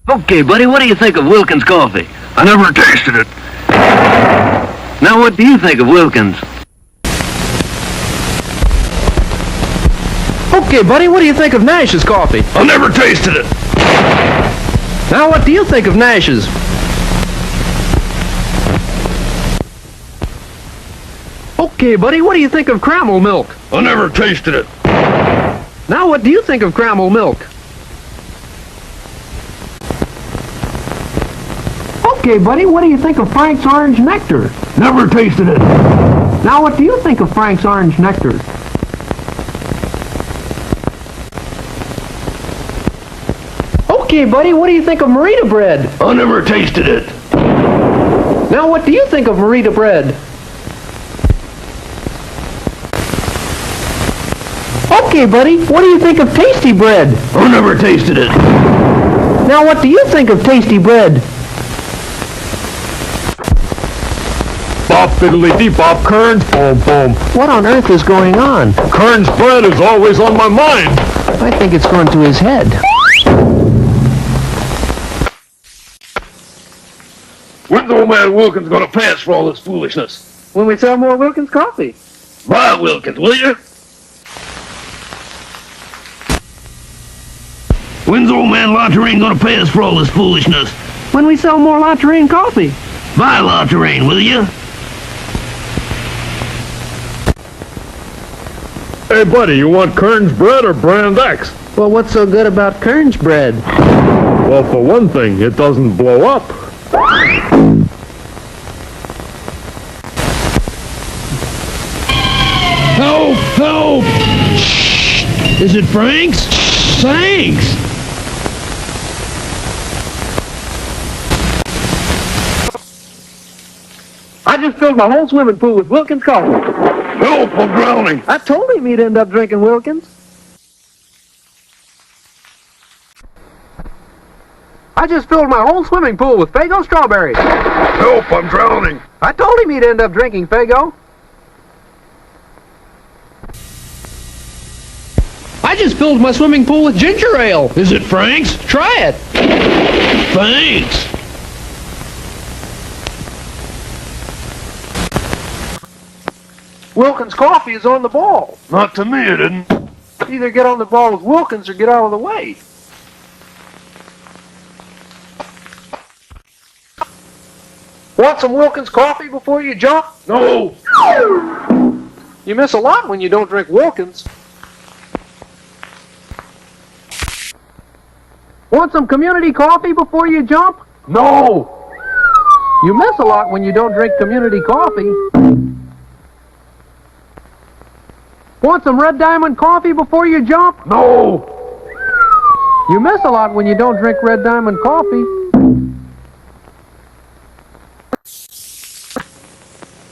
Okay, buddy, what do you think of Wilkins coffee? I never tasted it. Now, what do you think of Wilkins? Okay, buddy, what do you think of Nash's coffee? I never tasted it. Now, what do you think of Nash's? Okay, buddy, what do you think of Cramel milk? I never tasted it. Now, what do you think of Cramel milk? Okay, buddy, what do you think of Frank's orange nectar? Never tasted it. Now, what do you think of Frank's orange nectar? Okay, buddy, what do you think of Merita bread? I never tasted it. Now, what do you think of Merita bread? Okay, buddy, what do you think of Tasty bread? I never tasted it. Now, what do you think of Tasty bread? Bop fiddly dee bop, Kern's boom boom. What on earth is going on? Kern's bread is always on my mind. I think it's going to his head. When's old man Wilkins gonna pay us for all this foolishness? When we sell more Wilkins coffee. Buy Wilkins, will you? When's old man Laterine gonna pay us for all this foolishness? When we sell more Laterine coffee. Buy Laterine, will you? Hey, buddy, you want Kern's bread or Brand X? Well, what's so good about Kern's bread? Well, for one thing, it doesn't blow up. Help! Help! Is it Frank's? Thanks! I just filled my whole swimming pool with Wilkins coffee. Help! I'm drowning! I told him he'd end up drinking Wilkins. I just filled my whole swimming pool with Faygo strawberries. Help! I'm drowning! I told him he'd end up drinking Faygo. I just filled my swimming pool with ginger ale. Is it Frank's? Try it. Thanks! Wilkins coffee is on the ball. Not to me, it didn't. Either get on the ball with Wilkins or get out of the way. Want some Wilkins coffee before you jump? No! You miss a lot when you don't drink Wilkins. Want some community coffee before you jump? No! You miss a lot when you don't drink community coffee. Want some Red Diamond coffee before you jump? No! You miss a lot when you don't drink Red Diamond coffee.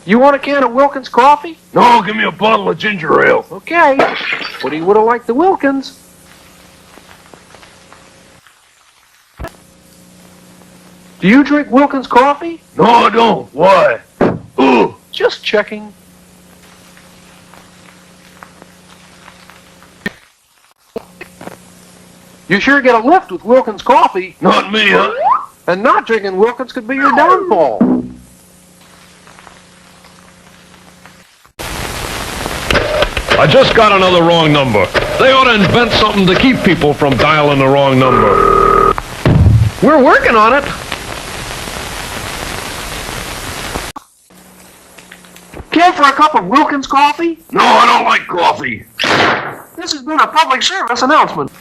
You want a can of Wilkins coffee? No, give me a bottle of ginger ale. Okay, but he would have liked the Wilkins. Do you drink Wilkins coffee? No, I don't. Why? Ugh! Just checking. You sure get a lift with Wilkins coffee, Not me, huh? and not drinking Wilkins could be your downfall. I just got another wrong number. They ought to invent something to keep people from dialing the wrong number. We're working on it. Care for a cup of Wilkins coffee? No, I don't like coffee. This has been a public service announcement.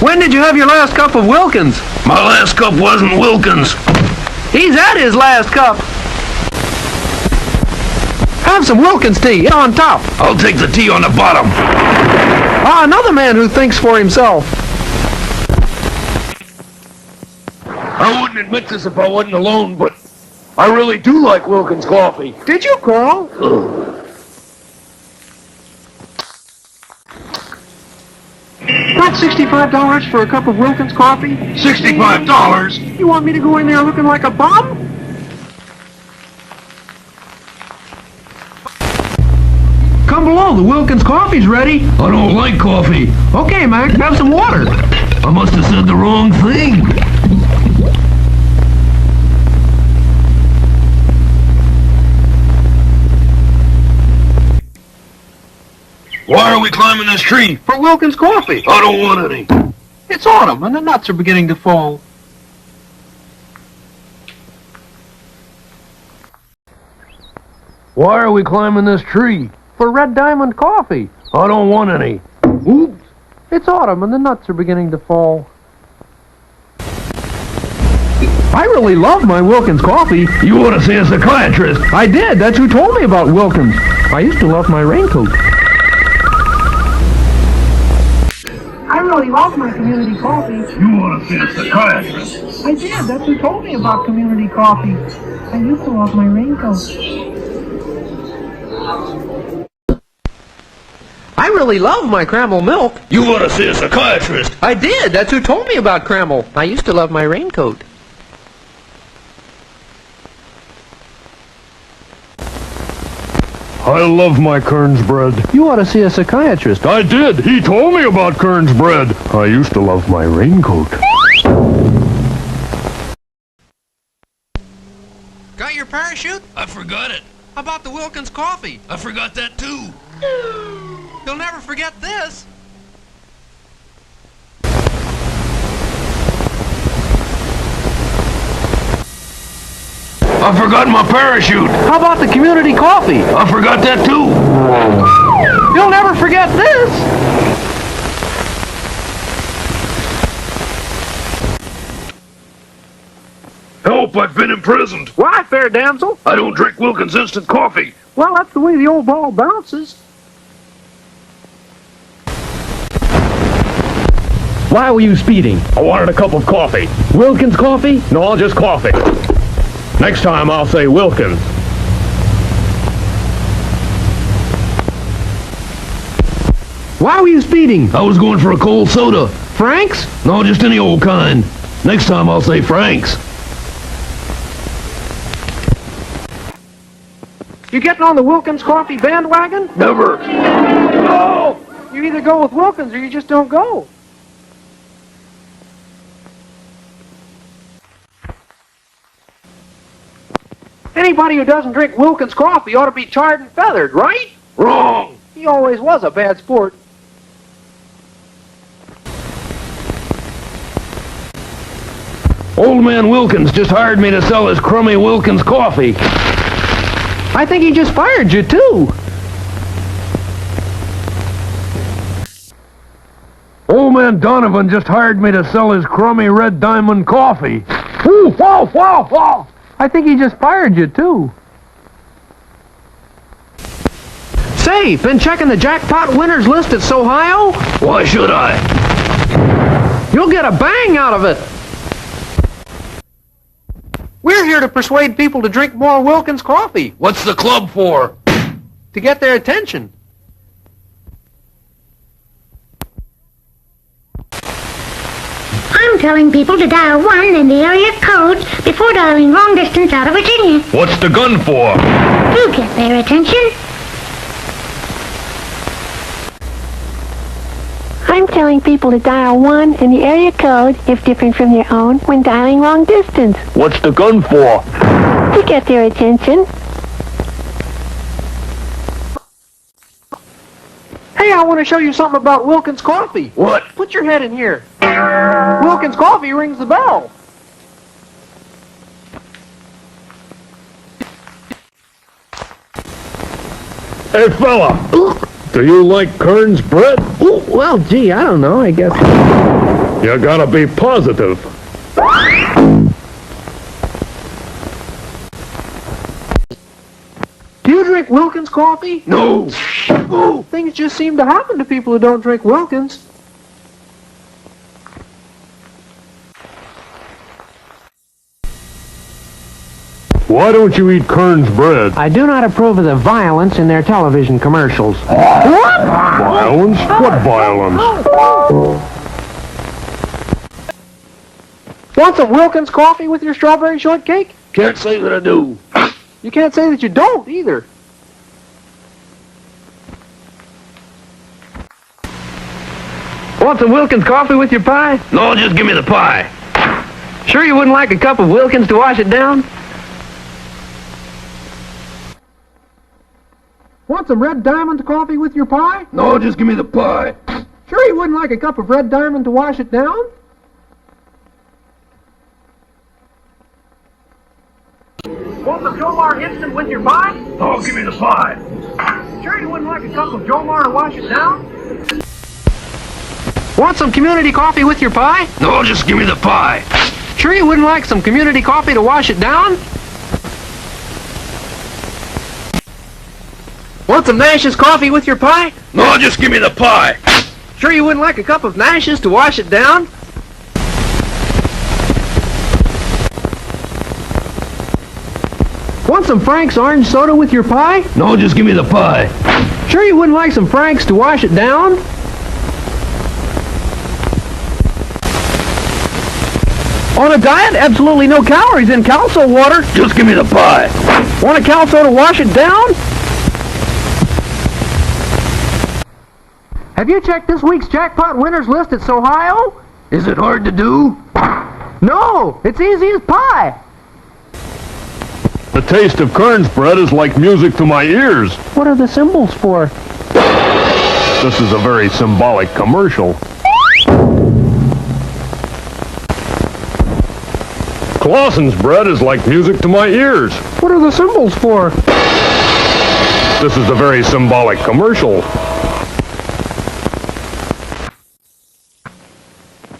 When did you have your last cup of Wilkins? My last cup wasn't Wilkins. He's had his last cup. Have some Wilkins tea on top. I'll take the tea on the bottom. Ah, another man who thinks for himself. I wouldn't admit this if I wasn't alone, but I really do like Wilkins coffee. Did you, Carl? Not $65 for a cup of Wilkins coffee? $65? You want me to go in there looking like a bum? come below. The Wilkins coffee's ready. I don't like coffee. Okay, Mac, have some water. I must have said the wrong thing. Why are we climbing this tree? For Wilkins coffee. I don't want any. It's autumn and the nuts are beginning to fall. Why are we climbing this tree? For Red Diamond coffee. I don't want any. Oops. It's autumn and the nuts are beginning to fall. I really love my Wilkins coffee. You ought to see a psychiatrist. I did. That's who told me about Wilkins. I used to love my raincoat. I really love my community coffee. You ought to see a psychiatrist. I did. That's who told me about community coffee. I used to love my raincoat. I really love my Cramble milk. You ought to see a psychiatrist. I did. That's who told me about Cramble. I used to love my raincoat. I love my Kern's bread. You ought to see a psychiatrist. I did. He told me about Kern's bread. I used to love my raincoat. Got your parachute? I forgot it. How about the Wilkins coffee? I forgot that too. You'll never forget this. I forgot my parachute. How about the community coffee? I forgot that too. You'll never forget this. Help, I've been imprisoned. Why, fair damsel? I don't drink Wilkins instant coffee. Well, that's the way the old ball bounces. Why were you speeding? I wanted a cup of coffee. Wilkins coffee? No, just coffee. Next time I'll say Wilkins. Why were you speeding? I was going for a cold soda. Frank's? No, just any old kind. Next time I'll say Frank's. You getting on the Wilkins coffee bandwagon? Never. No! You either go with Wilkins or you just don't go. Anybody who doesn't drink Wilkins coffee ought to be tarred and feathered, right? Wrong. He always was a bad sport. Old man Wilkins just hired me to sell his crummy Wilkins coffee. I think he just fired you, too. Old man Donovan just hired me to sell his crummy Red Diamond coffee. Ooh, wow, wow, wow. I think he just fired you, too. Say, been checking the jackpot winners list at Sohio? Why should I? You'll get a bang out of it. We're here to persuade people to drink more Wilkins coffee. What's the club for? To get their attention. I'm telling people to dial 1 in the area code before dialing long distance out of Virginia. What's the gun for? To get their attention. I'm telling people to dial 1 in the area code, if different from their own, when dialing long distance. What's the gun for? To get their attention. Hey, I want to show you something about Wilkins coffee. What? Put your head in here. Wilkins coffee rings the bell. Hey, fella. Do you like Kern's bread? Ooh, well, gee, I don't know, I guess. You gotta be positive. Do you drink Wilkins coffee? No. Ooh, things just seem to happen to people who don't drink Wilkins. Why don't you eat Kern's bread? I do not approve of the violence in their television commercials. Violence? What violence? Want some Wilkins coffee with your strawberry shortcake? Can't say that I do. You can't say that you don't, either. Want some Wilkins coffee with your pie? No, just give me the pie. Sure you wouldn't like a cup of Wilkins to wash it down? Want some Red Diamond coffee with your pie? No, just give me the pie. Sure you wouldn't like a cup of Red Diamond to wash it down? Want some Jomar instant with your pie? No, give me the pie. Sure you wouldn't like a cup of Jomar to wash it down? Want some community coffee with your pie? No, just give me the pie. Sure you wouldn't like some community coffee to wash it down? Want some Nash's coffee with your pie? No, just give me the pie. Sure you wouldn't like a cup of Nash's to wash it down? Want some Frank's orange soda with your pie? No, just give me the pie. Sure you wouldn't like some Frank's to wash it down? On a diet, absolutely no calories in Calso water. Just give me the pie. Want a Calso to wash it down? Have you checked this week's jackpot winners list at Ohio? Is it hard to do? No, it's easy as pie. The taste of Kern's bread is like music to my ears. What are the symbols for? This is a very symbolic commercial. Clausen's bread is like music to my ears. What are the symbols for? This is a very symbolic commercial.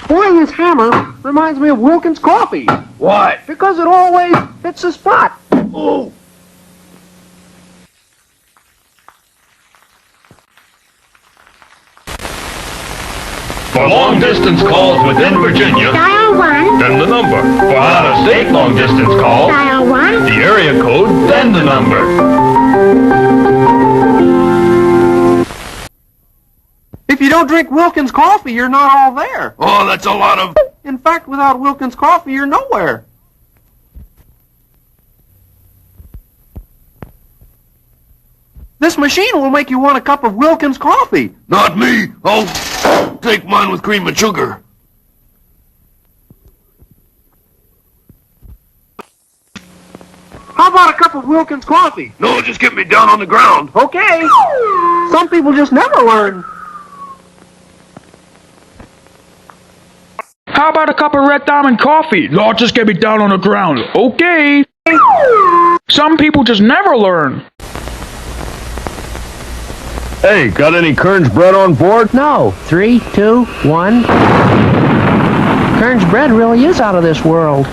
Boy, this hammer reminds me of Wilkins coffee. Why? Because it always hits the spot. Oh. For long-distance calls within Virginia, Dial 1. then the number. For out-of-state long-distance calls, Dial 1. the area code, then the number. If you don't drink Wilkins coffee, you're not all there. Oh, that's a lot of... In fact, without Wilkins coffee, you're nowhere. This machine will make you want a cup of Wilkins coffee. Not me. I'll take mine with cream and sugar. How about a cup of Wilkins coffee? No, just get me down on the ground. Okay. Some people just never learn. How about a cup of Red Diamond coffee? Lord, just get me down on the ground. Okay. Some people just never learn. Hey, got any Kern's bread on board? No. 3, 2, 1. Kern's bread really is out of this world.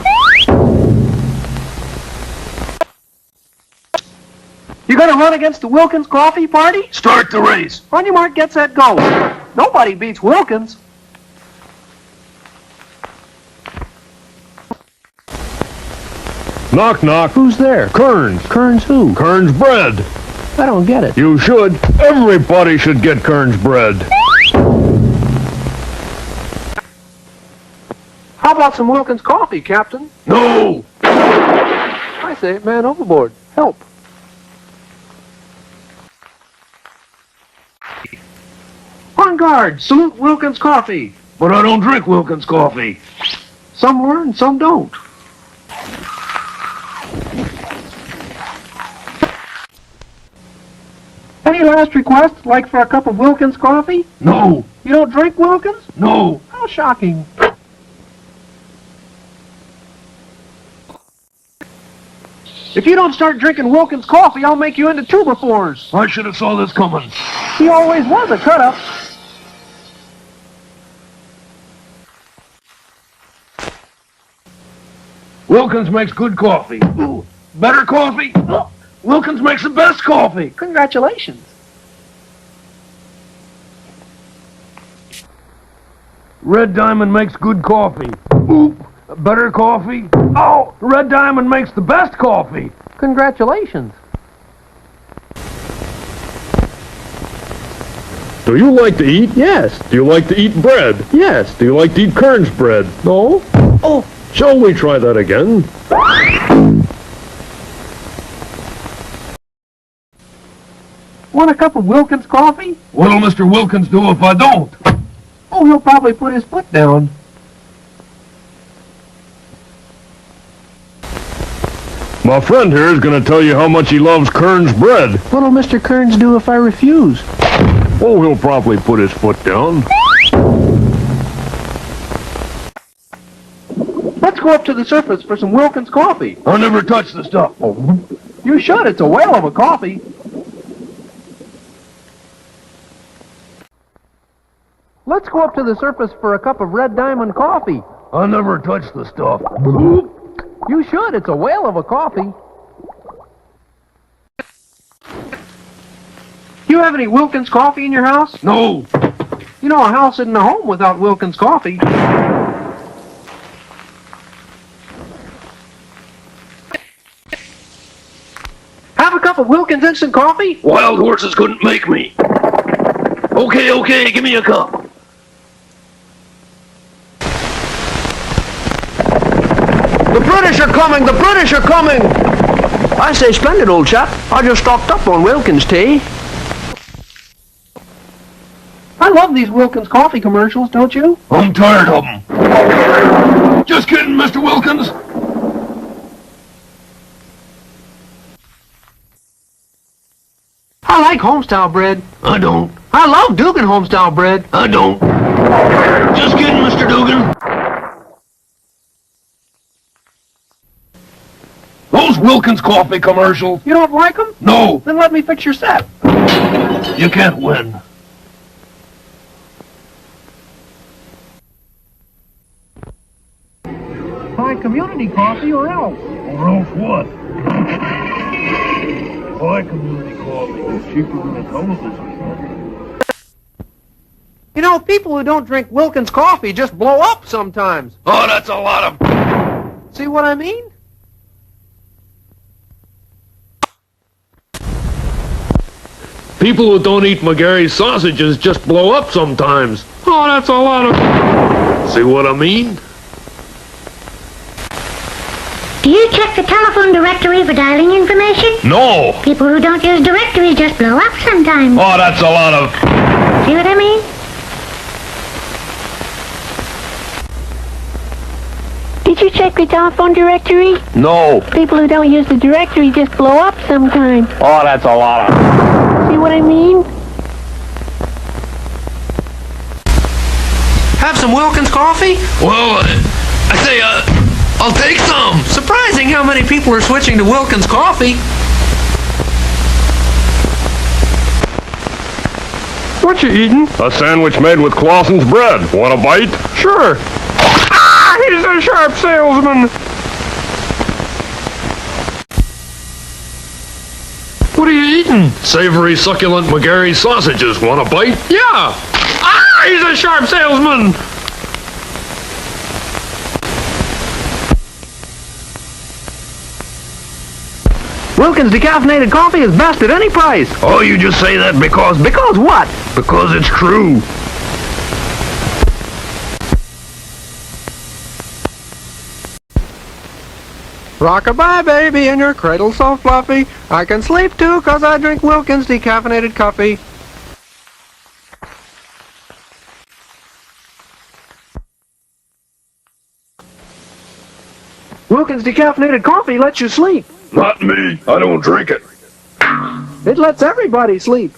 You gonna run against the Wilkins coffee party? Start the race. On your mark, get set, go. Nobody beats Wilkins. Knock, knock. Who's there? Kern's. Kern's who? Kern's bread. I don't get it. You should. Everybody should get Kern's bread. How about some Wilkins coffee, Captain? No. I say, man overboard. Help. On guard. Salute Wilkins coffee. But I don't drink Wilkins coffee. Some learn, some don't. Any last request, like for a cup of Wilkins coffee? No. You don't drink Wilkins? No. How shocking. If you don't start drinking Wilkins coffee, I'll make you into tuber-fours. I should have saw this coming. He always was a cut-up. Wilkins makes good coffee. Ooh, better coffee. Wilkins makes the best coffee. Congratulations. Red Diamond makes good coffee. Ooh, better coffee. Oh, Red Diamond makes the best coffee. Congratulations. Do you like to eat? Yes. Do you like to eat bread? Yes. Do you like to eat Kern's bread? No. Oh, shall we try that again? Want a cup of Wilkins coffee? What'll Mr. Wilkins do if I don't? Oh, he'll probably put his foot down. My friend here is going to tell you how much he loves Kern's bread. What'll Mr. Kearns do if I refuse? Oh, he'll probably put his foot down. Let's go up to the surface for some Wilkins coffee. I never touched the stuff. You should. It's a whale of a coffee. Let's go up to the surface for a cup of Red Diamond coffee. I never touched the stuff. You should. It's a whale of a coffee. You have any Wilkins coffee in your house? No. You know, a house isn't a home without Wilkins coffee. Have a cup of Wilkins instant coffee? Wild horses couldn't make me. Okay, give me a cup. The British are coming! The British are coming! I say, splendid, old chap. I just stocked up on Wilkins tea. I love these Wilkins coffee commercials, don't you? I'm tired of them. Just kidding, Mr. Wilkins. I like homestyle bread. I don't. I love Dugan homestyle bread. I don't. Just kidding, Mr. Dugan. Those Wilkins coffee commercials. You don't like them? No, Then let me fix your set. you can't win. Buy community coffee or else. Or else what? Buy community coffee. It's cheaper than a television. You know, people who don't drink Wilkins coffee just blow up sometimes. Oh, that's a lot of... See what I mean? People who don't eat McGarry's sausages just blow up sometimes. Oh, that's a lot of... See what I mean? Do you check the telephone directory for dialing information? No. People who don't use directories just blow up sometimes. Oh, that's a lot of... See what I mean? Did you check the telephone directory? No. People who don't use the directory just blow up sometimes. Oh, that's a lot of... See what I mean? Have some Wilkins coffee? Well, I say, I'll take some. Surprising how many people are switching to Wilkins coffee. What you eating? A sandwich made with Clausen's bread. Want a bite? Sure. Ah, he's a sharp salesman. What are you eating? Savory, succulent McGarry sausages. Want a bite? Yeah. Ah, he's a sharp salesman. Wilkins decaffeinated coffee is best at any price. Oh, you just say that because... Because what? Because it's true. Rock-a-bye, baby, in your cradle so fluffy. I can sleep too, 'cause I drink Wilkins decaffeinated coffee. Wilkins decaffeinated coffee lets you sleep. Not me. I don't drink it. It lets everybody sleep.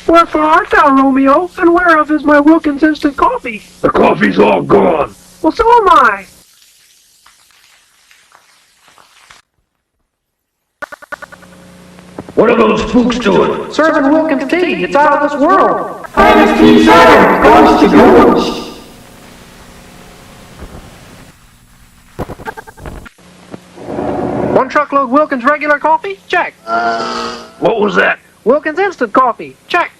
Wherefore art thou, Romeo, and whereof is my Wilkins instant coffee? The coffee's all gone. Well, so am I. What are those spooks doing? Serving Wilkins tea. It's out of this world. Finest tea served, ghost to ghost. One truckload Wilkins regular coffee? Check. What was that? Wilkins instant coffee? Check.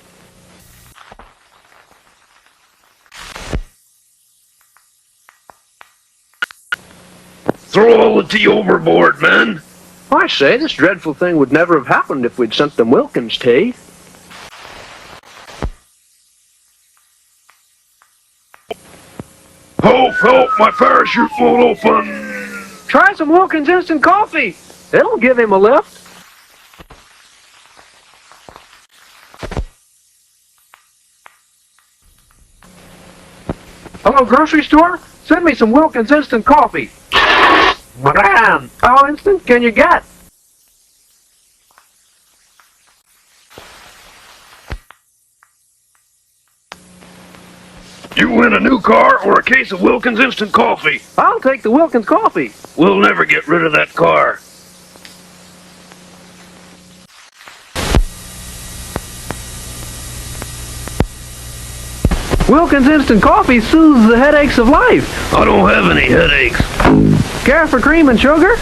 Throw all the tea overboard, man. I say, this dreadful thing would never have happened if we'd sent them Wilkins tea. Help, help, my parachute won't open. Try some Wilkins instant coffee. It'll give him a lift. Hello, grocery store? Send me some Wilkins instant coffee. Man, how instant can you get? You win a new car or a case of Wilkins instant coffee. I'll take the Wilkins coffee. We'll never get rid of that car. Wilkins instant coffee soothes the headaches of life. I don't have any headaches. Care for cream and sugar?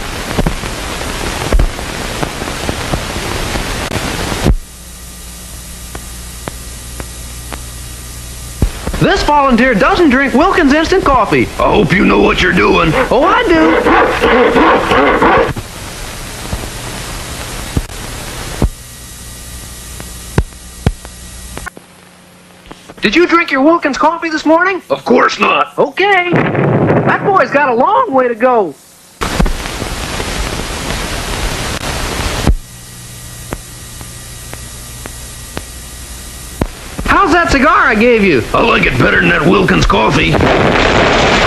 This volunteer doesn't drink Wilkins instant coffee. I hope you know what you're doing. Oh, I do. Did you drink your Wilkins coffee this morning? Of course not. Okay. That boy's got a long way to go. How's that cigar I gave you? I like it better than that Wilkins coffee.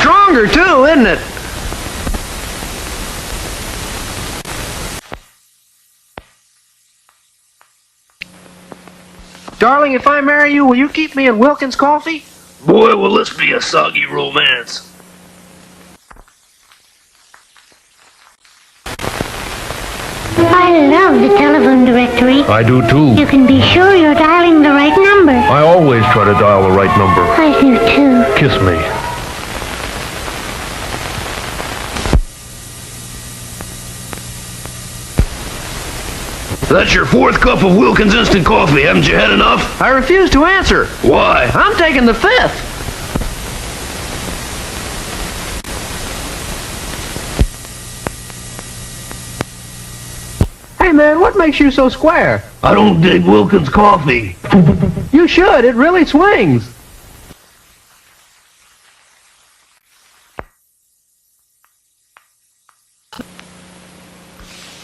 Stronger too, isn't it? Darling, if I marry you, will you keep me in Wilkins coffee? Boy, will this be a soggy romance. I love the telephone directory. I do too. You can be sure you're dialing the right number. I always try to dial the right number. I do too. Kiss me. That's your fourth cup of Wilkins instant coffee. Haven't you had enough? I refuse to answer. Why? I'm taking the fifth. Hey man, what makes you so square? I don't dig Wilkins coffee. You should, it really swings.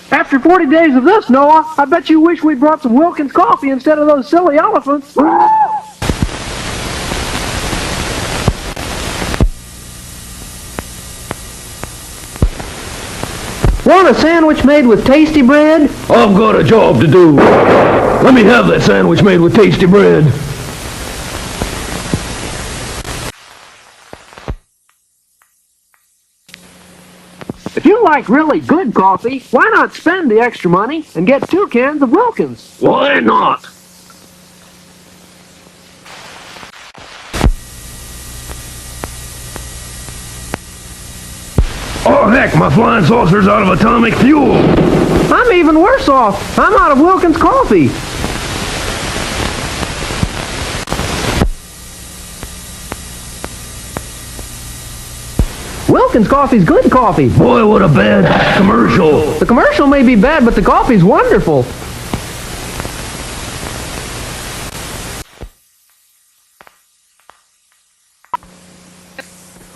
After 40 days of this, Noah, I bet you wish we brought some Wilkins coffee instead of those silly elephants. Want a sandwich made with tasty bread? I've got a job to do. Let me have that sandwich made with tasty bread. If you like really good coffee, why not spend the extra money and get 2 cans of Wilkins? Why not? Oh, heck, my flying saucer's out of atomic fuel. I'm even worse off. I'm out of Wilkins coffee. Wilkins coffee's good coffee. Boy, what a bad commercial. The commercial may be bad, but the coffee's wonderful.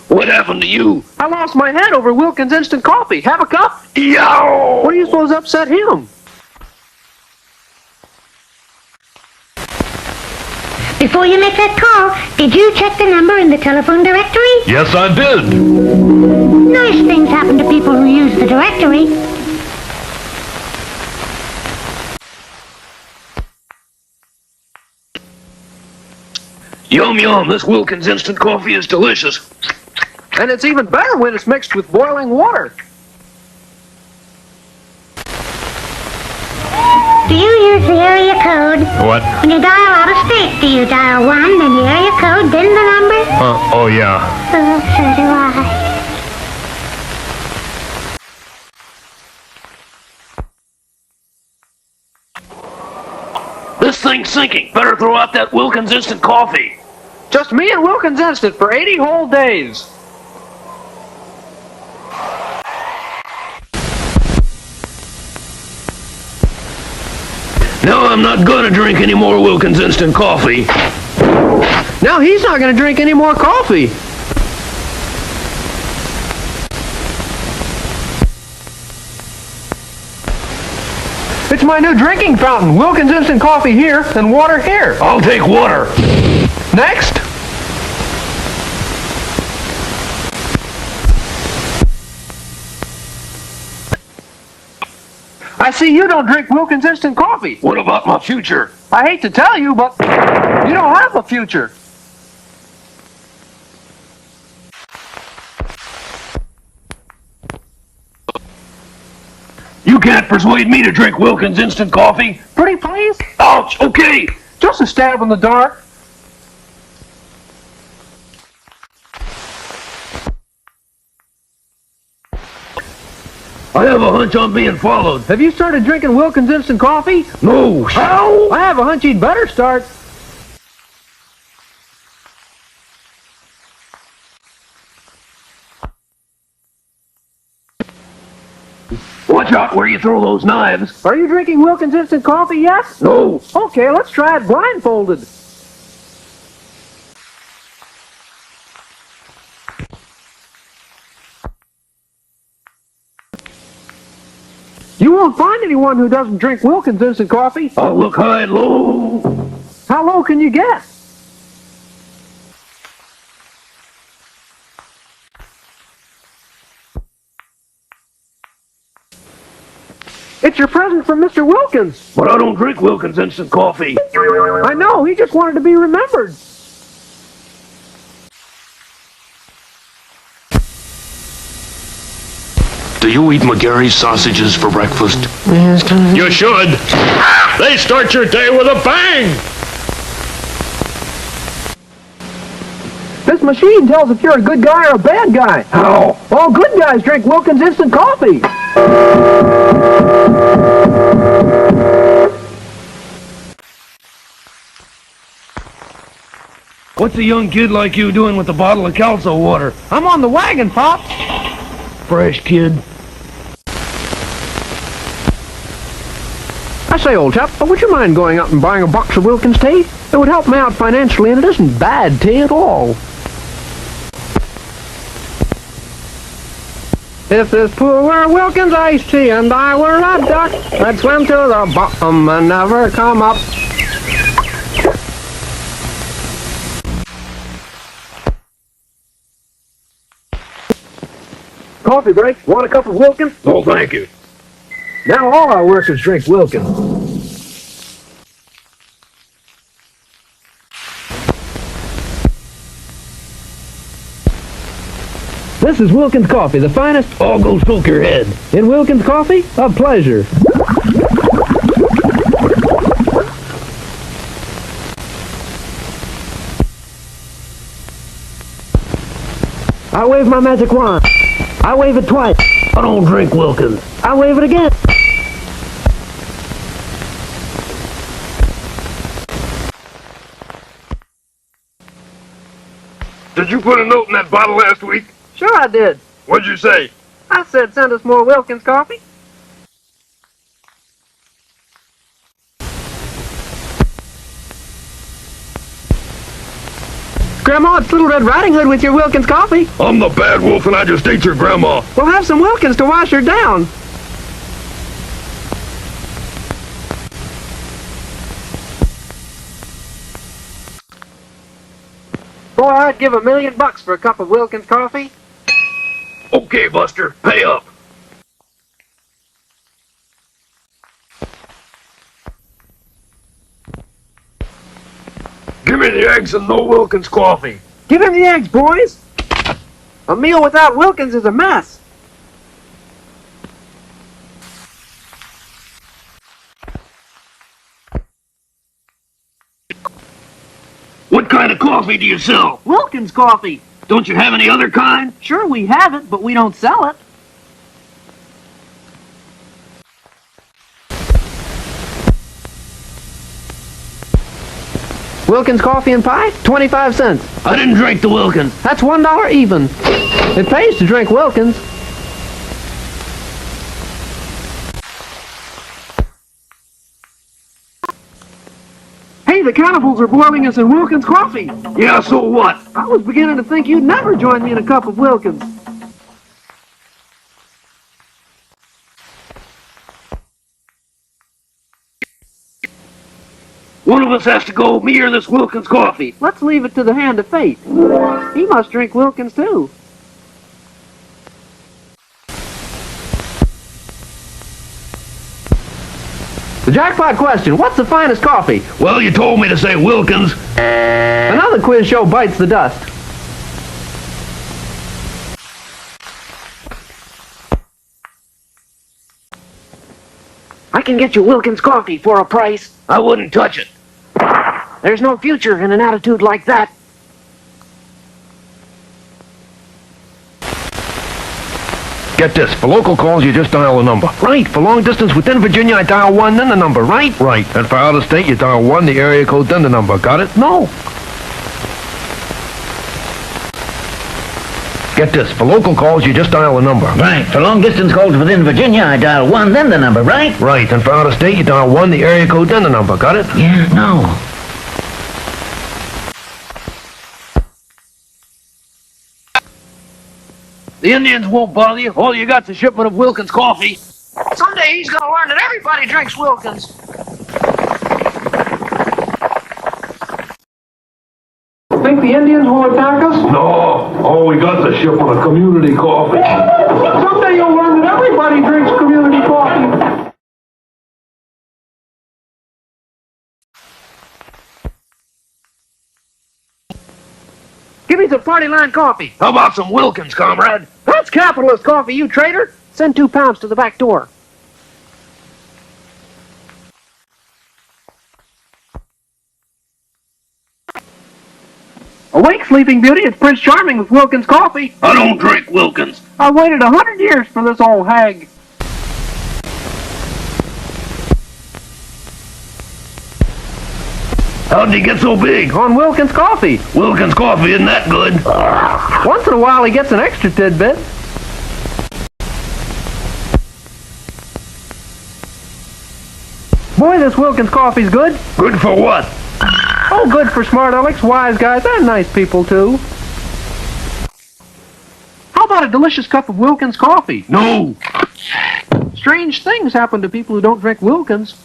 What happened to you? I lost my head over Wilkins instant coffee. Have a cup? Yow! What do you suppose upset him? Before you make that call, did you check the number in the telephone directory? Yes, I did. Nice things happen to people who use the directory. Yum, yum, this Wilkins instant coffee is delicious. And it's even better when it's mixed with boiling water. Do you use the area code? What? When you dial out of state, do you dial 1, then the area code, then the number? Oh, yeah. So do I. This thing's sinking. Better throw out that Wilkins instant coffee. Just me and Wilkins instant for 80 whole days. No, I'm not gonna drink any more Wilkins instant coffee. Now he's not going to drink any more coffee. It's my new drinking fountain. Wilkins instant coffee here and water here. I'll take water. Next. I see you don't drink Wilkins instant coffee. What about my future? I hate to tell you, but you don't have a future. You can't persuade me to drink Wilkins instant coffee. Pretty please? Ouch, okay. Just a stab in the dark. I have a hunch I'm being followed. Have you started drinking Wilkins instant coffee? No. How? I have a hunch you'd better start. Watch out where you throw those knives. Are you drinking Wilkins instant coffee yet? No. Okay, let's try it blindfolded. You won't find anyone who doesn't drink Wilkins instant coffee. I'll look high and low. How low can you get? It's your present from Mr. Wilkins. But I don't drink Wilkins instant coffee. I know, he just wanted to be remembered. Do you eat McGarry's sausages for breakfast? You should. They start your day with a bang. This machine tells if you're a good guy or a bad guy. How? All good guys drink Wilkins instant coffee. What's a young kid like you doing with a bottle of calzo water? I'm on the wagon, Pop. Fresh kid. I say, old chap, would you mind going out and buying a box of Wilkins tea? It would help me out financially, and it isn't bad tea at all. If this pool were Wilkins iced tea and I were a duck, I'd swim to the bottom and never come up. Coffee break. Want a cup of Wilkins? Oh, thank you. Now all our workers drink Wilkins. This is Wilkins Coffee, the finest. I'll go soak your head. In Wilkins Coffee, a pleasure. I wave my magic wand. I wave it twice. I don't drink Wilkins. I wave it again. Did you put a note in that bottle last week? Sure I did. What'd you say? I said send us more Wilkins coffee. Grandma, it's Little Red Riding Hood with your Wilkins coffee. I'm the bad wolf and I just ate your grandma. We'll have some Wilkins to wash her down. Boy, I'd give $1 million for a cup of Wilkins coffee. Okay, Buster, pay up. Give me the eggs and no Wilkins coffee. Give him the eggs, boys. A meal without Wilkins is a mess. What kind of coffee do you sell? Wilkins coffee. Don't you have any other kind? Sure, we have it, but we don't sell it. Wilkins coffee and pie, 25 cents. I didn't drink the Wilkins. That's $1 even. It pays to drink Wilkins. Hey, the cannibals are boiling us in Wilkins coffee. Yeah, so what? I was beginning to think you'd never join me in a cup of Wilkins. One of us has to go, me or this Wilkins coffee. Let's leave it to the hand of fate. He must drink Wilkins, too. The jackpot question, what's the finest coffee? Well, you told me to say Wilkins. Another quiz show bites the dust. I can get you Wilkins coffee for a price. I wouldn't touch it. There's no future in an attitude like that. Get this. For local calls, you just dial a number. Right, for long distance within Virginia, I dial 1, then the number, right? Right. And for out of state, you dial 1, the area code, then the number. Got it? No. Get this. For local calls, you just dial a number. Right. For long distance calls within Virginia, I dial 1, then the number, right? Right. And for out of state, you dial 1, the area code, then the number. Got it? Yeah, no. The Indians won't bother you. All you got's a shipment of Wilkins coffee. Someday he's gonna learn that everybody drinks Wilkins. Think the Indians will attack us? No, all we got's a shipment of community coffee. Someday you'll learn that everybody drinks community coffee. Give me some party line coffee. How about some Wilkins, comrade? That's capitalist coffee, you traitor. Send 2 pounds to the back door. Awake, Sleeping Beauty. It's Prince Charming with Wilkins coffee. I don't drink Wilkins. I waited 100 years for this old hag. How'd he get so big? On Wilkins coffee. Wilkins coffee isn't that good. Once in a while he gets an extra tidbit. Boy, this Wilkins coffee's good. Good for what? Oh, good for smart alecks, wise guys, and nice people, too. How about a delicious cup of Wilkins coffee? No. Strange things happen to people who don't drink Wilkins.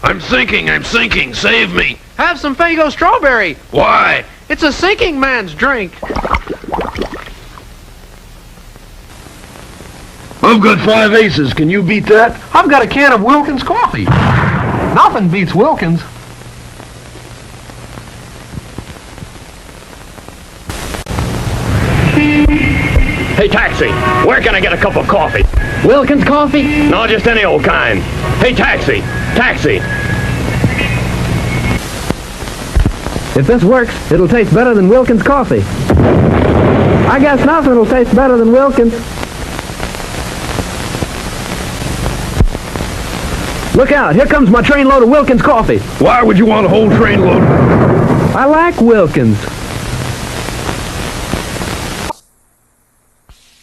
I'm sinking. Save me. Have some Faygo strawberry. Why? It's a sinking man's drink. I've got 5 aces. Can you beat that? I've got a can of Wilkins coffee. Nothing beats Wilkins. Hey, taxi, where can I get a cup of coffee? Wilkins coffee? No, just any old kind. Hey, taxi. If this works, it'll taste better than Wilkins coffee. I guess nothing will taste better than Wilkins. Look out, here comes my trainload of Wilkins coffee. Why would you want a whole trainload? I like Wilkins.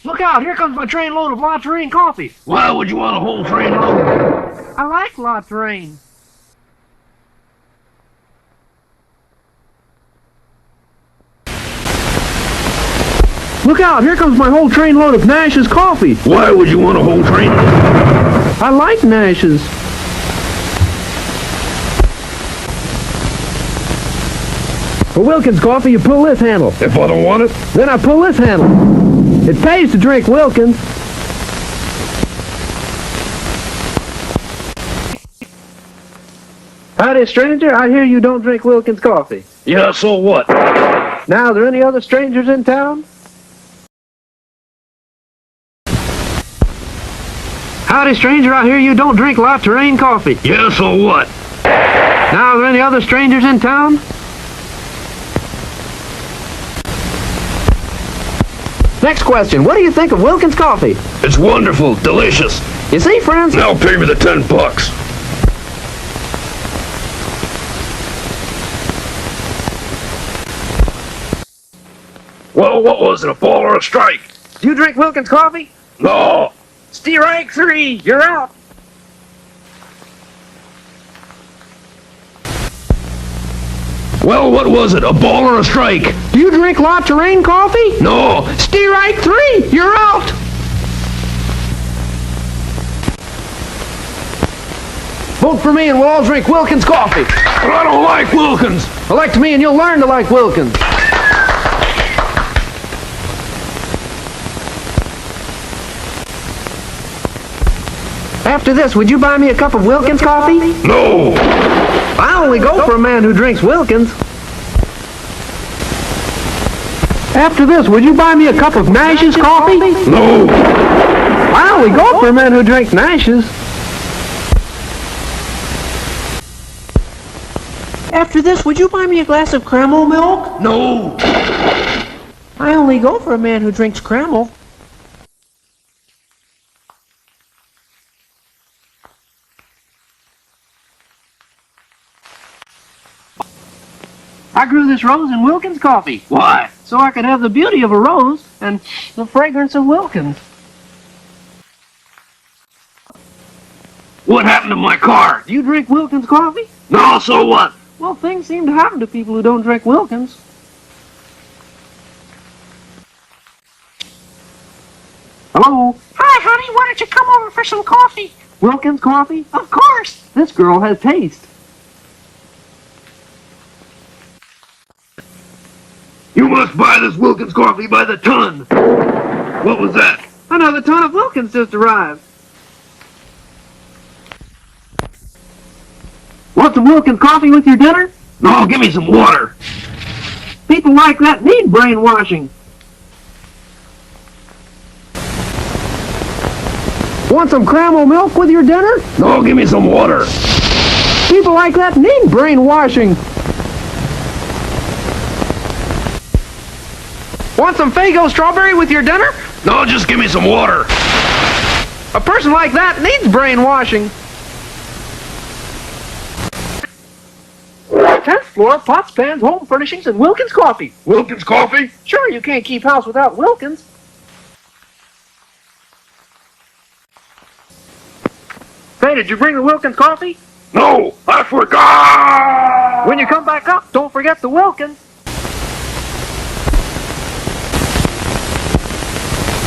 Look out, here comes my trainload of La Terrain coffee. Why would you want a whole trainload? I like La Terrain. Look out, here comes my whole trainload of Nash's coffee. Why would you want a whole trainload? I like Nash's. For Wilkins coffee, you pull this handle. If I don't want it? Then I pull this handle. It pays to drink Wilkins. Howdy, stranger. I hear you don't drink Wilkins coffee. Yeah, so what? Now, are there any other strangers in town? Howdy, stranger. I hear you don't drink La Terrain coffee. Yeah, so what? Now, are there any other strangers in town? Next question. What do you think of Wilkins coffee? It's wonderful, delicious. You see, friends? Now pay me the $10. Well, what was it, a ball or a strike? Do you drink Wilkins coffee? No. Strike 3, you're out. Well, what was it, a ball or a strike? Do you drink La Terrain coffee? No. Strike 3, you're out. Vote for me and we'll all drink Wilkins coffee. But I don't like Wilkins. Elect me and you'll learn to like Wilkins. After this, would you buy me a cup of Wilkins coffee? No! I only go for a man who drinks Wilkins. After this, would you buy me a cup of Nash's coffee? No! I only go for a man who drinks Nash's. After this, would you buy me a glass of caramel milk? No! I only go for a man who drinks caramel. I grew this rose in Wilkins coffee. Why? So I could have the beauty of a rose and the fragrance of Wilkins. What happened to my car? Do you drink Wilkins coffee? No, so what? Well, things seem to happen to people who don't drink Wilkins. Hello? Hi, honey, why don't you come over for some coffee? Wilkins coffee? Of course. This girl has taste. You must buy this Wilkins coffee by the ton. What was that? Another ton of Wilkins just arrived. Want some Wilkins coffee with your dinner? No, give me some water. People like that need brainwashing. Want some caramel milk with your dinner? No, give me some water. People like that need brainwashing. Want some Faygo strawberry with your dinner? No, just give me some water. A person like that needs brainwashing. 10th floor, pots, pans, home furnishings, and Wilkins coffee. Wilkins coffee? Sure, you can't keep house without Wilkins. Hey, did you bring the Wilkins coffee? No, I forgot. When you come back up, don't forget the Wilkins.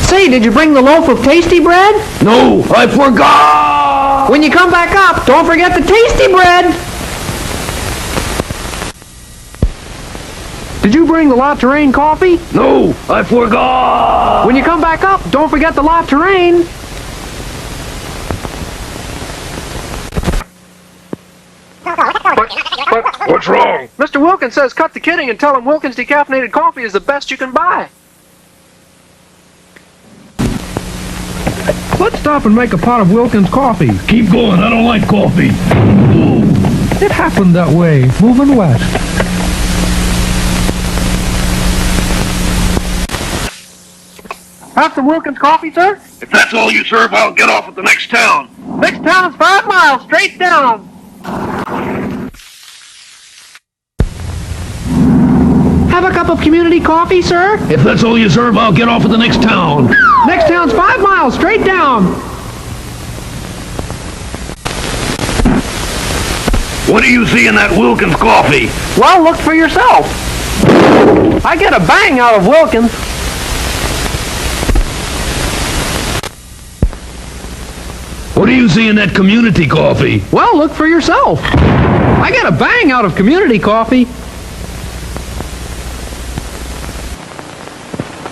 Say, did you bring the loaf of tasty bread? No, I forgot. When you come back up, don't forget the tasty bread. Did you bring the La Terrain coffee? No, I forgot. When you come back up, don't forget the La Terrain. What's wrong? Mr. Wilkins says cut the kidding and tell him Wilkins decaffeinated coffee is the best you can buy. Let's stop and make a pot of Wilkins coffee. Keep going, I don't like coffee. It happened that way, moving west. Have some Wilkins coffee, sir? If that's all you serve, I'll get off at the next town. Next town is 5 miles, straight down. Have a cup of community coffee, sir? If that's all you serve, I'll get off at the next town. Next town's 5 miles, straight down. What do you see in that Wilkins coffee? Well, look for yourself. I get a bang out of Wilkins. What do you see in that community coffee? Well, look for yourself. I get a bang out of community coffee.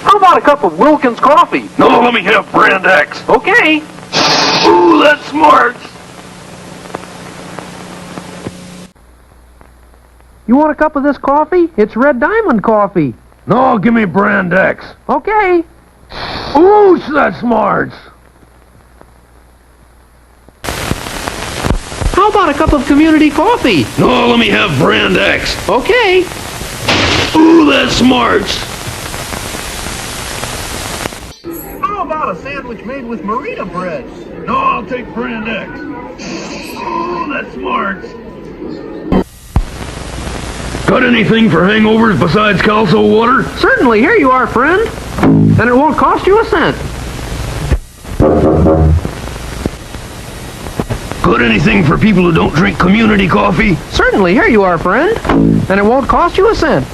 How about a cup of Wilkins coffee? No, let me have brand X. Okay. Ooh, that's smart. You want a cup of this coffee? It's Red Diamond coffee. No, give me brand X. Okay. Ooh, that's smart. How about a cup of community coffee? No, let me have brand X. Okay. Ooh, that's smart. How about a sandwich made with Marita bread? No, I'll take brand X. Ooh, that's smart. Got anything for hangovers besides calso water? Certainly. Here you are, friend. And it won't cost you a cent. Got anything for people who don't drink community coffee? Certainly. Here you are, friend. And it won't cost you a cent.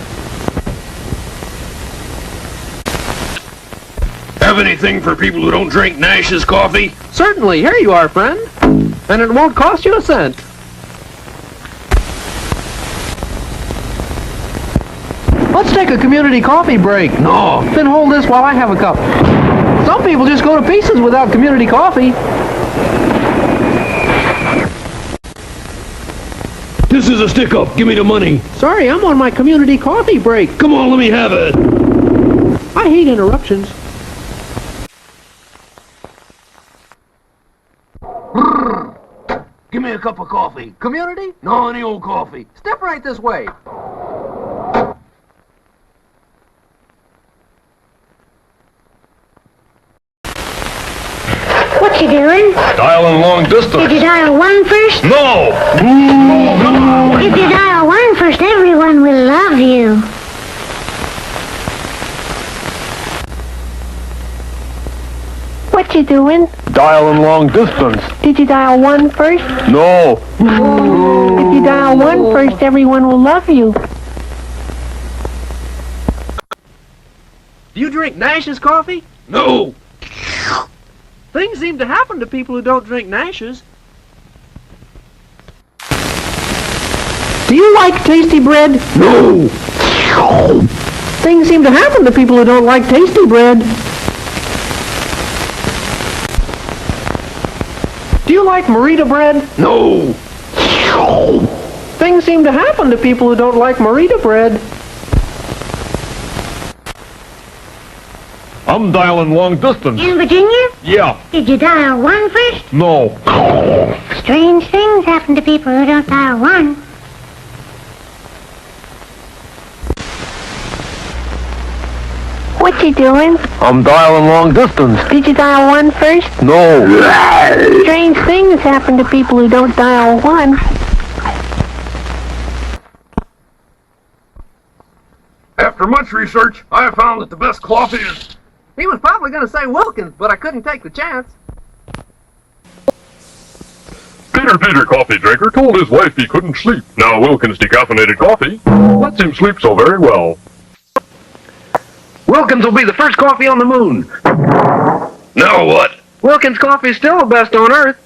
Have anything for people who don't drink Nash's coffee? Certainly. Here you are, friend. And it won't cost you a cent. Let's take a community coffee break. No. Then hold this while I have a cup. Some people just go to pieces without community coffee. This is a stick-up. Give me the money. Sorry, I'm on my community coffee break. Come on, let me have it. I hate interruptions. Give me a cup of coffee. Community? No, any old coffee. Step right this way. What you doing? Dialing long distance. Did you dial 1 first? No! If you dial 1 first, everyone will love you. What you doing? Dialing long distance. Did you dial 1 first? No! If you dial 1 first, everyone will love you. Do you drink Nash's coffee? No. Things seem to happen to people who don't drink Nash's. Do you like tasty bread? No. Things seem to happen to people who don't like tasty bread. Do you like Merita bread? No. Things seem to happen to people who don't like Merita bread. I'm dialing long distance. In Virginia? Yeah. Did you dial 1 first? No. Strange things happen to people who don't dial 1. What you doing? I'm dialing long distance. Did you dial 1 first? No. Strange things happen to people who don't dial 1. After much research, I have found that the best coffee is... He was probably going to say Wilkins, but I couldn't take the chance. Peter, coffee drinker, told his wife he couldn't sleep. Now Wilkins decaffeinated coffee lets him sleep so very well. Wilkins will be the first coffee on the moon. Now what? Wilkins coffee is still the best on Earth.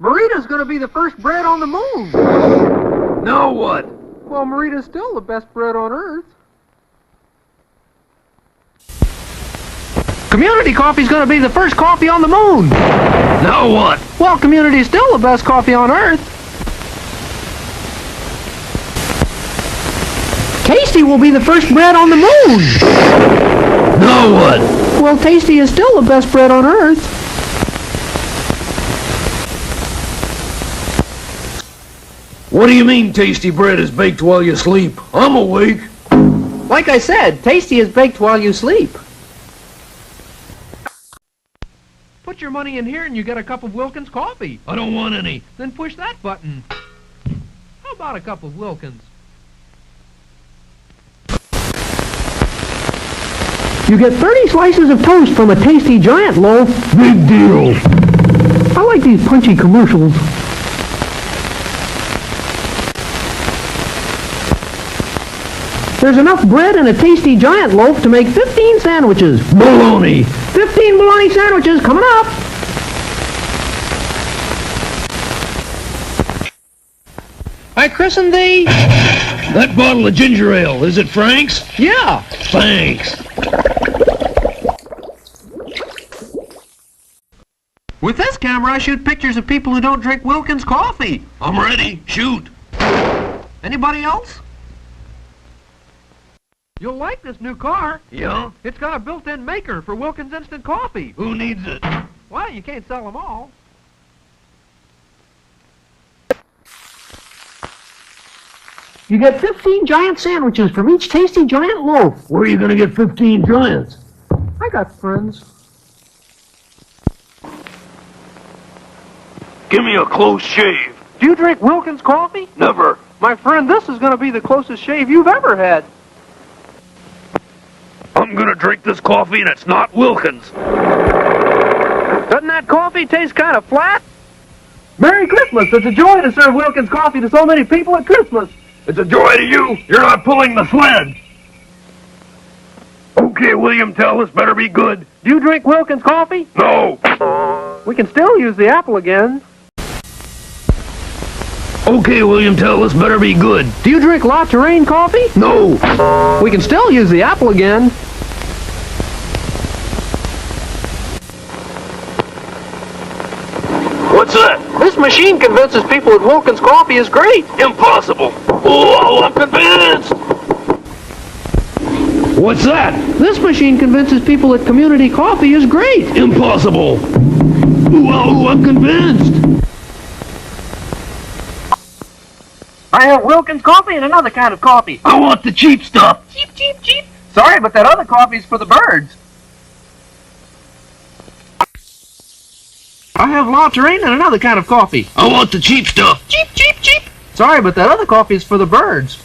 Merita's going to be the first bread on the moon. Now what? Well, Merita's still the best bread on Earth. Community coffee's going to be the first coffee on the moon. Now what? Well, Community's still the best coffee on Earth. Tasty will be the first bread on the moon. Now what? Well, Tasty is still the best bread on Earth. What do you mean tasty bread is baked while you sleep? I'm awake. Like I said, Tasty is baked while you sleep. Put your money in here and you get a cup of Wilkins coffee. I don't want any. Then push that button. How about a cup of Wilkins? You get 30 slices of toast from a Tasty giant loaf. Big deal. I like these punchy commercials. There's enough bread in a Tasty giant loaf to make 15 sandwiches. Bologna. 15 bologna sandwiches coming up. I christened thee. That bottle of ginger ale, is it Frank's? Yeah. Thanks. With this camera, I shoot pictures of people who don't drink Wilkins coffee. I'm ready. Shoot. Anybody else? You'll like this new car. Yeah? It's got a built-in maker for Wilkins Instant Coffee. Who needs it? Well, you can't sell them all. You get 15 giant sandwiches from each Tasty giant loaf. Where are you going to get 15 giants? I got friends. Give me a close shave. Do you drink Wilkins coffee? Never. My friend, this is going to be the closest shave you've ever had. I'm going to drink this coffee and it's not Wilkins. Doesn't that coffee taste kind of flat? Merry Christmas! It's a joy to serve Wilkins coffee to so many people at Christmas. It's a joy to you. You're not pulling the sled. Okay, William, tell us better be good. Do you drink Wilkins coffee? No. We can still use the apple again. Okay, William Tell, this better be good. Do you drink La Terrain coffee? No. We can still use the apple again. What's that? This machine convinces people that Wilkins coffee is great. Impossible. Oh, I'm convinced. What's that? This machine convinces people that community coffee is great. Impossible. Whoa, I'm convinced. I have Wilkins coffee and another kind of coffee. I want the cheap stuff. Cheap, cheap, cheap. Sorry, but that other coffee's for the birds. I have La Terrain and another kind of coffee. I want the cheap stuff. Cheap, cheap, cheap. Sorry, but that other coffee is for the birds.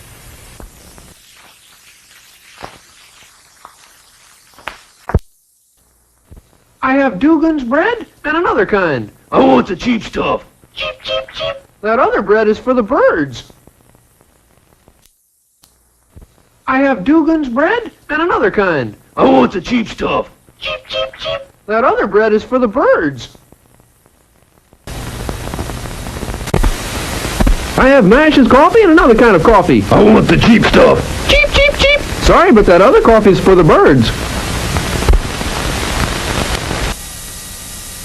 I have Dugan's bread and another kind. I want the cheap stuff. Cheap, cheap, cheap. That other bread is for the birds. I have Dugan's bread and another kind. I want the cheap stuff. Cheap, cheap, cheap. That other bread is for the birds. I have Mash's coffee and another kind of coffee. I want the cheap stuff. Cheap, cheap, cheap. Sorry, but that other coffee is for the birds.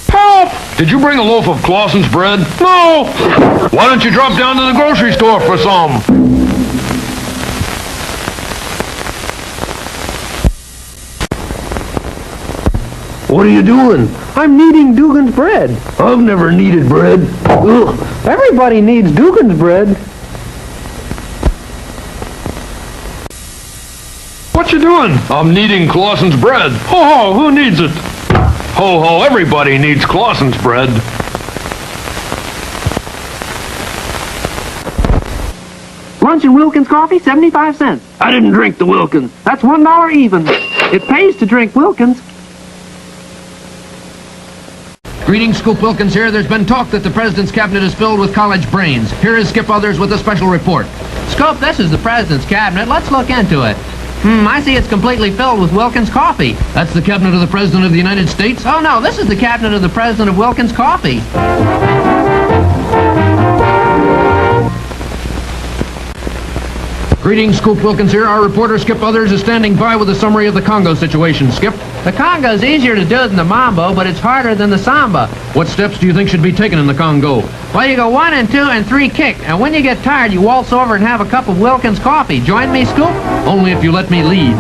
Help! Did you bring a loaf of Clausen's bread? No! Why don't you drop down to the grocery store for some? What are you doing? I'm kneading Dugan's bread. I've never kneaded bread. Ugh. Everybody needs Dugan's bread. What you doing? I'm kneading Clausen's bread. Ho ho, who needs it? Ho ho, everybody needs Clausen's bread. Lunch and Wilkins coffee, 75 cents. I didn't drink the Wilkins. That's $1 even. It pays to drink Wilkins. Greetings, Scoop Wilkins here. There's been talk that the President's cabinet is filled with college brains. Here is Skip Others with a special report. Scoop, this is the President's cabinet. Let's look into it. I see it's completely filled with Wilkins coffee. That's the cabinet of the President of the United States? Oh, no, this is the cabinet of the President of Wilkins coffee. Greetings, Scoop Wilkins here. Our reporter, Skip Others, is standing by with a summary of the Congo situation. Skip? The Congo's easier to do than the mambo, but it's harder than the samba. What steps do you think should be taken in the Congo? Well, you go 1 and 2 and 3 kick, and when you get tired, you waltz over and have a cup of Wilkins coffee. Join me, Scoop? Only if you let me lead.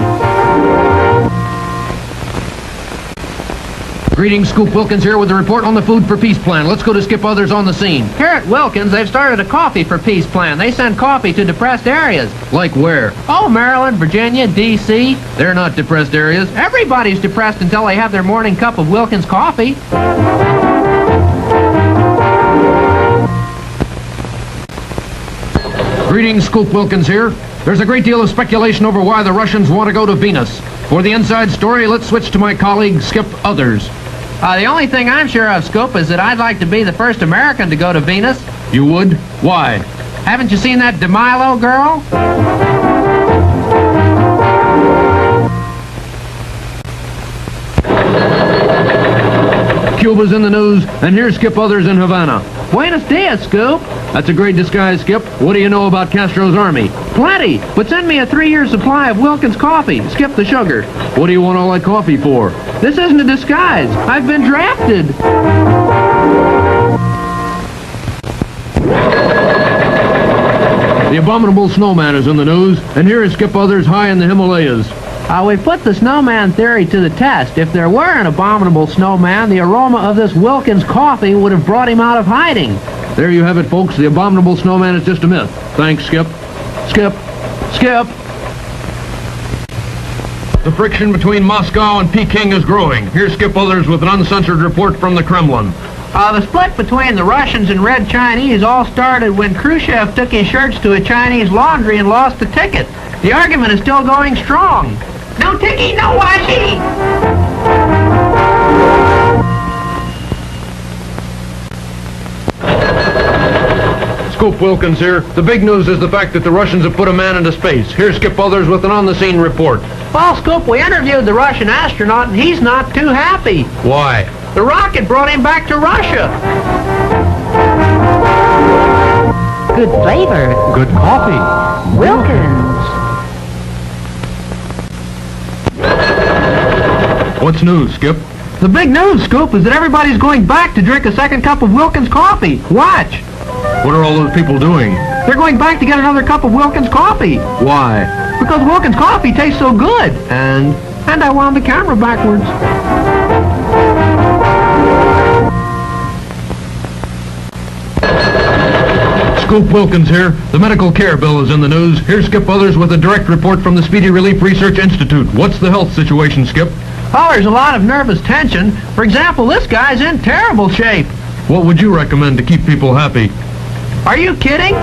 Greetings, Scoop Wilkins here with a report on the Food for Peace plan. Let's go to Skip Others on the scene. Here at Wilkins, they've started a Coffee for Peace plan. They send coffee to depressed areas. Like where? Oh, Maryland, Virginia, D.C. They're not depressed areas. Everybody's depressed until they have their morning cup of Wilkins coffee. Greetings, Scoop Wilkins here. There's a great deal of speculation over why the Russians want to go to Venus. For the inside story, let's switch to my colleague, Skip Others. The only thing I'm sure of, Scoop, is that I'd like to be the first American to go to Venus. You would? Why? Haven't you seen that DeMilo girl? Cuba's in the news, and here's Skip Others in Havana. Buenos dias, Scoop. That's a great disguise, Skip. What do you know about Castro's army? Plenty, but send me a 3-year supply of Wilkins coffee. Skip the sugar. What do you want all that coffee for? This isn't a disguise. I've been drafted. The abominable snowman is in the news, and here is Skip Others high in the Himalayas. We put the snowman theory to the test. If there were an abominable snowman, the aroma of this Wilkins coffee would have brought him out of hiding. There you have it, folks. The abominable snowman is just a myth. Thanks, Skip. Skip. Skip. The friction between Moscow and Peking is growing. Here's Skip Others with an uncensored report from the Kremlin. The split between the Russians and Red Chinese all started when Khrushchev took his shirts to a Chinese laundry and lost the ticket. The argument is still going strong. No ticky, no washi! Scoop Wilkins here. The big news is the fact that the Russians have put a man into space. Here's Skip Others with an on-the-scene report. Well, Scoop, we interviewed the Russian astronaut, and he's not too happy. Why? The rocket brought him back to Russia. good flavor. Good coffee. Wilkins. What's news, Skip? The big news, Scoop, is that everybody's going back to drink a second cup of Wilkins coffee. Watch. What are all those people doing? They're going back to get another cup of Wilkins coffee. Why? Because Wilkins coffee tastes so good. And I wound the camera backwards. Scoop Wilkins here. The medical care bill is in the news. Here's Skip Others with a direct report from the Speedy Relief Research Institute. What's the health situation, Skip? Oh, there's a lot of nervous tension. For example, this guy's in terrible shape. What would you recommend to keep people happy? Are you kidding?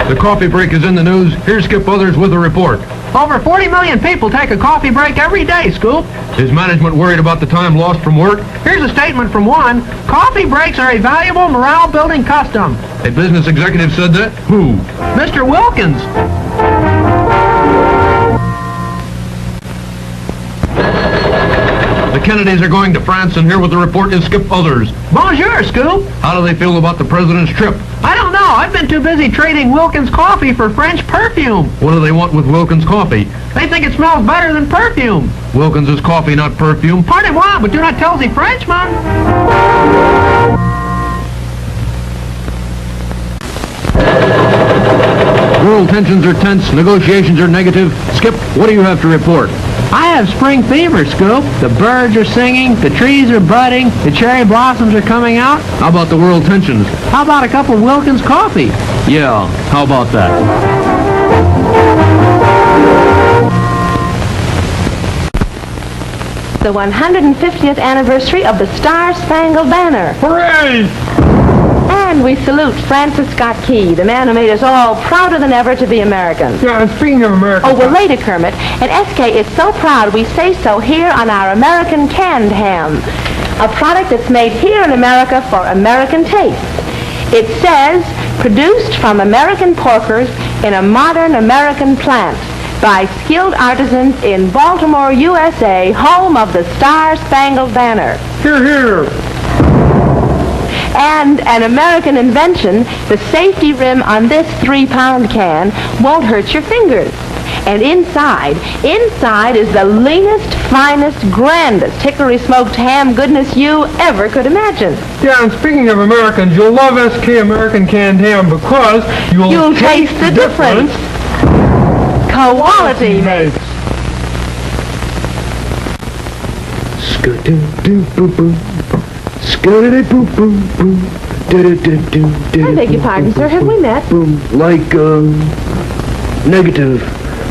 The coffee break is in the news. Here's Skip Others with a report. Over 40 million people take a coffee break every day, Scoop. Is management worried about the time lost from work? Here's a statement from one. Coffee breaks are a valuable morale-building custom. A business executive said that? Who? Mr. Wilkins. The Kennedys are going to France, and here with the report is Skip Others. Bonjour, Scoop. How do they feel about the president's trip? I don't know. I've been too busy trading Wilkins coffee for French perfume. What do they want with Wilkins coffee? They think it smells better than perfume. Wilkins is coffee, not perfume. Pardon-moi, but do not tell the Frenchman. World tensions are tense, negotiations are negative. Skip, what do you have to report? I have spring fever, Scoop. The birds are singing, the trees are budding, the cherry blossoms are coming out. How about the world tensions? How about a cup of Wilkins coffee? Yeah, how about that? The 150th anniversary of the Star-Spangled Banner. Hooray! And we salute Francis Scott Key, the man who made us all prouder than ever to be Americans. Yeah, and speaking of America... Oh, well, later, Kermit. And SK is so proud we say so here on our American canned ham, a product that's made here in America for American taste. It says, produced from American porkers in a modern American plant by skilled artisans in Baltimore, USA, home of the Star-Spangled Banner. Hear, hear. And an American invention, the safety rim on this 3-pound can won't hurt your fingers. And inside is the leanest, finest, grandest hickory smoked ham goodness you ever could imagine. Yeah, and speaking of Americans, you'll love SK American canned ham because you'll taste the difference. Quality makes. I beg your pardon, sir. Have we met? Negative.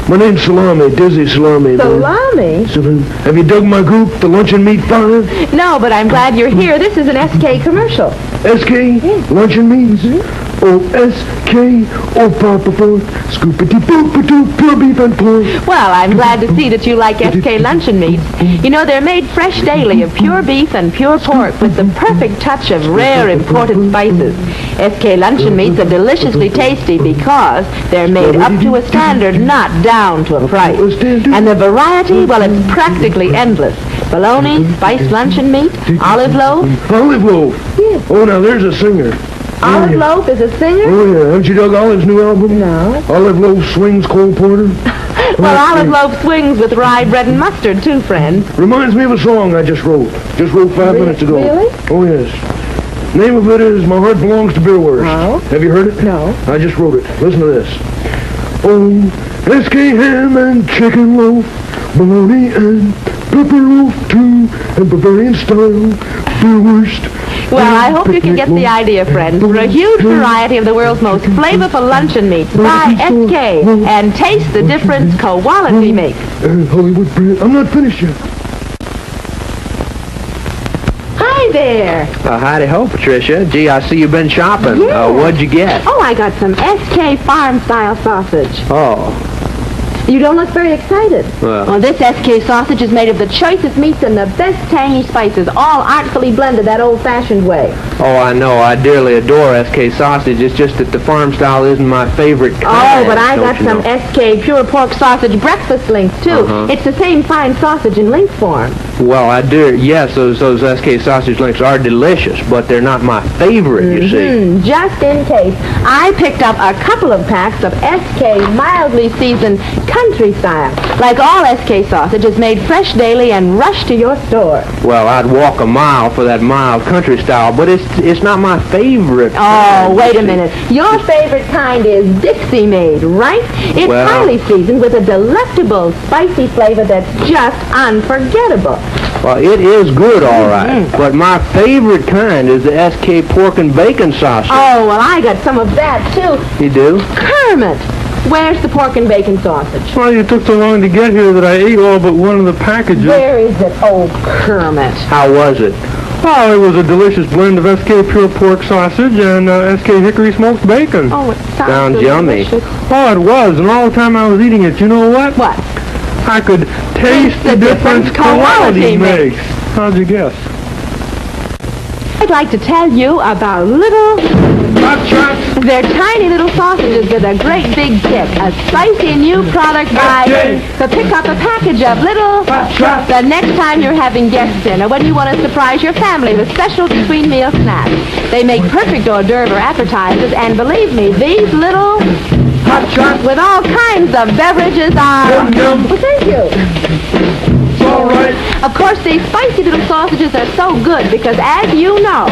My name's Salami, Dizzy Salami. Salami? Have you dug my goop, the Luncheon Meat 5? No, but I'm glad you're here. This is an SK commercial. SK? Yes. Luncheon Meats? Oh, SK, oh, Papa Fork, scoopity-boop-a-doop, pure beef and pork. Well, I'm glad to see that you like SK luncheon meats. You know, they're made fresh daily of pure beef and pure pork with the perfect touch of rare imported spices. SK luncheon meats are deliciously tasty because they're made up to a standard, not down to a price. And the variety, well, it's practically endless. Bologna, spiced luncheon meat, olive loaf. Olive loaf? Yes. Oh, now there's a singer. Olive Loaf is a singer? Oh, yeah. Haven't you dug Olive's new album? No. Olive Loaf Swings Cole Porter? Well, Olive Loaf swings with rye bread and mustard, too, friend. Reminds me of a song I just wrote. Just wrote 5 minutes ago. Really? Oh, yes. Name of it is My Heart Belongs to Beerwurst. Oh. Have you heard it? No. I just wrote it. Listen to this. Oh, SK ham and chicken loaf, bologna and pepper loaf too, and Bavarian style beerwurst. Well, I hope you can get the idea, friends. For a huge variety of the world's most flavorful luncheon meats, buy SK and taste the difference quality makes. Hollywood bread. I'm not finished yet. Hi there. Howdy ho, Patricia. Gee, I see you've been shopping. Yeah. What'd you get? Oh, I got some SK farm-style sausage. Oh. You don't look very excited. Well, this SK sausage is made of the choicest meats and the best tangy spices, all artfully blended that old-fashioned way. oh, I know. I dearly adore SK sausage. It's just that the farm style isn't my favorite kind. Oh, but I got don't some you know? SK pure pork sausage breakfast links, too. Uh-huh. It's the same fine sausage in link form. Well, I do. Yes, those SK sausage links are delicious, but they're not my favorite, you see. Just in case, I picked up a couple of packs of SK mildly seasoned country style. Like all SK sausage is made fresh daily and rushed to your store. Well, I'd walk a mile for that mild country style, but it's not my favorite. Oh, wait a minute. Your favorite kind is Dixie made, right? It's Well- highly seasoned with a delectable spicy flavor that's just unforgettable. Well, it is good, all right, but my favorite kind is the SK pork and bacon sausage. Oh, well, I got some of that, too. You do? Kermit, where's the pork and bacon sausage? Well, you took so long to get here that I ate all but one of the packages. Where is it? Oh, Kermit. How was it? Oh, it was a delicious blend of SK pure pork sausage and SK hickory smoked bacon. Oh, it Sounds yummy. delicious. Oh, it was, and all the time I was eating it, you know what? What? I could taste the difference quality makes. How'd you guess? I'd like to tell you about little... They're tiny little sausages with a great big kick. A spicy new product by... So pick up a package of little... The next time you're having guests in or when you want to surprise your family with special between meal snacks. They make perfect hors d'oeuvre appetizers, and believe me, these little... with all kinds of beverages are... Well, thank you. All right. Of course, these spicy little sausages are so good because, as you know,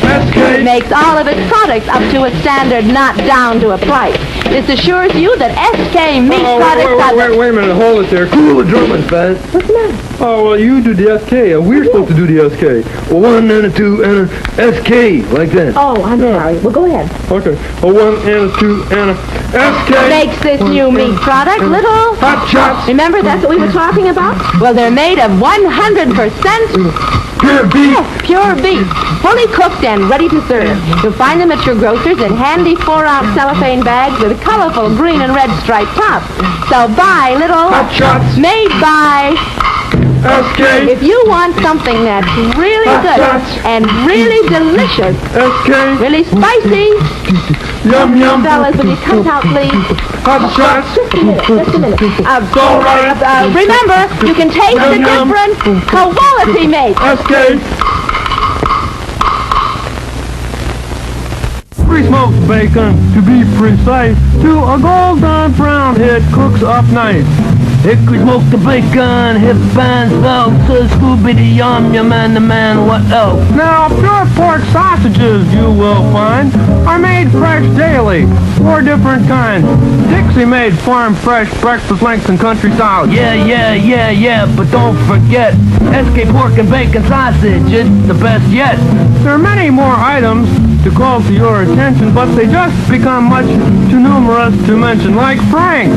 SK makes all of its products up to a standard, not down to a price. This assures you that SK meat products are... Wait a minute, hold it there. Cool the German, fat. What's the matter? Oh, well, you do the SK, and we're supposed to do the SK. Well, 1 and a 2 and a SK, like that. Oh, I'm sorry. Well, go ahead. Okay. A 1 and a 2 and a SK. Makes this new meat product little... Hot shots. Remember, that's what we were talking about? Well, they're made of 100% Pure beef. Yes, pure beef, fully cooked and ready to serve. You'll find them at your grocer's in handy 4-ounce cellophane bags with colorful green and red striped tops. So buy little... Hot shots. Made by... SK. If you want something that's really good and really delicious, SK. really spicy, Yum, yum. fellas, will you come out, please? Hot shots. Just a minute, just a minute. all right. Remember, you can taste the Yum, yum. difference quality makes. SK. Pre-smoked bacon, to be precise, to a golden brown. It cooks up nice. Hickory smoked the bacon, hip and salt, so Scooby-Dee-yum, your man, the man, what else? Now, pure pork sausages, you will find, are made fresh daily, 4 different kinds. Dixie made farm fresh breakfast lengths and country style. Yeah, but don't forget, SK pork and bacon sausage, it's the best yet. There are many more items to call to your attention, but they just become much too numerous to mention, like Frank's.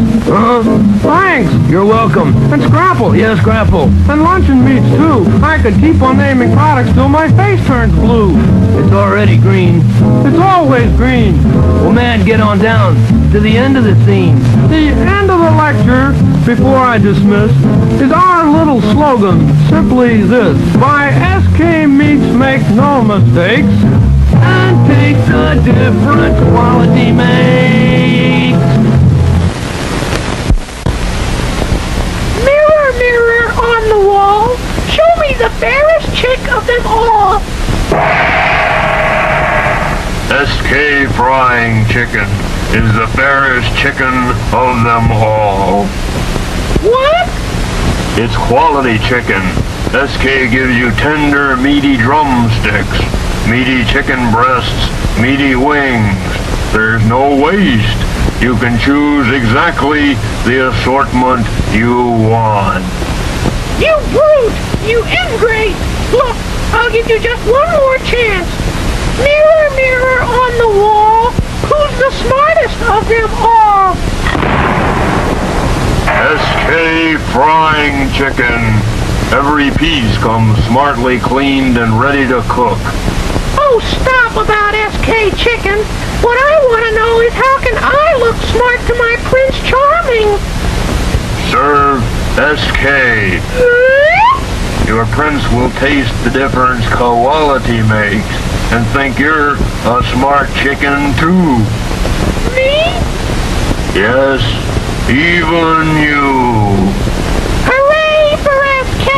Frank's, you're welcome. And Scrapple, yes, Scrapple. And luncheon meats, too. I could keep on naming products till my face turns blue. It's already green. It's always green. Well, man, get on down to the end of the scene. The end of the lecture, before I dismiss, is our little slogan, simply this. Buy SK Meats, make no mistakes, and take the different quality makes. Mirror, mirror on the wall, show me the fairest chick of them all. SK frying chicken is the fairest chicken of them all. What? It's quality chicken. SK gives you tender, meaty drumsticks, meaty chicken breasts, meaty wings. There's no waste. You can choose exactly the assortment you want. You brute! You ingrate! Look, I'll give you just one more chance. Mirror, mirror on the wall, who's the smartest of them all? SK frying chicken. Every piece comes smartly cleaned and ready to cook. Oh, stop about SK chicken. What I want to know is how can I look smart to my Prince Charming? Serve SK. Your prince will taste the difference quality makes and think you're a smart chicken too. Me? Yes, even you. Hooray for SK!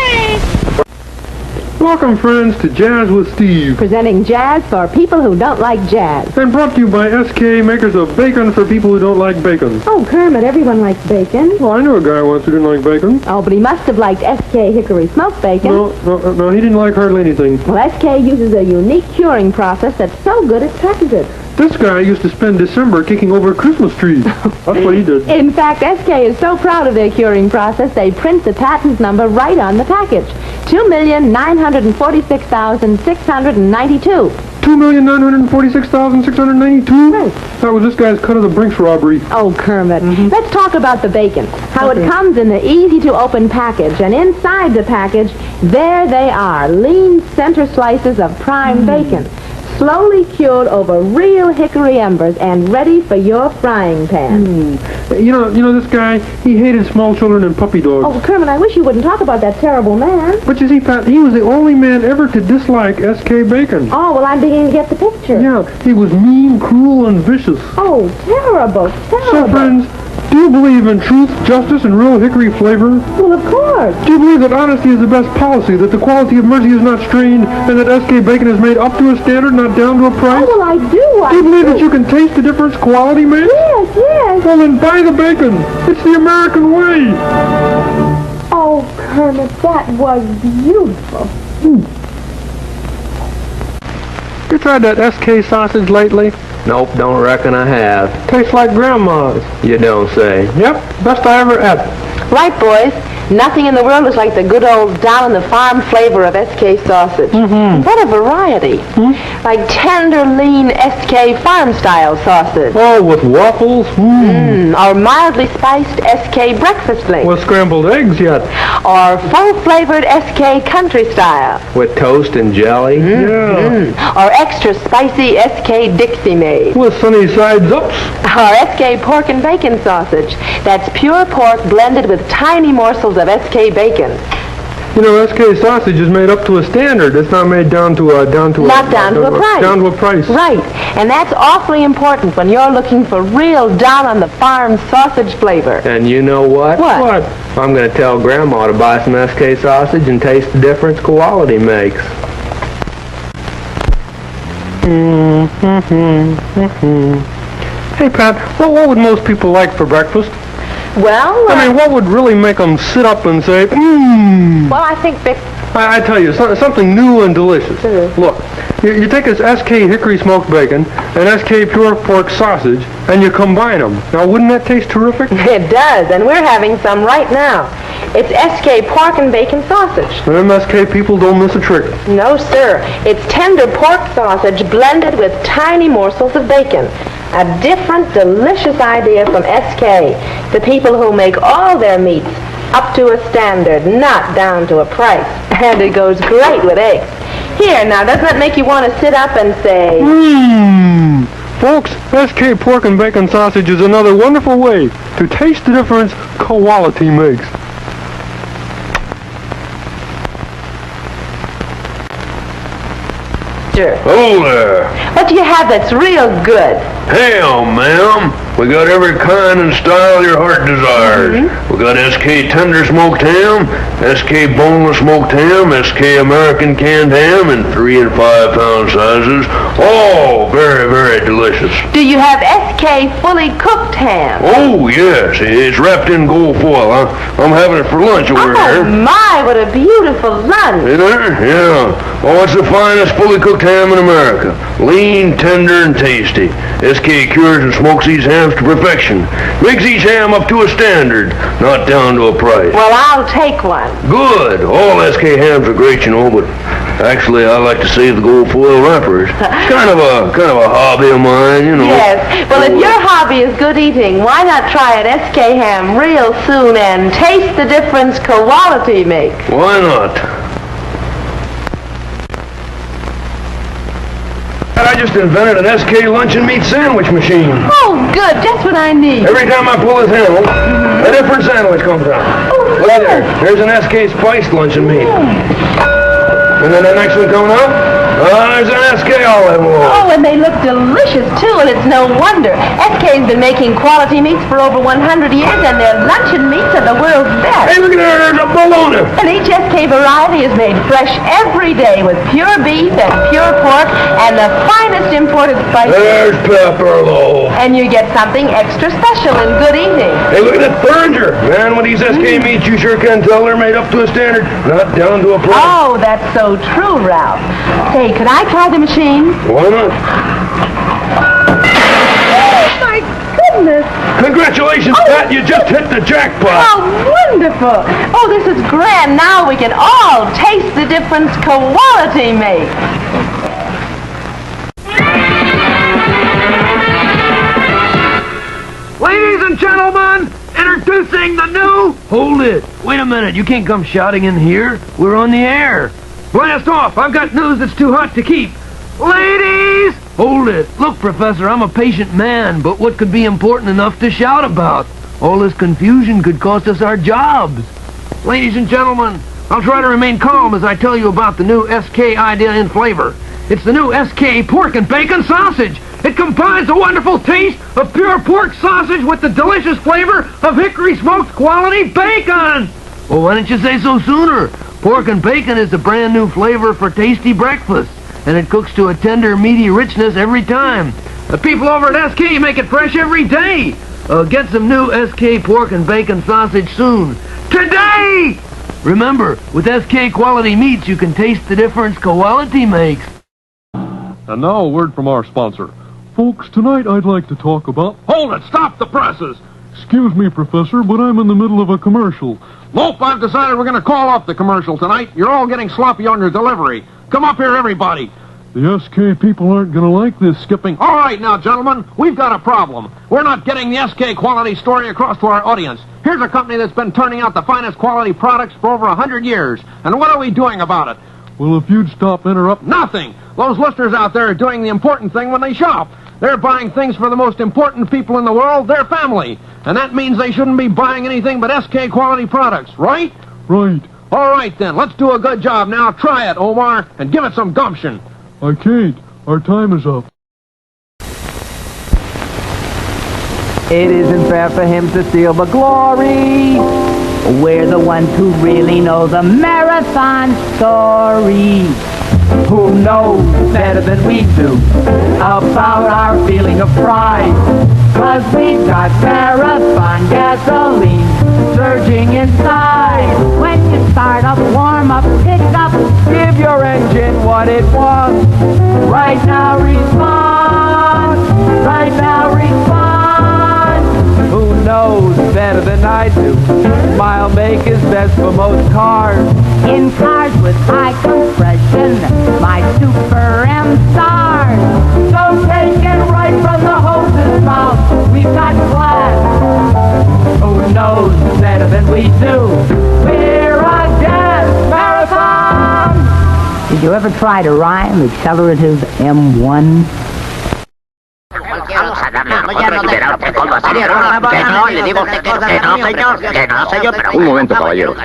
Welcome, friends, to Jazz with Steve. Presenting jazz for people who don't like jazz. And brought to you by SK, makers of bacon for people who don't like bacon. Oh, Kermit, everyone likes bacon. Well, I knew a guy once who didn't like bacon. Oh, but he must have liked SK Hickory Smoked Bacon. No, he didn't like hardly anything. Well, SK uses a unique curing process that's so good it's patented. This guy used to spend December kicking over Christmas trees. That's what he did. In fact, SK is so proud of their curing process, they print the patent number right on the package. 2,946,692. 2,946,692? Right. That was this guy's cut of the Brinks robbery. Oh, Kermit. Let's talk about the bacon. How it comes in the easy-to-open package. And inside the package, there they are, lean center slices of prime bacon. Slowly cured over real hickory embers and ready for your frying pan. You know this guy, he hated small children and puppy dogs. Oh, Kermit, I wish you wouldn't talk about that terrible man. But you see, Pat, he was the only man ever to dislike SK Bacon. Oh, well, I'm beginning to get the picture. Yeah, he was mean, cruel, and vicious. Oh, terrible, terrible. So, friends, do you believe in truth, justice, and real hickory flavor? Well, of course. Do you believe that honesty is the best policy, that the quality of mercy is not strained, and that SK Bacon is made up to a standard, not down to a price? Oh, well, I do. Do you believe that you can taste the difference quality makes? Yes, yes. Well, then buy the bacon. It's the American way. Oh, Kermit, that was beautiful. You tried that SK sausage lately? Nope, don't reckon I have. Tastes like Grandma's. You don't say. Yep, best I ever ate. Right, boys. Nothing in the world is like the good old down-in-the-farm flavor of SK sausage. What a variety. Like tender, lean SK farm-style sausage. Oh, with waffles? Or mildly spiced SK breakfast links. With scrambled eggs yet? Or full-flavored SK country style. With toast and jelly? Yeah. Or extra spicy SK Dixie made. With sunny sides ups? Or SK pork and bacon sausage. That's pure pork blended with tiny morsels of SK bacon. You know, SK sausage is made up to a standard. It's not made down to a price. Down to a price. Right. And that's awfully important when you're looking for real down-on-the-farm sausage flavor. And you know what? What? I'm going to tell Grandma to buy some SK sausage and taste the difference quality makes. Hey, Pat, what would most people like for breakfast? Well, I mean, what would really make them sit up and say, Well, I think Vic... I tell you, something new and delicious. Look, you take this SK Hickory Smoked Bacon and SK Pure Pork Sausage, and you combine them. Now, wouldn't that taste terrific? It does, and we're having some right now. It's SK Pork and Bacon Sausage. Them SK people don't miss a trick. No, sir. It's tender pork sausage blended with tiny morsels of bacon. A different, delicious idea from SK, the people who make all their meats up to a standard, not down to a price. And it goes great with eggs. Here, now, doesn't that make you want to sit up and say... Folks, SK Pork and Bacon Sausage is another wonderful way to taste the difference quality makes. Oh there. What do you have that's real good? Hell, ma'am. We got every kind and style your heart desires. We got SK Tender Smoked Ham, SK Boneless Smoked Ham, SK American Canned Ham in 3 and 5 pound sizes. All very, very delicious. Do you have SK Fully Cooked Ham? Oh, yes. It's wrapped in gold foil. I'm having it for lunch over Oh, here. my, what a beautiful lunch. Is there? Yeah. Oh, it's the finest fully cooked ham in America. Lean, tender, and tasty. SK cures and smokes these hams to perfection. Makes each ham up to a standard, not down to a price. Well, I'll take one. Good. All SK hams are great, you know, but actually I like to save the gold foil wrappers. It's kind of a hobby of mine, you know. Yes. Well, if your hobby is good eating, why not try an SK ham real soon and taste the difference quality makes? Why not? I just invented an SK luncheon meat sandwich machine. Oh, good. Just what I need. Every time I pull this handle, a different sandwich comes out. Oh, Look there. Here's an SK spiced luncheon meat. And then the next one coming up, there's an SK olive oil. Oh, and they look delicious, too, and it's no wonder. SK's been making quality meats for over 100 years, and their luncheon meats are the world's best. Hey, look at there, there's a bologna. And each SK variety is made fresh every day with pure beef and pure pork and the finest imported spices. There's pepper, though. And you get something extra special in good eating. Hey, look at that Thuringer. Man, with these SK meats, you sure can tell they're made up to a standard, not down to a price. Oh, that's so true, Ralph. Say, could I try the machine? Why not? Oh, my goodness. Congratulations, Pat. You just hit the jackpot. Oh, wonderful. Oh, this is grand. Now we can all taste the difference quality makes. Ladies and gentlemen, introducing the new... Hold it. Wait a minute. You can't come shouting in here. We're on the air. Blast off. I've got news that's too hot to keep. Ladies! Hold it. Look, Professor, I'm a patient man, but what could be important enough to shout about? All this confusion could cost us our jobs. Ladies and gentlemen, I'll try to remain calm as I tell you about the new SK idea in flavor. It's the new SK pork and bacon sausage. It combines the wonderful taste of pure pork sausage with the delicious flavor of hickory smoked quality bacon. Well, why didn't you say so sooner? Pork and bacon is a brand new flavor for tasty breakfast, and it cooks to a tender, meaty richness every time. The people over at SK make it fresh every day. Get some new SK pork and bacon sausage soon. Today! Remember, with SK quality meats, you can taste the difference quality makes. And now a word from our sponsor. Folks, tonight I'd like to talk about... Hold it! Stop the presses! Excuse me, Professor, but I'm in the middle of a commercial. Lope, I've decided we're going to call off the commercial tonight. You're all getting sloppy on your delivery. Come up here, everybody. The SK people aren't going to like this skipping. All right, now, gentlemen, we've got a problem. We're not getting the SK quality story across to our audience. Here's a company that's been turning out the finest quality products for over 100 years. And what are we doing about it? Well, if you'd stop interrupting... Nothing! Those listeners out there are doing the important thing when they shop. They're buying things for the most important people in the world, their family. And that means they shouldn't be buying anything but SK quality products, right? Right. All right, then. Let's do a good job now. Try it, Omar, and give it some gumption. I can't. Our time is up. It isn't fair for him to steal the glory. We're the ones who really know the marathon story. Who knows better than we do about our feeling of pride? 'Cause we've got marathon gasoline surging inside. When you start up, warm up, pick up, give your engine what it wants. Right now respond. Right now respond. Who knows better than I do? Mile make is best for most cars. In cars with high compression, my Super M stars. So take it right from the hose's mouth. We've got class. Who knows better than we do? We're a gas marathon. Did you ever try to rhyme accelerative M1? Un momento, caballero.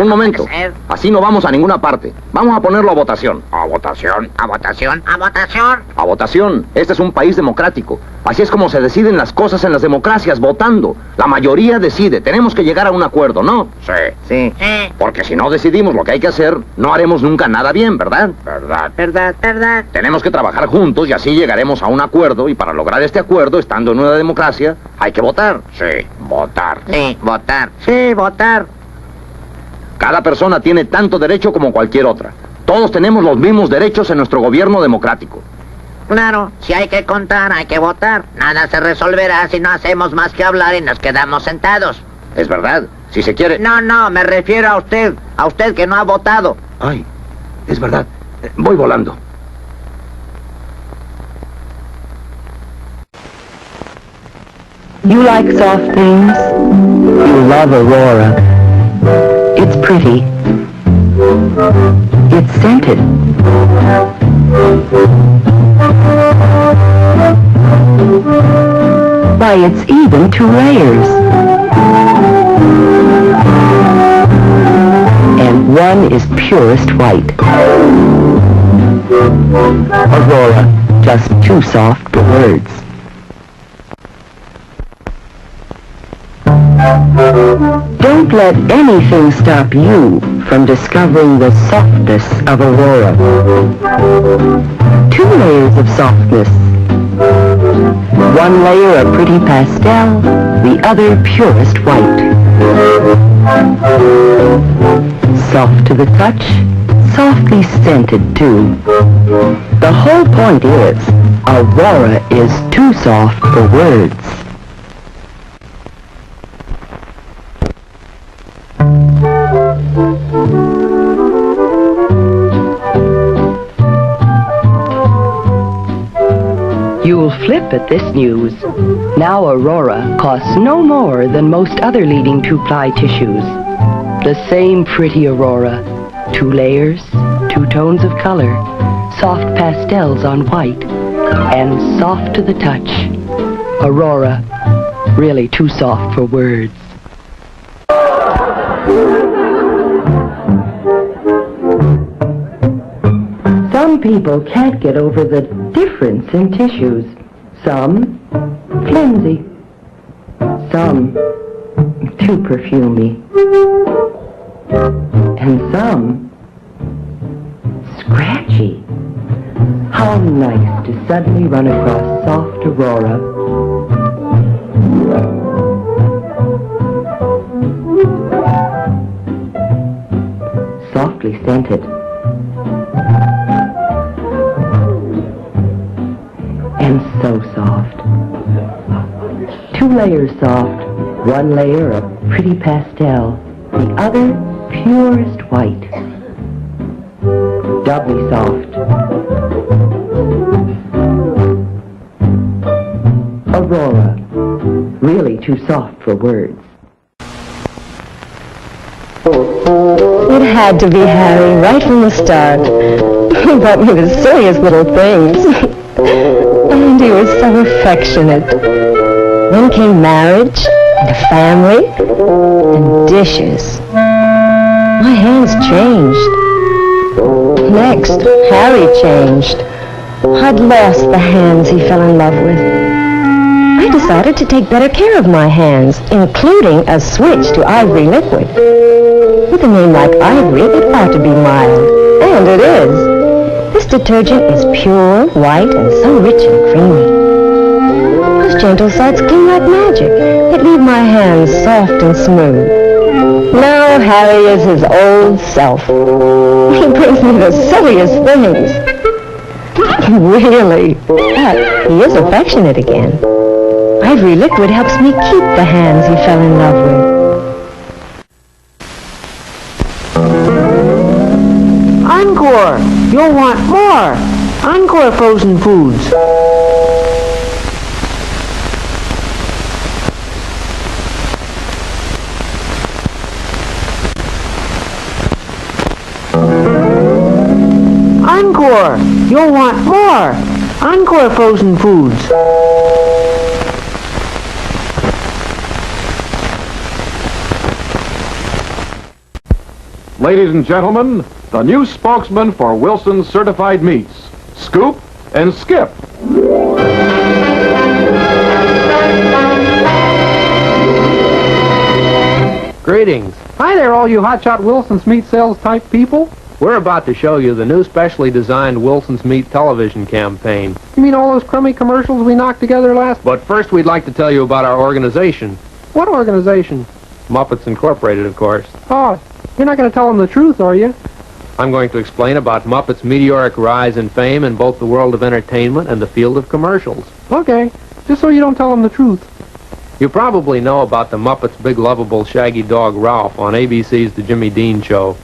Un momento. Así no vamos a ninguna parte. Vamos a ponerlo a votación. ¿A votación? ¿A votación? ¿A votación? A votación. Este es un país democrático. Así es como se deciden las cosas en las democracias, votando. La mayoría decide. Tenemos que llegar a un acuerdo, ¿no? Sí. Sí. Porque si no decidimos lo que hay que hacer, no haremos nunca nada bien, ¿verdad? Verdad. Verdad, verdad. Tenemos que trabajar juntos y así llegaremos a un acuerdo, y para lograr este acuerdo, estando en una democracia, hay que votar. Sí, votar. Sí, votar. Sí, votar. Cada persona tiene tanto derecho como cualquier otra. Todos tenemos los mismos derechos en nuestro gobierno democrático. Claro, si hay que contar, hay que votar. Nada se resolverá si no hacemos más que hablar y nos quedamos sentados. Es verdad, si se quiere... No, me refiero a usted que no ha votado. Ay, es verdad, voy volando. You like soft things? You love Aurora. It's pretty. It's scented. It's even 2 layers. And one is purest white. Aurora, just too soft for words. Don't let anything stop you from discovering the softness of Aurora. 2 layers of softness. One layer of pretty pastel, the other purest white. Soft to the touch, softly scented too. The whole point is, Aurora is too soft for words. You'll flip at this news. Now Aurora costs no more than most other leading 2-ply tissues. The same pretty Aurora. 2 layers, 2 tones of color, soft pastels on white, and soft to the touch. Aurora, really too soft for words. Some people can't get over the difference in tissues. Some flimsy, some too perfumey, and some scratchy. How nice to suddenly run across soft Aurora. Softly scented. And so soft. 2 layers soft, 1 layer of pretty pastel, the other purest white. Doubly soft. Aurora, really too soft for words. It had to be Harry right from the start. He brought me the silliest little things. And he was so affectionate. Then came marriage, and a family, and dishes. My hands changed. Next, Harry changed. I'd lost the hands he fell in love with. I decided to take better care of my hands, including a switch to Ivory liquid. With a name like Ivory, it ought to be mild. And it is. This detergent is pure, white, and so rich and creamy. Those gentle suds clean like magic. It leave my hands soft and smooth. Now Harry is his old self. He brings me the silliest things. Really. But he is affectionate again. Ivory liquid helps me keep the hands he fell in love with. Encore! You'll want more! Encore frozen foods! Encore! You'll want more! Encore frozen foods! Ladies and gentlemen, the new spokesman for Wilson's Certified Meats, Scoop and Skip. Greetings. Hi there, all you hotshot Wilson's Meat Sales type people. We're about to show you the new specially designed Wilson's Meat television campaign. You mean all those crummy commercials we knocked together last? But first we'd like to tell you about our organization. What organization? Muppets Incorporated, of course. Oh, you're not going to tell them the truth, are you? I'm going to explain about Muppet's meteoric rise in fame in both the world of entertainment and the field of commercials. Okay, just so you don't tell them the truth. You probably know about the Muppets' big lovable shaggy dog Ralph on ABC's The Jimmy Dean Show.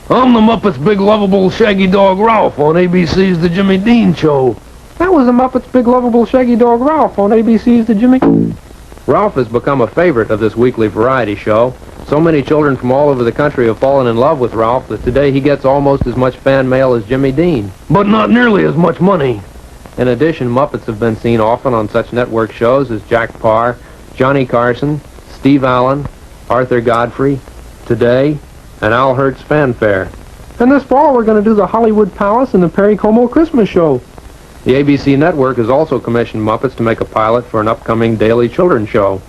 I'm the Muppets' big lovable shaggy dog Ralph on ABC's The Jimmy Dean Show. That was the Muppets' big lovable shaggy dog Ralph on ABC's The Jimmy... Ralph has become a favorite of this weekly variety show. So many children from all over the country have fallen in love with Ralph that today he gets almost as much fan mail as Jimmy Dean. But not nearly as much money. In addition, Muppets have been seen often on such network shows as Jack Parr, Johnny Carson, Steve Allen, Arthur Godfrey, Today, and Al Hurt's Fanfare. And this fall we're going to do the Hollywood Palace and the Perry Como Christmas Show. The ABC network has also commissioned Muppets to make a pilot for an upcoming daily children's show.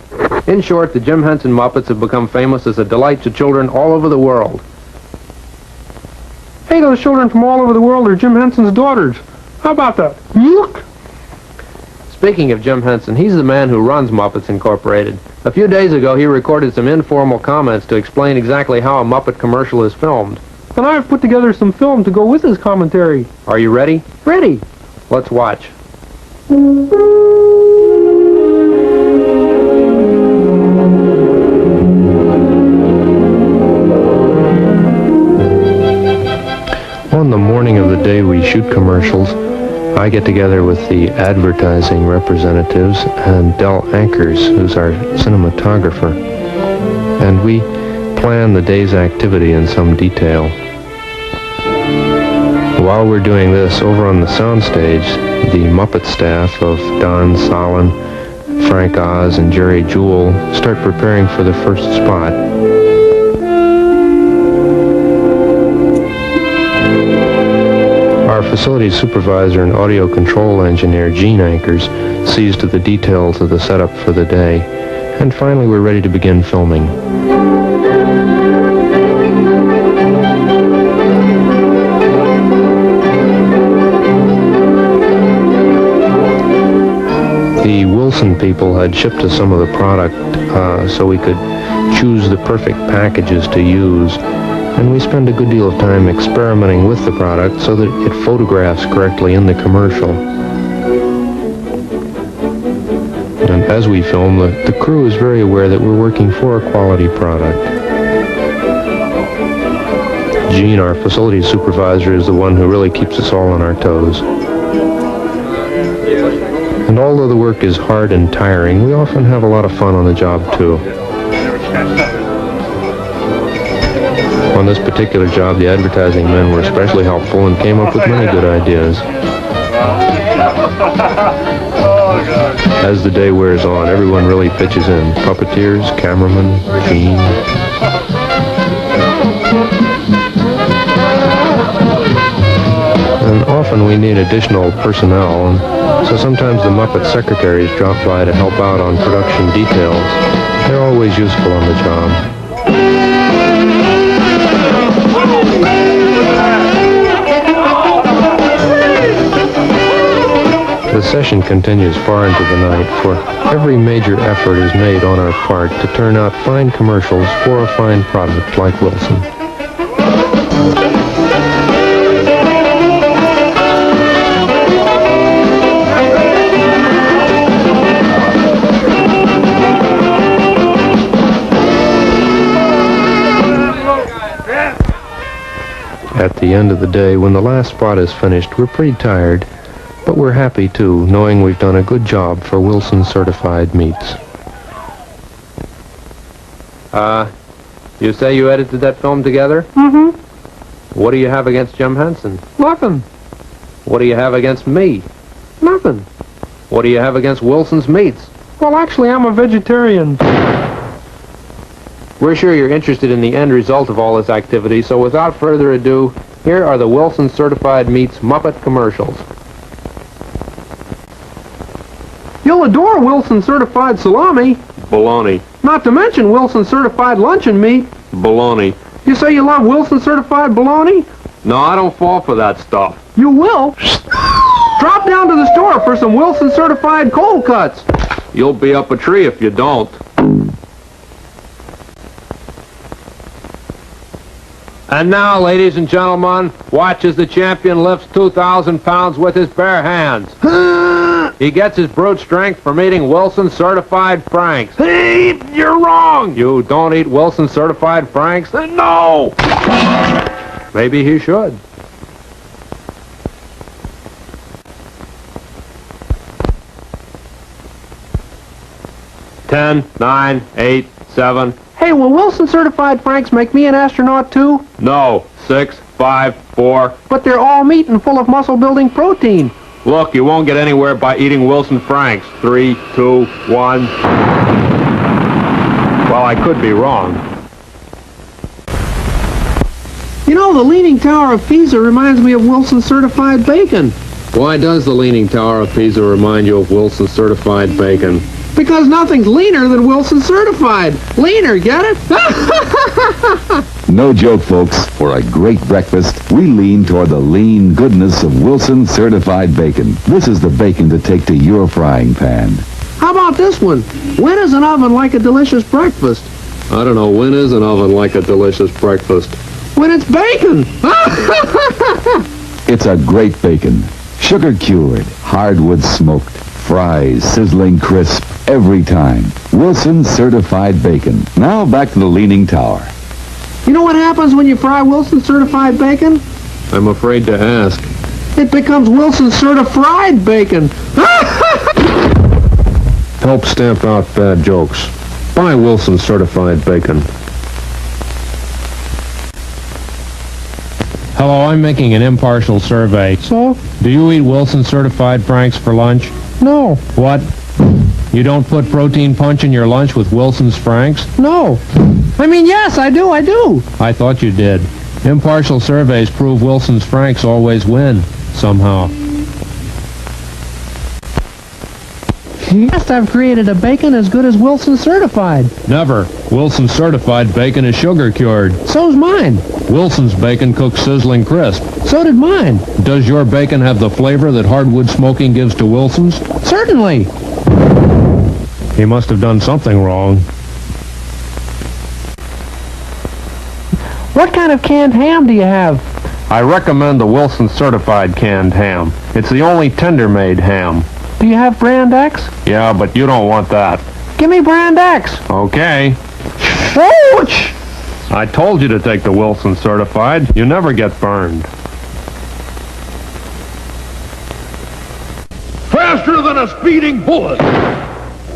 In short, the Jim Henson Muppets have become famous as a delight to children all over the world. Hey, those children from all over the world are Jim Henson's daughters. How about that? Look! Speaking of Jim Henson, he's the man who runs Muppets Incorporated. A few days ago, he recorded some informal comments to explain exactly how a Muppet commercial is filmed. And I've put together some film to go with his commentary. Are you ready? Ready. Let's watch. On the morning of the day we shoot commercials, I get together with the advertising representatives and Del Ankers, who's our cinematographer, and we plan the day's activity in some detail. While we're doing this, over on the soundstage, the Muppet staff of Don Solon, Frank Oz, and Jerry Jewell start preparing for the first spot. Our facilities supervisor and audio control engineer, Gene Ankers, sees to the details of the setup for the day. And finally, we're ready to begin filming. The Wilson people had shipped us some of the product so we could choose the perfect packages to use. And we spend a good deal of time experimenting with the product so that it photographs correctly in the commercial. And as we film, the crew is very aware that we're working for a quality product. Gene, our facilities supervisor, is the one who really keeps us all on our toes. And although the work is hard and tiring, we often have a lot of fun on the job, too. On this particular job, the advertising men were especially helpful and came up with many good ideas. As the day wears on, everyone really pitches in. Puppeteers, cameramen, Gene. And often we need additional personnel, and so sometimes the Muppet secretaries drop by to help out on production details. They're always useful on the job. The session continues far into the night, for every major effort is made on our part to turn out fine commercials for a fine product like Wilson. At the end of the day, when the last spot is finished, we're pretty tired. But we're happy, too, knowing we've done a good job for Wilson Certified Meats. You say you edited that film together? Mm-hmm. What do you have against Jim Henson? Nothing. What do you have against me? Nothing. What do you have against Wilson's Meats? Well, actually, I'm a vegetarian. We're sure you're interested in the end result of all this activity, so without further ado, here are the Wilson Certified Meats Muppet commercials. You'll adore Wilson Certified Salami. Baloney. Not to mention Wilson Certified Luncheon Meat. Baloney. You say you love Wilson Certified Bologna? No, I don't fall for that stuff. You will. Drop down to the store for some Wilson Certified cold cuts. You'll be up a tree if you don't. And now, ladies and gentlemen, watch as the champion lifts 2,000 pounds with his bare hands. He gets his brute strength from eating Wilson Certified Franks. Hey, you're wrong. You don't eat Wilson Certified Franks? Then no! Maybe he should. Ten, 9, 8, 7. Hey, will Wilson Certified Franks make me an astronaut too? No. 6, 5, 4. But they're all meat and full of muscle-building protein. Look, you won't get anywhere by eating Wilson Franks. 3, 2, 1. Well, I could be wrong. You know, the Leaning Tower of Pisa reminds me of Wilson's Certified Bacon. Why does the Leaning Tower of Pisa remind you of Wilson's Certified Bacon? Because nothing's leaner than Wilson's Certified. Leaner, get it? No joke, folks. For a great breakfast, we lean toward the lean goodness of Wilson's Certified Bacon. This is the bacon to take to your frying pan. How about this one? When is an oven like a delicious breakfast? I don't know, when is an oven like a delicious breakfast? When it's bacon! It's a great bacon. Sugar-cured, hardwood smoked, fries sizzling crisp every time. Wilson's Certified Bacon. Now back to the Leaning Tower. You know what happens when you fry Wilson's Certified Bacon? I'm afraid to ask. It becomes Wilson's Certified Bacon. Help stamp out bad jokes. Buy Wilson's Certified Bacon. Hello, I'm making an impartial survey. So? Do you eat Wilson's Certified Franks for lunch? No. What? You don't put protein punch in your lunch with Wilson's Franks? No. I mean, yes, I do. I thought you did. Impartial surveys prove Wilson's Franks always win, somehow. Yes, I've created a bacon as good as Wilson's Certified. Never. Wilson's Certified Bacon is sugar-cured. So's mine. Wilson's bacon cooks sizzling crisp. So did mine. Does your bacon have the flavor that hardwood smoking gives to Wilson's? Certainly. He must have done something wrong. What kind of canned ham do you have? I recommend the Wilson's Certified canned ham. It's the only tender-made ham. Do you have Brand X? Yeah, but you don't want that. Give me Brand X. Okay. Ouch! I told you to take the Wilson Certified. You never get burned. Faster than a speeding bullet.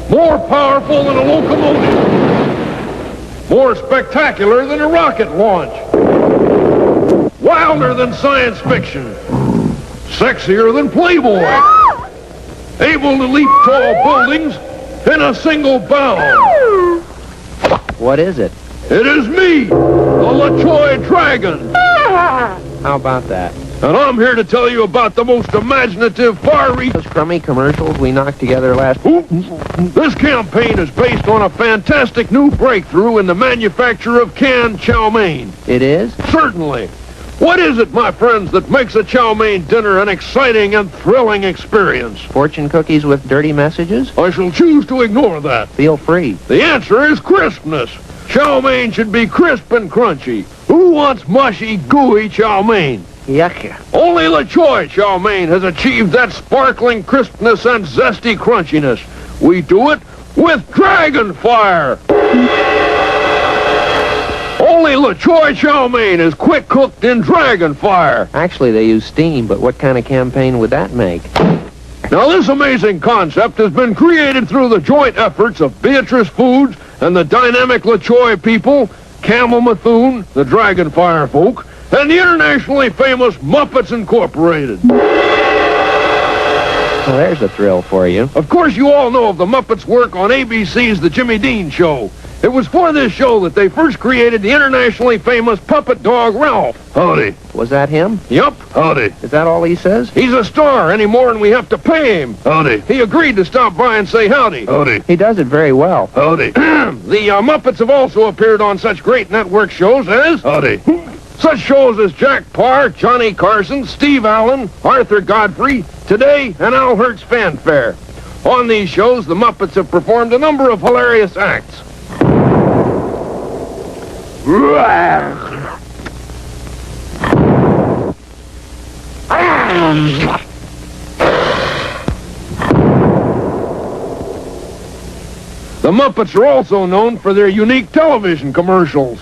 More powerful than a locomotive. More spectacular than a rocket launch. Wilder than science fiction. Sexier than Playboy. Able to leap tall buildings in a single bound. What is it? It is me, the LaChoy Dragon. How about that? And I'm here to tell you about the most imaginative, far-reaching... Those crummy commercials we knocked together last... This campaign is based on a fantastic new breakthrough in the manufacture of canned chow mein. It is? Certainly. What is it, my friends, that makes a chow mein dinner an exciting and thrilling experience? Fortune cookies with dirty messages? I shall choose to ignore that. Feel free. The answer is crispness. Chow mein should be crisp and crunchy. Who wants mushy, gooey chow mein? Yuck. Only LaChoy chow mein has achieved that sparkling crispness and zesty crunchiness. We do it with dragon fire. Only LaChoy chow mein is quick cooked in dragon fire. Actually, they use steam, but what kind of campaign would that make? Now, this amazing concept has been created through the joint efforts of Beatrice Foods and the dynamic LaChoy people, Camel Methuen, the dragon fire folk, and the internationally famous Muppets Incorporated. Well, there's a thrill for you. Of course, you all know of the Muppets' work on ABC's The Jimmy Dean Show. It was for this show that they first created the internationally famous puppet dog Ralph. Howdy. Was that him? Yup. Howdy. Is that all he says? He's a star any more than we have to pay him. Howdy. He agreed to stop by and say howdy. Howdy. He does it very well. Howdy. The Muppets have also appeared on such great network shows as... Howdy. Such shows as Jack Parr, Johnny Carson, Steve Allen, Arthur Godfrey, Today, and Al Hurt's Fanfare. On these shows, the Muppets have performed a number of hilarious acts. The Muppets are also known for their unique television commercials.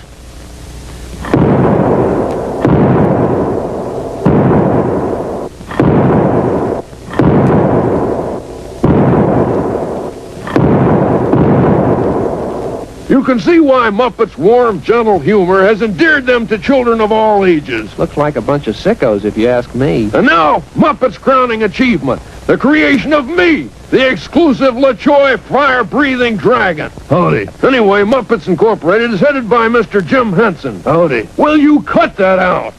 You can see why Muppets' warm, gentle humor has endeared them to children of all ages. Looks like a bunch of sickos, if you ask me. And now, Muppets' crowning achievement, the creation of me, the exclusive LaChoy fire-breathing dragon. Howdy. Anyway, Muppets Incorporated is headed by Mr. Jim Henson. Howdy. Will you cut that out?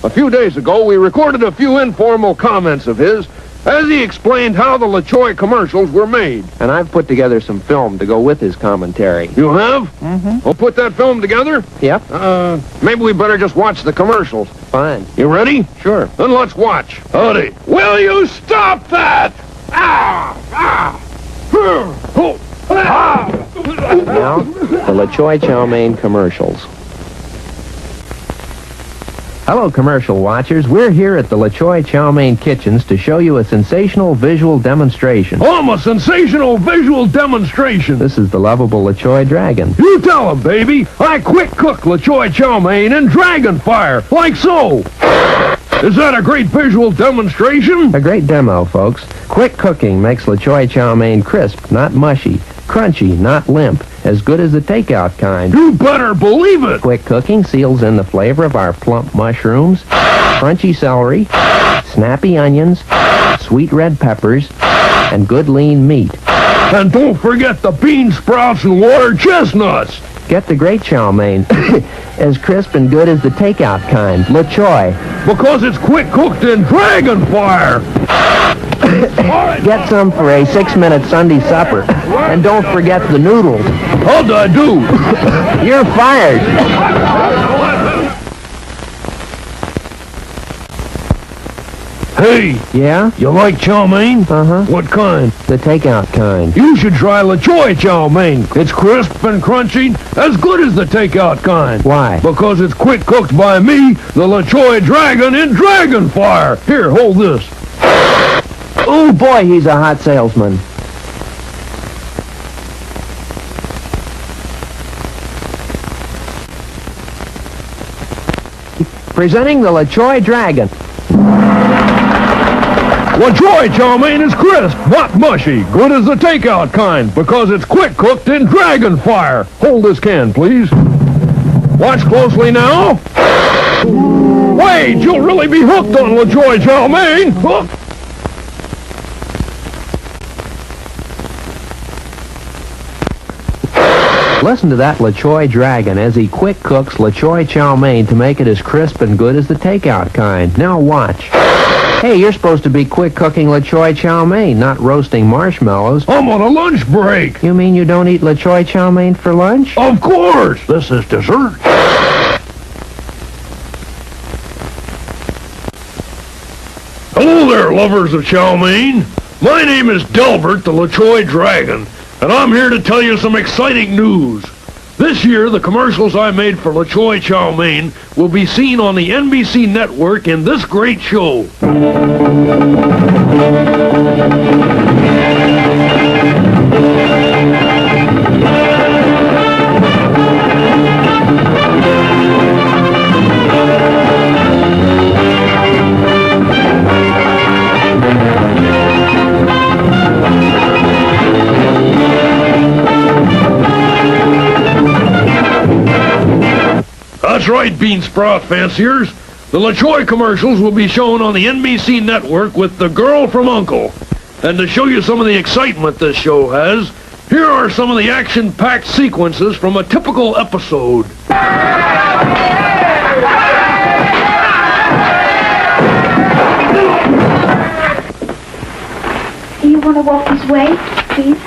A few days ago, we recorded a few informal comments of his as he explained how the LaChoy commercials were made. And I've put together some film to go with his commentary. You have? Mm-hmm. We'll put that film together? Yep. Maybe we better just watch the commercials. Fine. You ready? Sure. Then let's watch. Howdy. Will you stop that? Now, the LaChoy chow mein commercials. Hello, commercial watchers. We're here at the LaChoy Chow Mein Kitchens to show you a sensational visual demonstration. A sensational visual demonstration. This is the lovable LaChoy dragon. You tell him, baby. I quick cook LaChoy chow mein in dragon fire, like so. Is that a great visual demonstration? A great demo, folks. Quick cooking makes LaChoy chow mein crisp, not mushy. Crunchy, not limp. As good as the takeout kind. You better believe it! Quick cooking seals in the flavor of our plump mushrooms, crunchy celery, snappy onions, sweet red peppers, and good lean meat. And don't forget the bean sprouts and water chestnuts. Get the great chow mein. As crisp and good as the takeout kind. LaChoy. Because it's quick cooked in dragon fire. Get some for a 6-minute Sunday supper. And don't forget the noodles. How'd I do? You're fired. Hey. Yeah? You like chow mein? Uh-huh. What kind? The takeout kind. You should try LaChoy chow mein. It's crisp and crunchy, as good as the takeout kind. Why? Because it's quick cooked by me, the LaChoy dragon in dragon fire. Here, hold this. Oh, boy, he's a hot salesman. Presenting the LaChoy dragon. LaChoy chow mein is crisp, not mushy, good as the takeout kind, because it's quick cooked in dragon fire. Hold this can, please. Watch closely now. Wait, you'll really be hooked on LaChoy chow mein. Listen to that LaChoy dragon as he quick cooks LaChoy chow mein to make it as crisp and good as the takeout kind. Now watch. Hey, you're supposed to be quick cooking LaChoy chow mein, not roasting marshmallows. I'm on a lunch break. You mean you don't eat LaChoy chow mein for lunch? Of course. This is dessert. Hello there, lovers of chow mein. My name is Delbert, the LaChoy dragon, and I'm here to tell you some exciting news. This year, the commercials I made for LaChoy chow mein will be seen on the NBC network in this great show. That's right, bean sprout fanciers. The LaChoy commercials will be shown on the NBC network with The Girl from U.N.C.L.E. And to show you some of the excitement this show has, here are some of the action-packed sequences from a typical episode. Do you want to walk this way, please?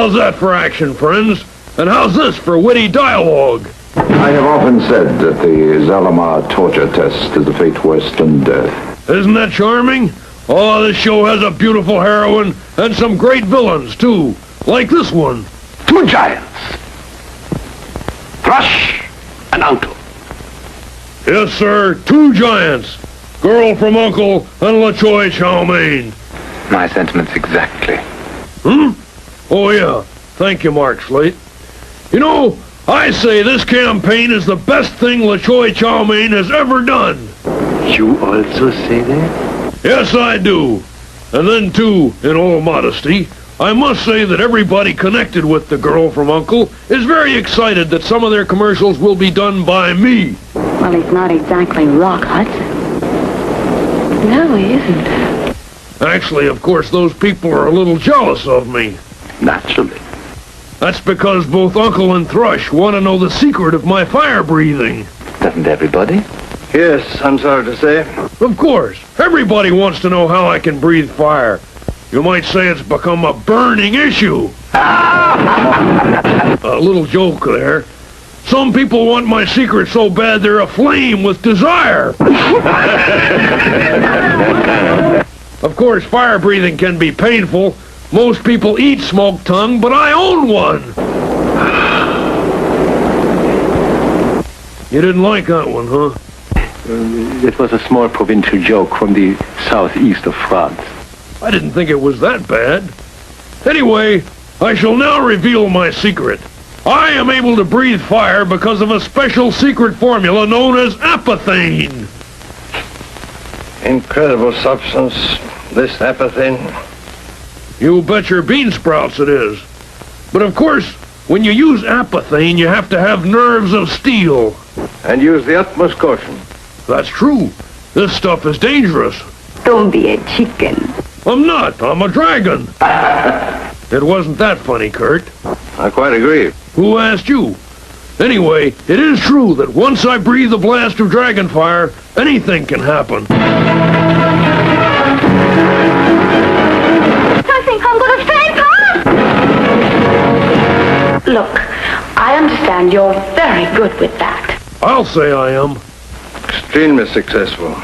How's that for action, friends? And how's this for witty dialogue? I have often said that the Zalama torture test is a fate worse than death. Isn't that charming? Oh, this show has a beautiful heroine and some great villains, too. Like this one. Two giants. Thrush and Uncle. Yes, sir. Two giants. Girl from Uncle and La Choi Chow Mein. My sentiments exactly. Oh, yeah. Thank you, Mark Slate. You know, I say this campaign is the best thing La Choi Chow Mein has ever done. You also say that? Yes, I do. And then, too, in all modesty, I must say that everybody connected with the girl from Uncle is very excited that some of their commercials will be done by me. Well, he's not exactly Rock Hudson. No, he isn't. Actually, of course, those people are a little jealous of me. Naturally. That's because both Uncle and Thrush want to know the secret of my fire breathing. Doesn't everybody? Yes, I'm sorry to say. Of course. Everybody wants to know how I can breathe fire. You might say it's become a burning issue. A little joke there. Some people want my secret so bad they're aflame with desire. Of course, fire breathing can be painful. Most people eat smoked tongue, but I own one. You didn't like that one, huh? It was a small provincial joke from the southeast of France. I didn't think it was that bad. Anyway, I shall now reveal my secret. I am able to breathe fire because of a special secret formula known as apathane. Incredible substance, this apathane. You bet your bean sprouts it is. But of course, when you use apathane, you have to have nerves of steel. And use the utmost caution. That's true. This stuff is dangerous. Don't be a chicken. I'm not. I'm a dragon. It wasn't that funny, Kurt. I quite agree. Who asked you? Anyway, it is true that once I breathe a blast of dragon fire, anything can happen. I think I'm going to faint, huh? Look, I understand you're very good with that. I'll say I am. Extremely successful.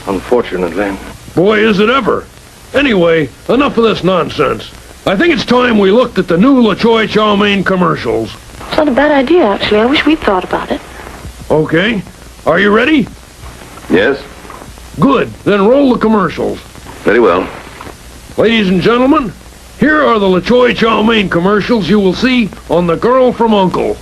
Unfortunately. Boy, is it ever. Anyway, enough of this nonsense. I think it's time we looked at the new La Choi Chow Mein commercials. It's not a bad idea, actually. I wish we'd thought about it. Okay. Are you ready? Yes. Good. Then roll the commercials. Very well. Ladies and gentlemen, here are the La Choi Chow Mein commercials you will see on The Girl from Uncle.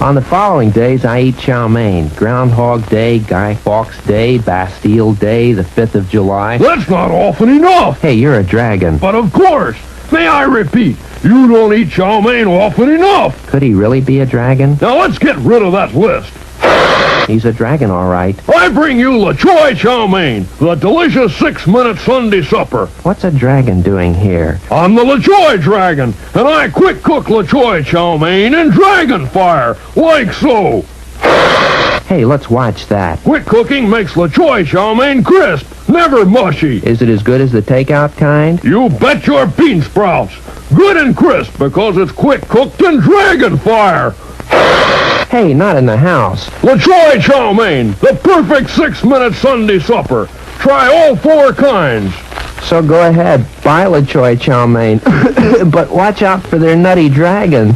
On the following days, I eat chow mein. Groundhog Day, Guy Fawkes Day, Bastille Day, the 5th of July. That's not often enough. Hey, you're a dragon. But of course. May I repeat, you don't eat chow mein often enough. Could he really be a dragon? Now let's get rid of that list. He's a dragon, all right. I bring you La Choi Chow Mein, the delicious 6-minute Sunday supper. What's a dragon doing here? I'm the La Choi Dragon, and I quick cook La Choi Chow Mein in dragon fire, like so. Hey, let's watch that. Quick cooking makes La Choi Chow Mein crisp, never mushy. Is it as good as the takeout kind? You bet your bean sprouts. Good and crisp because it's quick cooked in dragon fire. Hey, not in the house. La Choi Chow Mein, the perfect 6-minute Sunday supper. Try all 4 kinds. So go ahead, buy La Choi Chow Mein. But watch out for their nutty dragon.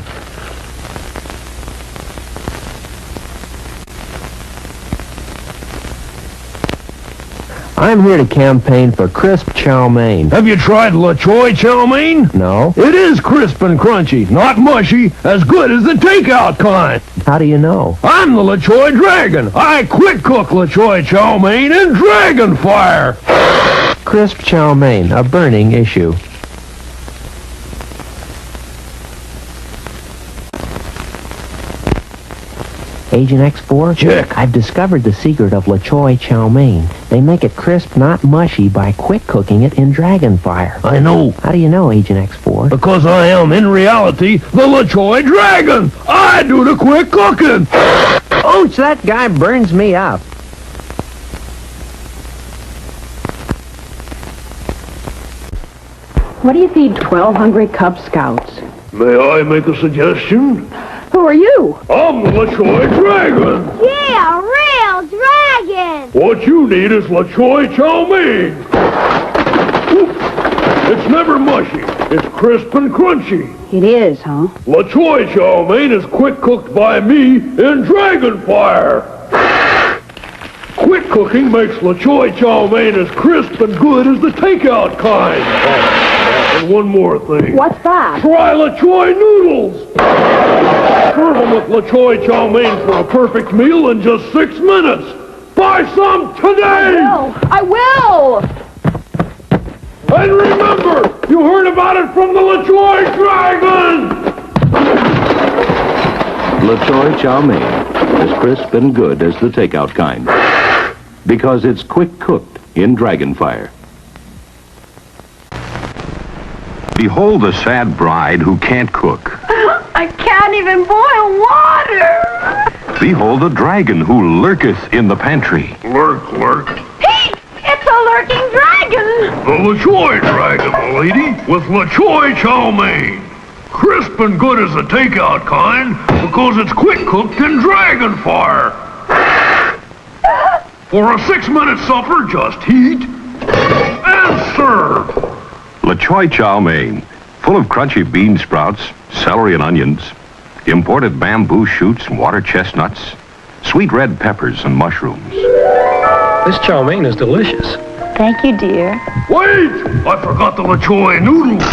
I'm here to campaign for crisp chow mein. Have you tried La Choi Chow Mein? No. It is crisp and crunchy, not mushy, as good as the takeout kind. How do you know? I'm the La Choi Dragon. I quick cook La Choi Chow Mein in dragon fire. Crisp chow mein, a burning issue. Agent X4? Check. I've discovered the secret of La Choi Chow Mein. They make it crisp, not mushy, by quick cooking it in dragon fire. I know. How do you know, Agent X4? Because I am, in reality, the La Choi Dragon. I do the quick cooking. Ouch, that guy burns me up. What do you feed 12 hungry Cub Scouts? May I make a suggestion? Who are you? I'm the LaChoy Dragon. Yeah, a real dragon. What you need is LaChoy chow mein. It's never mushy. It's crisp and crunchy. It is, huh? LaChoy chow mein is quick cooked by me in dragon fire. Quick cooking makes LaChoy chow mein as crisp and good as the takeout kind. And one more thing. What's that? Try LaChoy noodles. Serve them with LaChoy chow mein for a perfect meal in just 6 minutes. Buy some today! I will! And remember, you heard about it from the LaChoy Dragon! LaChoy chow mein, as crisp and good as the takeout kind. Because it's quick cooked in dragon fire. Behold the sad bride who can't cook. I can't even boil water! Behold the dragon who lurketh in the pantry. Lurk. Pete! It's a lurking dragon! The LaChoy Dragon, lady, with LaChoy chow mein. Crisp and good as the takeout kind because it's quick cooked in dragon fire. For a 6-minute supper, just heat and serve. LaChoy chow mein, full of crunchy bean sprouts, celery and onions, imported bamboo shoots and water chestnuts, sweet red peppers and mushrooms. This chow mein is delicious. Thank you, dear. Wait! I forgot the LaChoy noodles.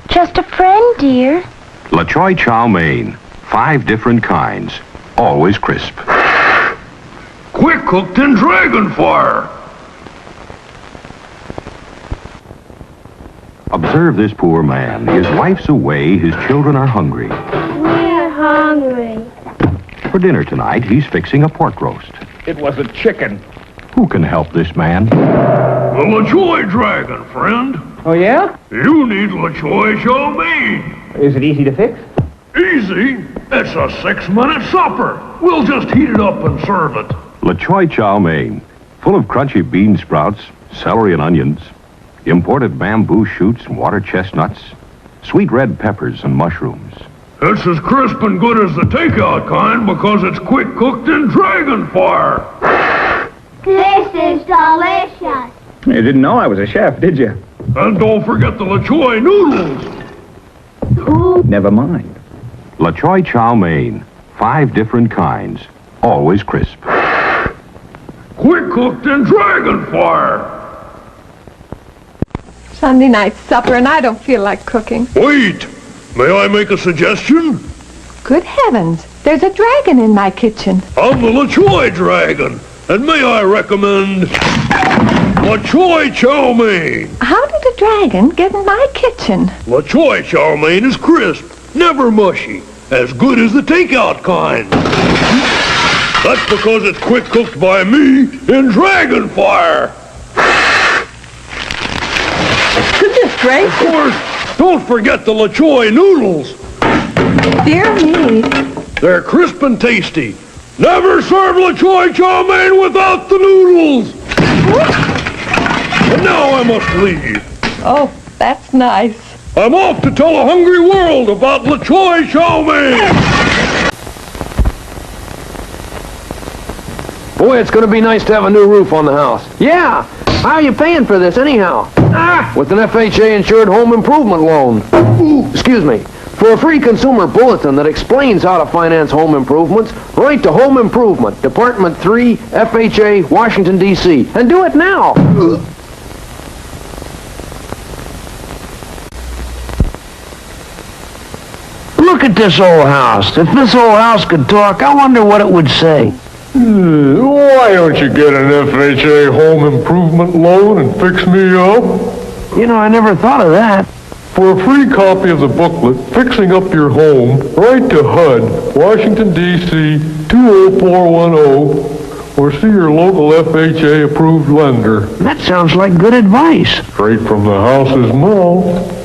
Just a friend, dear. LaChoy chow mein, 5 different kinds, always crisp. Quick cooked in dragon fire. Observe this poor man. His wife's away, his children are hungry. We're hungry. For dinner tonight, he's fixing a pork roast. It was a chicken. Who can help this man? The LaChoy Dragon, friend. Oh, yeah? You need LaChoy chow mein. Is it easy to fix? Easy. It's a 6-minute supper. We'll just heat it up and serve it. LaChoy chow mein, full of crunchy bean sprouts, celery and onions, imported bamboo shoots and water chestnuts, sweet red peppers and mushrooms. It's as crisp and good as the takeout kind because it's quick cooked in dragon fire. This is delicious. You didn't know I was a chef, did you? And don't forget the LaChoy noodles. Never mind. LaChoy chow mein, 5 different kinds, always crisp. Quick cooked in dragon fire. Sunday night supper, and I don't feel like cooking. Wait! May I make a suggestion? Good heavens, there's a dragon in my kitchen. I'm the LaChoy Dragon, and may I recommend LaChoy chow mein. How did a dragon get in my kitchen? LaChoy chow mein is crisp, never mushy, as good as the takeout kind. That's because it's quick cooked by me in dragon fire. Goodness gracious. Of course, don't forget the LaChoy noodles. Dear me. They're crisp and tasty. Never serve LaChoy chow mein without the noodles. And now I must leave. Oh, that's nice. I'm off to tell a hungry world about LaChoy chow mein. Boy, it's going to be nice to have a new roof on the house. Yeah. How are you paying for this anyhow? With an FHA-insured home improvement loan. Excuse me. For a free consumer bulletin that explains how to finance home improvements, write to Home Improvement, Department 3, FHA, Washington, D.C. And do it now. Look at this old house. If this old house could talk, I wonder what it would say. Why don't you get an FHA home improvement loan and fix me up? You know, I never thought of that. For a free copy of the booklet, Fixing Up Your Home, write to HUD, Washington, D.C., 20410, or see your local FHA-approved lender. That sounds like good advice. Straight from the house's mouth.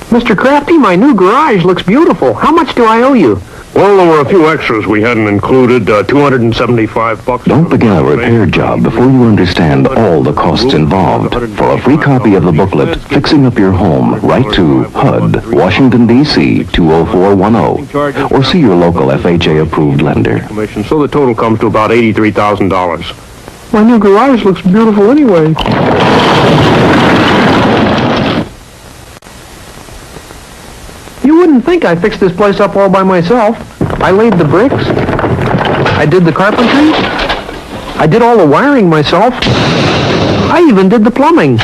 Mr. Crafty, my new garage looks beautiful. How much do I owe you? Well, there were a few extras we hadn't included. $275. Don't begin a repair job before you understand all the costs involved. For a free copy of the booklet, Fixing Up Your Home, write to HUD, Washington, D.C., 20410, or see your local FHA-approved lender. So the total comes to about $83,000. My new garage looks beautiful anyway. You wouldn't think I fixed this place up all by myself. I laid the bricks. I did the carpentry. I did all the wiring myself. I even did the plumbing.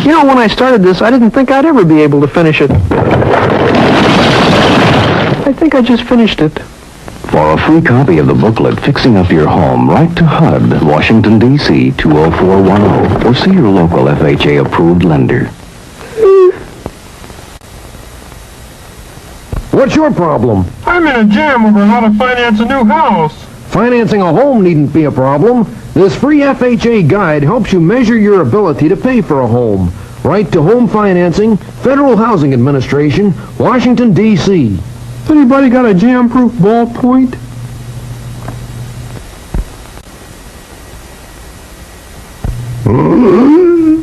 You know, when I started this, I didn't think I'd ever be able to finish it. I think I just finished it. For a free copy of the booklet, Fixing Up Your Home, write to HUD, Washington, D.C., 20410, or see your local FHA-approved lender. What's your problem? I'm in a jam over how to finance a new house. Financing a home needn't be a problem. This free FHA guide helps you measure your ability to pay for a home. Write to Home Financing, Federal Housing Administration, Washington, D.C. Anybody got a jam-proof ballpoint?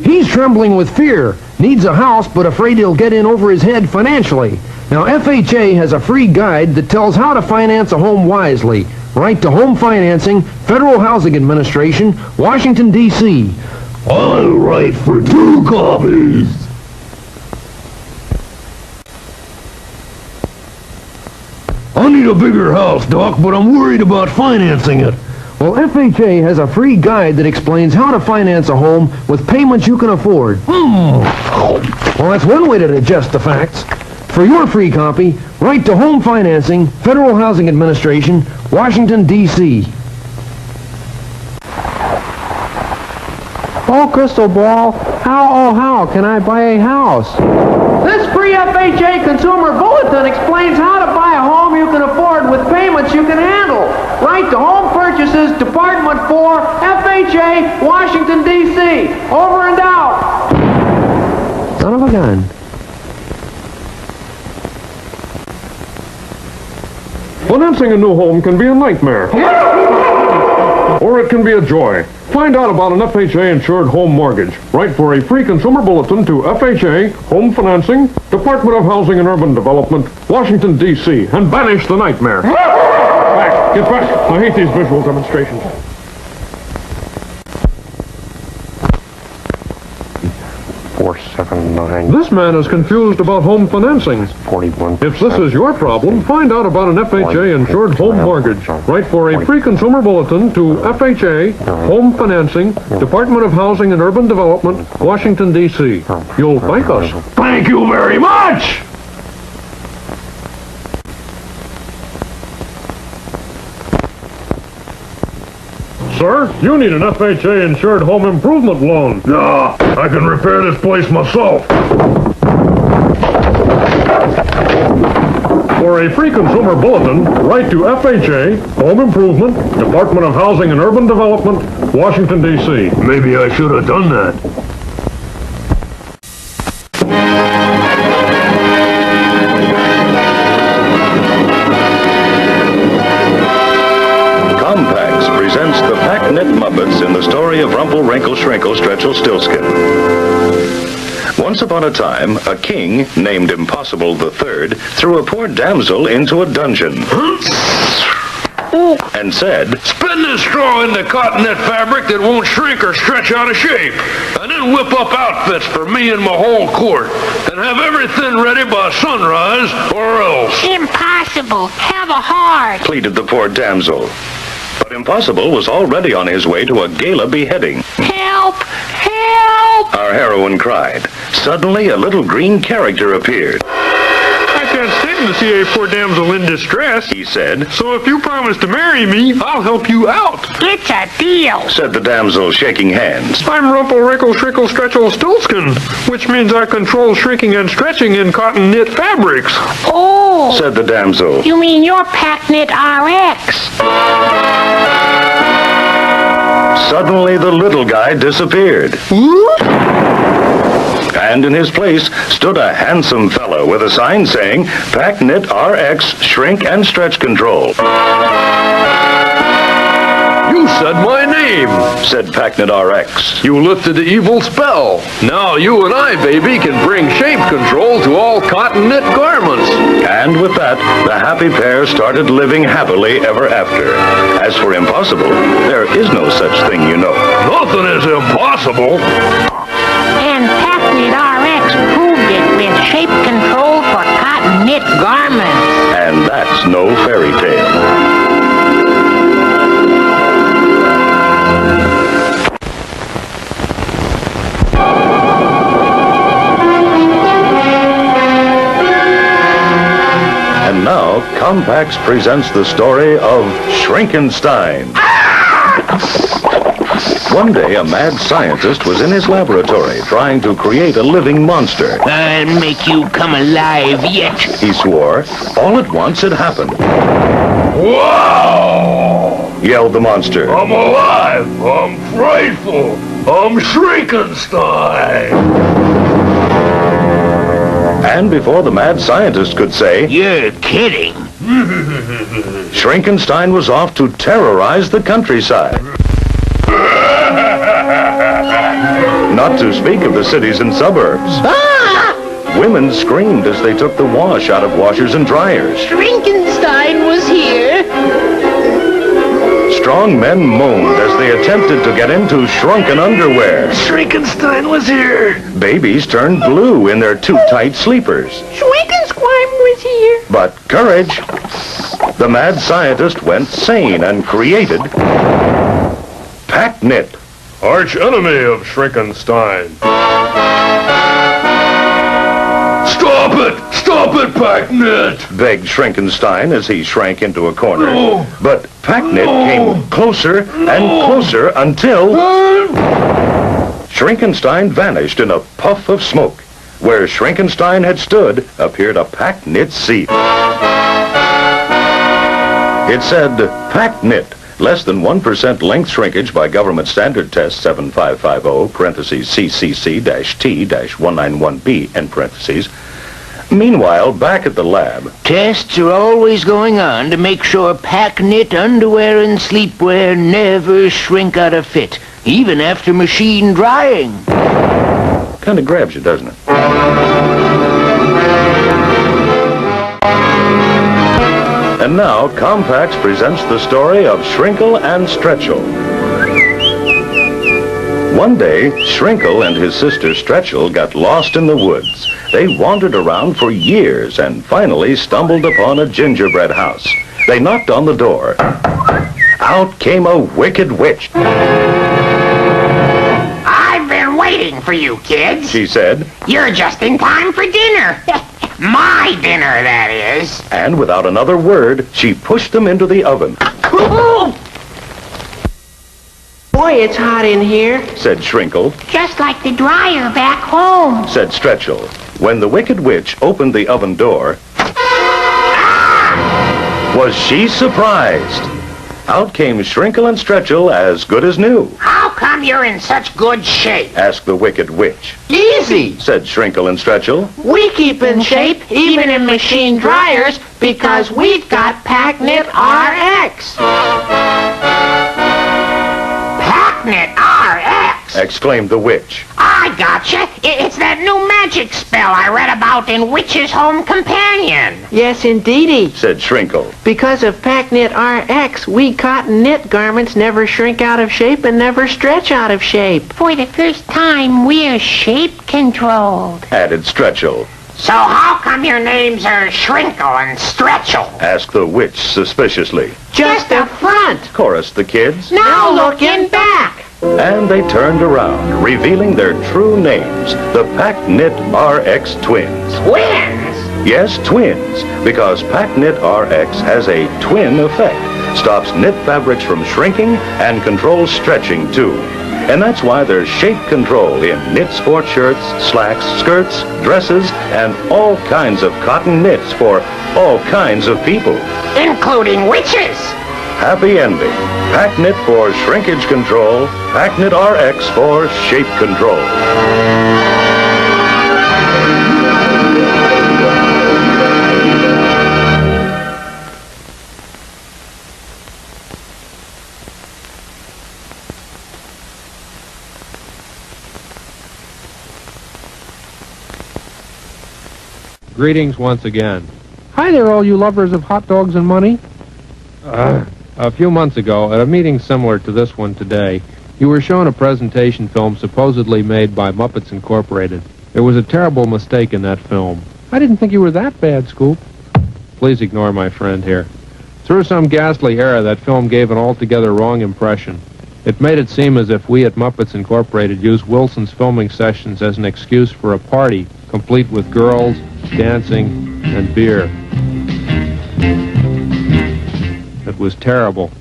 He's trembling with fear. Needs a house, but afraid he'll get in over his head financially. Now, FHA has a free guide that tells how to finance a home wisely. Write to Home Financing, Federal Housing Administration, Washington, D.C. I'll write for 2 copies. I need a bigger house, Doc, but I'm worried about financing it. Well, FHA has a free guide that explains how to finance a home with payments you can afford. Well, that's one way to digest the facts. For your free copy, write to Home Financing, Federal Housing Administration, Washington, D.C. Oh, Crystal Ball, how can I buy a house? This free FHA Consumer Bulletin explains how to buy a home you can afford with payments you can handle. Write to Home Purchases, Department 4, FHA, Washington, D.C. Over and out. Son of a gun. Financing a new home can be a nightmare. Or it can be a joy. Find out about an FHA-insured home mortgage. Write for a free consumer bulletin to FHA, Home Financing, Department of Housing and Urban Development, Washington, D.C., and banish the nightmare. Back, get back. I hate these visual demonstrations. This man is confused about home financing. 41. If this is your problem, find out about an FHA-insured home mortgage. Write for a free consumer bulletin to FHA, Home Financing, Department of Housing and Urban Development, Washington, D.C. You'll thank us. Thank you very much! Sir, you need an FHA-insured home improvement loan. Nah, I can repair this place myself. For a free consumer bulletin, write to FHA, Home Improvement, Department of Housing and Urban Development, Washington, D.C. Maybe I should have done that. Presents the Pack-Knit Muppets in the story of Rumple, Wrinkle, Shrinkle, Stretchel, Stillskin. Once upon a time, a king named Impossible III threw a poor damsel into a dungeon and said, "Spin this straw into cotton knit fabric that won't shrink or stretch out of shape, and then whip up outfits for me and my whole court, and have everything ready by sunrise or else." Impossible. Have a heart. pleaded the poor damsel. But Impossible was already on his way to a gala beheading. Help! Help! Our heroine cried. Suddenly, a little green character appeared. "I can't stand to see a poor damsel in distress," he said. "So if you promise to marry me, I'll help you out." It's a deal, said the damsel, shaking hands. "I'm Rumple, Wrinkle, Shrinkle, Stretchel, Stillskin, which means I control shrinking and stretching in cotton knit fabrics." Oh, said the damsel. You mean you're Pack-Knit RX? Suddenly, the little guy disappeared. And in his place stood a handsome fellow with a sign saying, PackKnit RX Shrink and Stretch Control. You said my name, said PackKnit RX. You lifted the evil spell. Now you and I, baby, can bring shape control to all cotton knit garments. And with that, the happy pair started living happily ever after. As for impossible, there is no such thing, you know. Nothing is impossible. And PackKnit RX proved it with shape control for cotton knit garments. And that's no fairy tale. And now, Compax presents the story of Shrinkenstein. One day, a mad scientist was in his laboratory trying to create a living monster. I'll make you come alive yet, he swore. All at once it happened. Wow! Yelled the monster. I'm alive! I'm frightful! I'm Shrinkenstein! And before the mad scientist could say, "You're kidding," Shrinkenstein was off to terrorize the countryside. Not to speak of the cities and suburbs. Women screamed as they took the wash out of washers and dryers. Shrinkenstein was here. Strong men moaned as they attempted to get into shrunken underwear. Shrinkenstein was here. Babies turned blue in their too tight sleepers. Shrinkenstein was here. But courage! The mad scientist went sane and created PackKnit. Arch enemy of Shrinkenstein. Stop it! Stop it, PackKnit! Begged Shrinkenstein as he shrank into a corner. No. But PackKnit came closer and closer until Shrinkenstein vanished in a puff of smoke. Where Shrinkenstein had stood appeared a PackKnit seat. It said, PackKnit, less than 1% length shrinkage by government standard test 7550, parentheses CCC-T-191B, end parentheses. Meanwhile, back at the lab, Tests are always going on to make sure PackKnit underwear and sleepwear never shrink out of fit, even after machine drying. Kind of grabs you, doesn't it? And now, Compax presents the story of Shrinkle and Stretchel. One day, Shrinkle and his sister Stretchel got lost in the woods. They wandered around for years and finally stumbled upon a gingerbread house. They knocked on the door. Out came a wicked witch. I've been waiting for you, kids. She said. You're just in time for dinner. My dinner, that is. And without another word, she pushed them into the oven. Boy, it's hot in here, said Shrinkle. Just like the dryer back home, said Stretchel. When the wicked witch opened the oven door, was she surprised? Out came Shrinkle and Stretchel as good as new. How come you're in such good shape? Asked the wicked witch. Easy, said Shrinkle and Stretchel. We keep in shape, even in machine dryers, because we've got PackKnit RX. PackKnit RX? Exclaimed the witch. I gotcha. It's that new magic spell I read about in Witch's Home Companion. Yes, indeedy, said Shrinkle. Because of PackKnit RX, we cotton knit garments never shrink out of shape and never stretch out of shape. for the first time we're shape controlled. Added Stretchel. So how come your names are Shrinkle and Stretchel? Asked the witch suspiciously. Just up front. Chorused the kids. Now looking back. And they turned around, revealing their true names, the PackKnit RX twins. Twins? Yes, twins, because PackKnit RX has a twin effect, stops knit fabrics from shrinking and controls stretching too. And that's why there's shape control in knit sport shirts, slacks, skirts, dresses, and all kinds of cotton knits for all kinds of people. Including witches. Happy ending. PackKnit for shrinkage control, PackKnit RX for shape control. Greetings once again. Hi there, all you lovers of hot dogs and money. A few months ago, at a meeting similar to this one today, you were shown a presentation film supposedly made by Muppets Incorporated. There was a terrible mistake in that film. I didn't think you were that bad, Scoop. Please ignore my friend here. Through some ghastly error, that film gave an altogether wrong impression. It made it seem as if we at Muppets Incorporated used Wilson's filming sessions as an excuse for a party, complete with girls, dancing, and beer. It was terrible.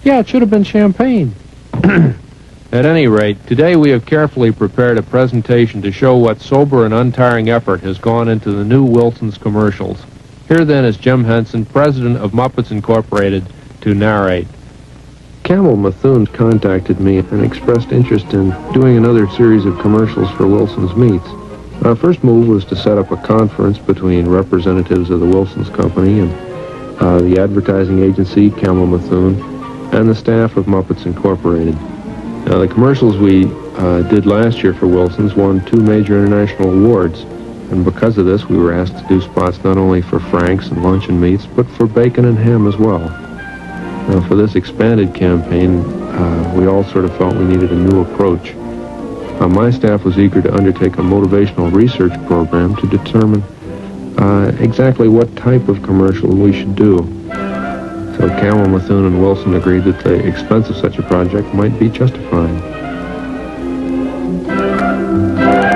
Yeah, it should have been champagne. At any rate, today we have carefully prepared a presentation to show what sober and untiring effort has gone into the new Wilson's commercials. Here then is Jim Henson, president of Muppets Incorporated, to narrate. Camel Methuen contacted me and expressed interest in doing another series of commercials for Wilson's Meats. Our first move was to set up a conference between representatives of the Wilson's Company and the advertising agency, Camel Methuen, and the staff of Muppets Incorporated. Now, the commercials we did last year for Wilson's won 2 major international awards, and because of this, we were asked to do spots not only for Frank's and Luncheon Meats, but for bacon and ham as well. Now, for this expanded campaign, we all sort of felt we needed a new approach. My staff was eager to undertake a motivational research program to determine exactly what type of commercial we should do. So Camel, Methuen, and Wilson agreed that the expense of such a project might be justified.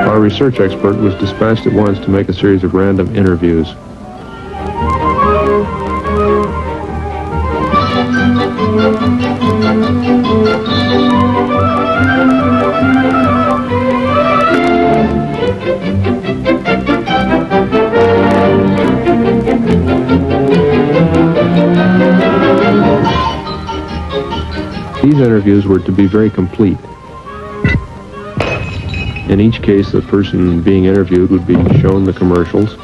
Our research expert was dispatched at once to make a series of random interviews. These interviews were to be very complete. In each case, the person being interviewed would be shown the commercials,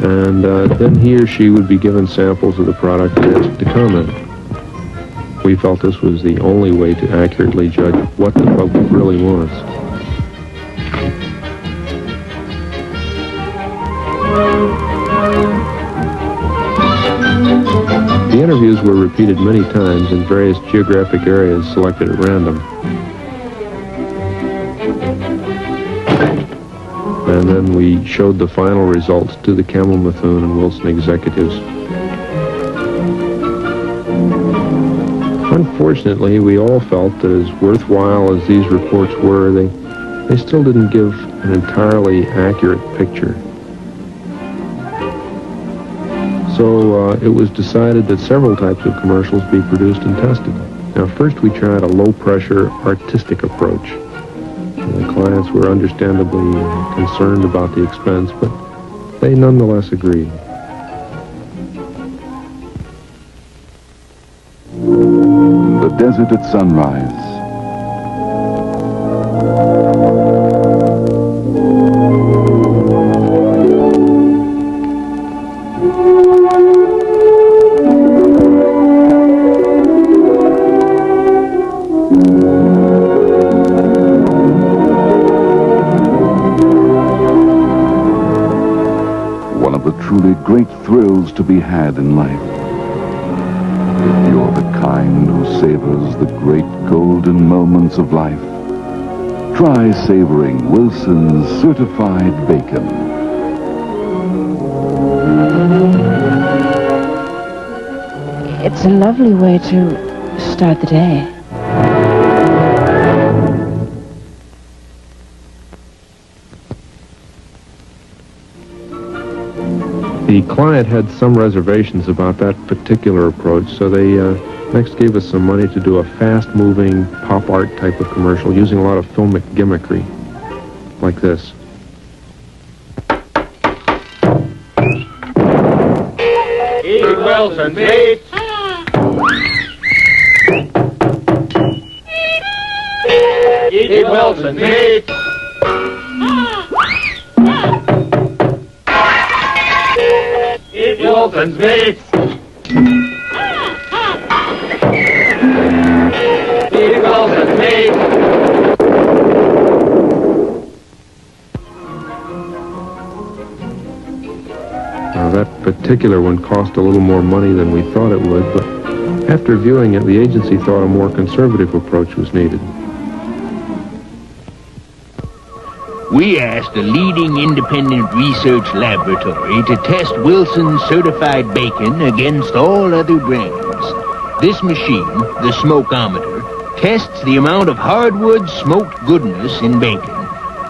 and then he or she would be given samples of the product and asked to comment. We felt this was the only way to accurately judge what the public really wants. The interviews were repeated many times in various geographic areas selected at random. And then we showed the final results to the Camel, Methuen, and Wilson executives. Unfortunately, we all felt that as worthwhile as these reports were, they still didn't give an entirely accurate picture. So it was decided that several types of commercials be produced and tested. Now, first we tried a low-pressure, artistic approach. The clients were understandably concerned about the expense, but they nonetheless agreed. The desert at sunrise. One of the truly great thrills to be had in life. If you're the kind who savors the great golden moments of life, try savoring Wilson's certified bacon. It's a lovely way to start the day. The client had some reservations about that particular approach, so they next gave us some money to do a fast-moving pop art type of commercial using a lot of filmic gimmickry, like this. Eat Wilson Meats. Eat Wilson Meats. Eat Wilson's Meats. Eat Wilson's Meats. Now, that particular one cost a little more money than we thought it would, but after viewing it, the agency thought a more conservative approach was needed. We asked a leading independent research laboratory to test Wilson's certified bacon against all other brands. This machine, the smokeometer, tests the amount of hardwood smoked goodness in bacon.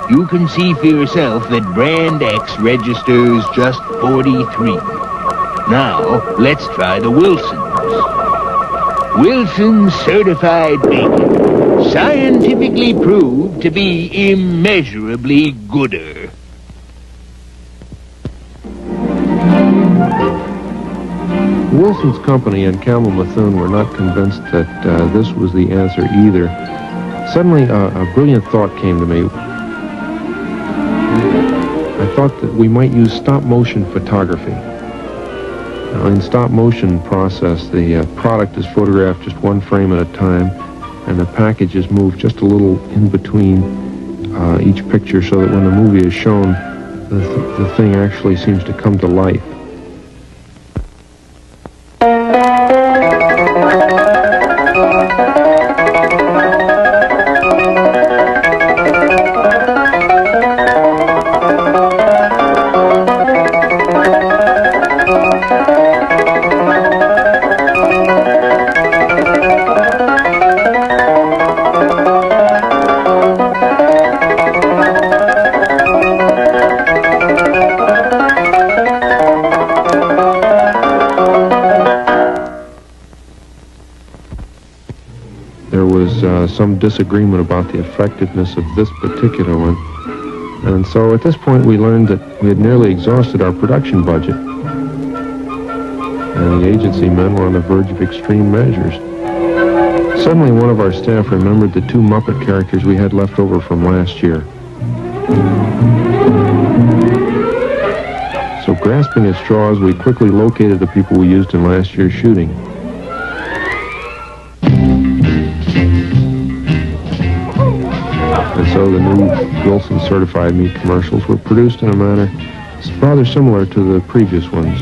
You can see for yourself that brand X registers just 43. Now, let's try the Wilsons. Wilson's certified bacon. Scientifically proved to be immeasurably gooder. Wilson's company and Campbell-Methune were not convinced that this was the answer either. Suddenly, a brilliant thought came to me. I thought that we might use stop-motion photography. Now, in stop-motion process, the product is photographed just one frame at a time, and the package is moved just a little in between each picture so that when the movie is shown, the thing actually seems to come to life. Some disagreement about the effectiveness of this particular one. And so at this point we learned that we had nearly exhausted our production budget. And the agency men were on the verge of extreme measures. Suddenly one of our staff remembered the 2 Muppet characters we had left over from last year. So grasping at straws, we quickly located the people we used in last year's shooting. And so the new Wilson certified meat commercials were produced in a manner rather similar to the previous ones.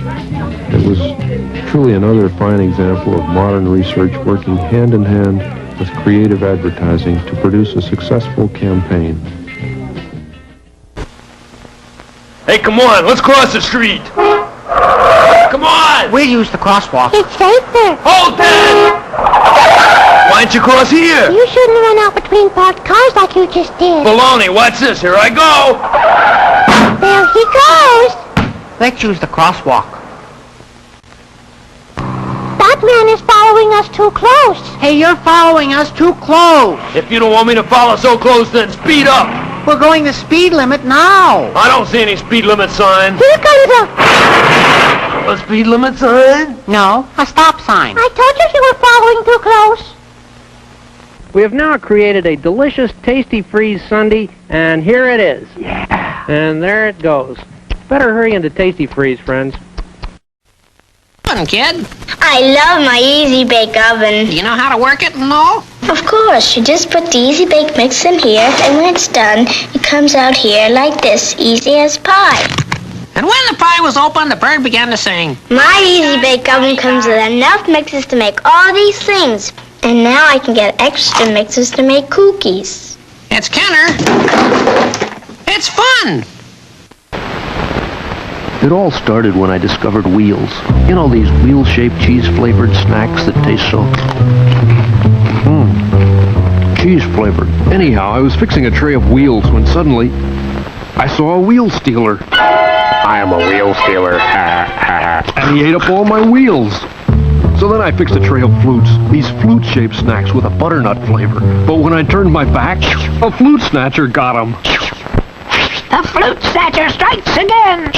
It was truly another fine example of modern research working hand in hand with creative advertising to produce a successful campaign. Hey, come on, let's cross the street. Come on! We'll use the crosswalk. It's safer. Hold that! Why don't you cross here? You shouldn't run out between parked cars like you just did. Baloney, watch this. Here I go. There he goes. Let's use the crosswalk. That man is following us too close. Hey, you're following us too close. If you don't want me to follow so close, then speed up. We're going the speed limit now. I don't see any speed limit sign. Here comes A speed limit sign? No, a stop sign. I told you were following too close. We have now created a delicious Tasty Freeze sundae, and here it is. Yeah. And there it goes. Better hurry into Tasty Freeze, friends. Come on, kid. I love my Easy Bake Oven. Do you know how to work it and all? Of course, you just put the Easy Bake mix in here, and when it's done, it comes out here like this, easy as pie. And when the pie was open, the bird began to sing. My Easy Bake Oven comes with enough mixes to make all these things. And now I can get extra mixes to make cookies. It's Kenner. It's fun. It all started when I discovered Wheels. You know, these wheel-shaped cheese-flavored snacks that taste so... cheese-flavored. Anyhow, I was fixing a tray of Wheels when suddenly I saw a wheel stealer. I am a wheel stealer. And he ate up all my wheels. So then I fixed a tray of flutes, these flute-shaped snacks with a butternut flavor. But when I turned my back, a flute snatcher got them. The flute snatcher strikes again.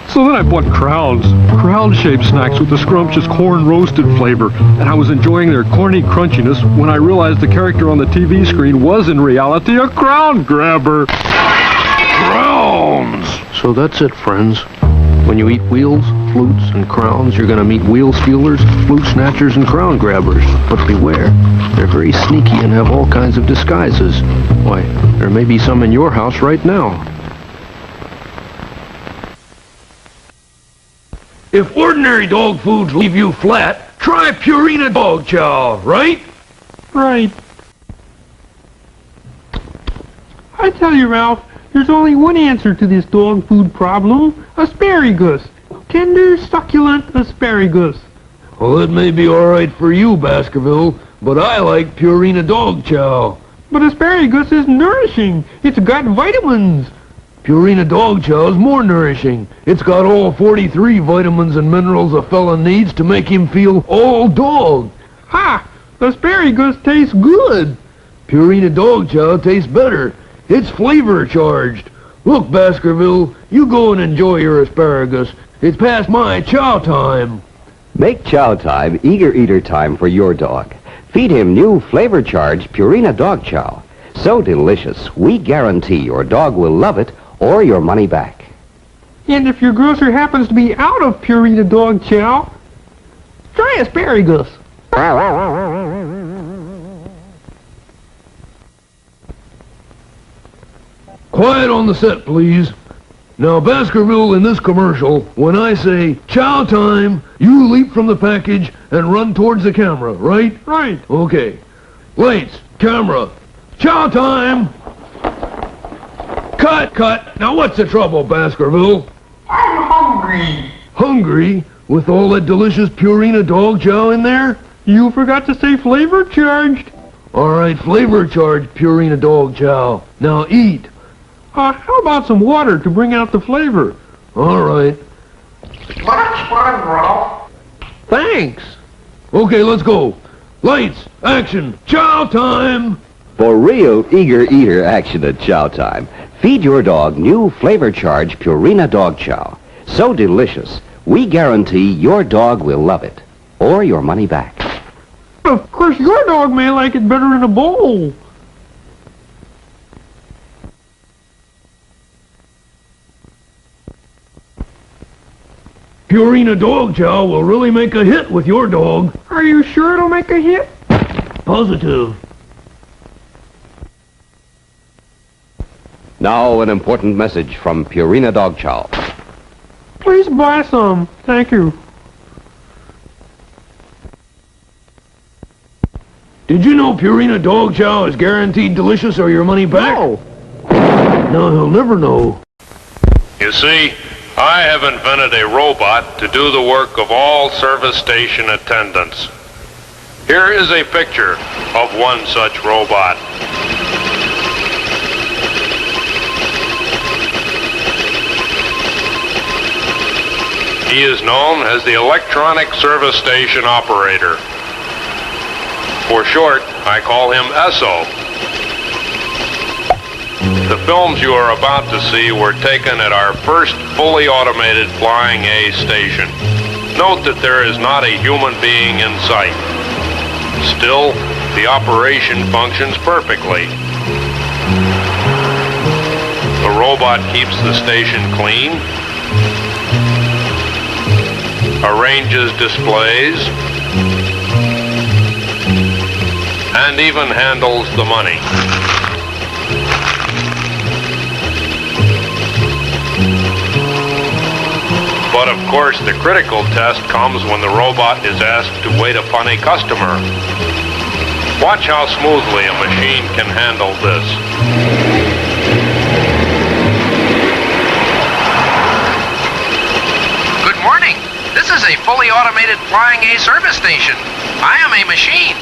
So then I bought crowns, crown-shaped snacks with the scrumptious corn-roasted flavor. And I was enjoying their corny crunchiness when I realized the character on the TV screen was in reality a crown grabber. Crowns! So that's it, friends. When you eat wheels, flutes, and crowns, you're going to meet wheel stealers, flute snatchers, and crown grabbers. But beware, they're very sneaky and have all kinds of disguises. Why, there may be some in your house right now. If ordinary dog foods leave you flat, try Purina Dog Chow, right? Right. I tell you, Ralph, there's only one answer to this dog food problem. Asparagus. Tender, succulent asparagus. Well, it may be all right for you, Baskerville, but I like Purina Dog Chow. But asparagus is nourishing. It's got vitamins. Purina Dog Chow is more nourishing. It's got all 43 vitamins and minerals a fella needs to make him feel all dog. Ha! Asparagus tastes good. Purina Dog Chow tastes better. It's flavor charged. Look, Baskerville, you go and enjoy your asparagus. It's past my chow time. Make chow time eager eater time for your dog. Feed him new flavor-charged Purina Dog Chow. So delicious, we guarantee your dog will love it or your money back. And if your grocer happens to be out of Purina Dog Chow, try asparagus. Quiet on the set, please. Now, Baskerville, in this commercial, when I say chow time, you leap from the package and run towards the camera, right? Right. Okay. Lights, camera, chow time! Cut! Now, what's the trouble, Baskerville? I'm hungry. Hungry? With all that delicious Purina Dog Chow in there? You forgot to say flavor charged. All right, flavor charged Purina Dog Chow. Now eat. How about some water to bring out the flavor? All right. That's fun, Ralph. Thanks. Okay, let's go. Lights, action, chow time! For real eager eater action at chow time, feed your dog new flavor-charged Purina Dog Chow. So delicious, we guarantee your dog will love it, or your money back. Of course, your dog may like it better in a bowl. Purina Dog Chow will really make a hit with your dog. Are you sure it'll make a hit? Positive. Now an important message from Purina Dog Chow. Please buy some. Thank you. Did you know Purina Dog Chow is guaranteed delicious or your money back? No. No, he'll never know. You see, I have invented a robot to do the work of all service station attendants. Here is a picture of one such robot. He is known as the Electronic Service Station Operator. For short, I call him ESO. The films you are about to see were taken at our first fully automated Flying A station. Note that there is not a human being in sight. Still, the operation functions perfectly. The robot keeps the station clean, arranges displays, and even handles the money. But of course, the critical test comes when the robot is asked to wait upon a customer. Watch how smoothly a machine can handle this. Good morning. This is a fully automated Flying A service station. I am a machine.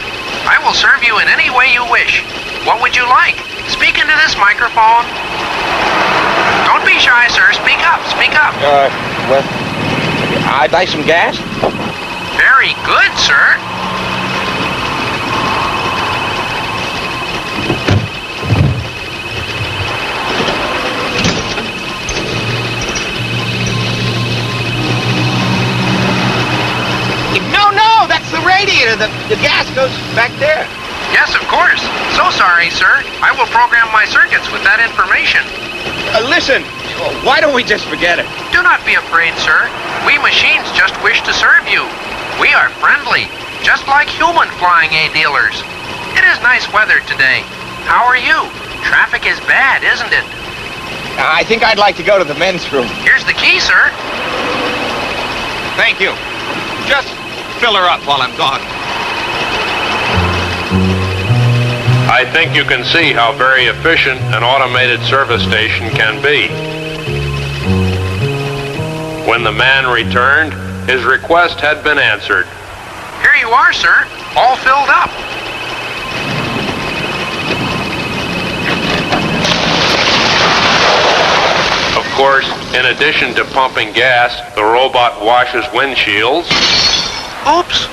I will serve you in any way you wish. What would you like? Speak into this microphone. Don't be shy, sir. Speak up. Speak up. Well, I'd like some gas. Very good, sir. No, that's the radiator. The gas goes back there. Yes, of course. So sorry, sir. I will program my circuits with that information. Listen, why don't we just forget it? Do not be afraid, sir. We machines just wish to serve you. We are friendly, just like human Flying A dealers. It is nice weather today. How are you? Traffic is bad, isn't it? I think I'd like to go to the men's room. Here's the key, sir. Thank you. Just fill her up while I'm gone. I think you can see how very efficient an automated service station can be. When the man returned, his request had been answered. Here you are, sir. All filled up. Of course, in addition to pumping gas, the robot washes windshields. Oops.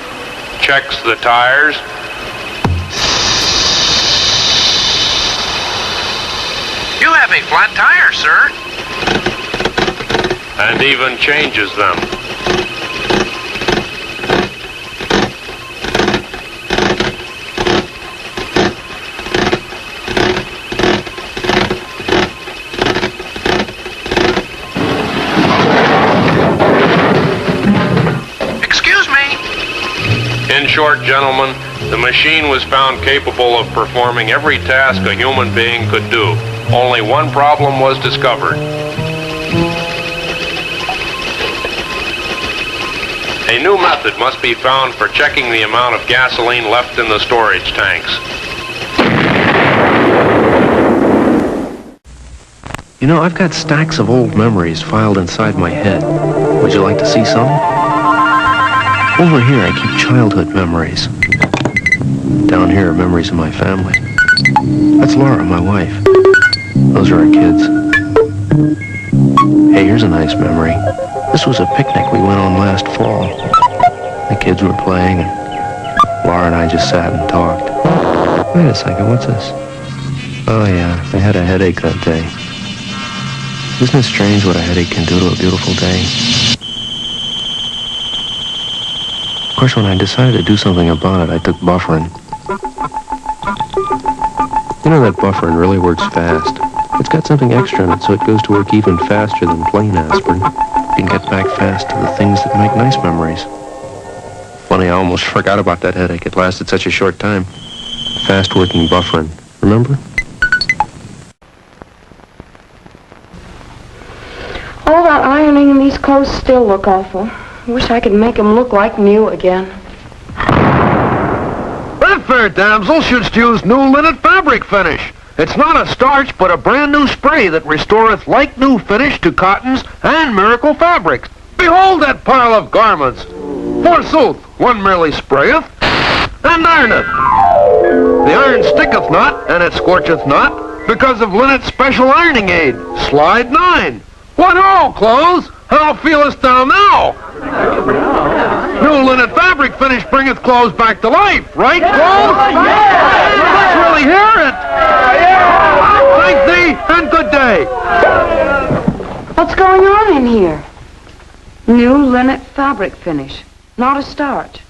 Checks the tires. You have a flat tire, sir. And even changes them. Excuse me. In short, gentlemen, the machine was found capable of performing every task a human being could do. Only one problem was discovered. A new method must be found for checking the amount of gasoline left in the storage tanks. You know, I've got stacks of old memories filed inside my head. Would you like to see some? Over here, I keep childhood memories. Down here are memories of my family. That's Laura, my wife. Those are our kids. Hey, here's a nice memory. This was a picnic we went on last fall. The kids were playing, and Laura and I just sat and talked. Wait a second, what's this? Oh yeah, I had a headache that day. Isn't it strange what a headache can do to a beautiful day? Of course, when I decided to do something about it, I took bufferin. You know that bufferin really works fast. It's got something extra in it, so it goes to work even faster than plain aspirin. You can get back fast to the things that make nice memories. Funny, I almost forgot about that headache. It lasted such a short time. Fast-working bufferin. Remember? All that ironing and these clothes still look awful. Wish I could make them look like new again. That fair damsel should use new linen fabric finish. It's not a starch, but a brand new spray that restoreth like new finish to cottons and miracle fabrics. Behold that pile of garments. Forsooth, one merely sprayeth and ironeth. The iron sticketh not, and it scorcheth not, because of linnet's special ironing aid. Slide 9. What ho, clothes? How feelest thou now? New linen fabric finish bringeth clothes back to life, right, clothes? Let's really hear it. Thank thee, and good day. What's going on in here? New linen fabric finish, not a starch.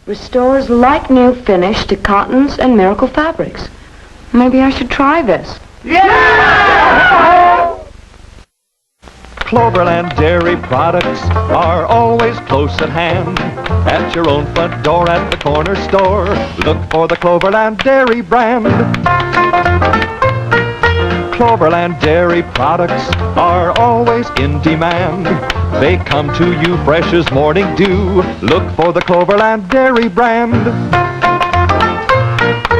Restores like new finish to cottons and miracle fabrics. Maybe I should try this. Cloverland Dairy Products are always close at hand. At your own front door, at the corner store, look for the Cloverland Dairy brand. Cloverland Dairy Products are always in demand. They come to you fresh as morning dew. Look for the Cloverland Dairy brand.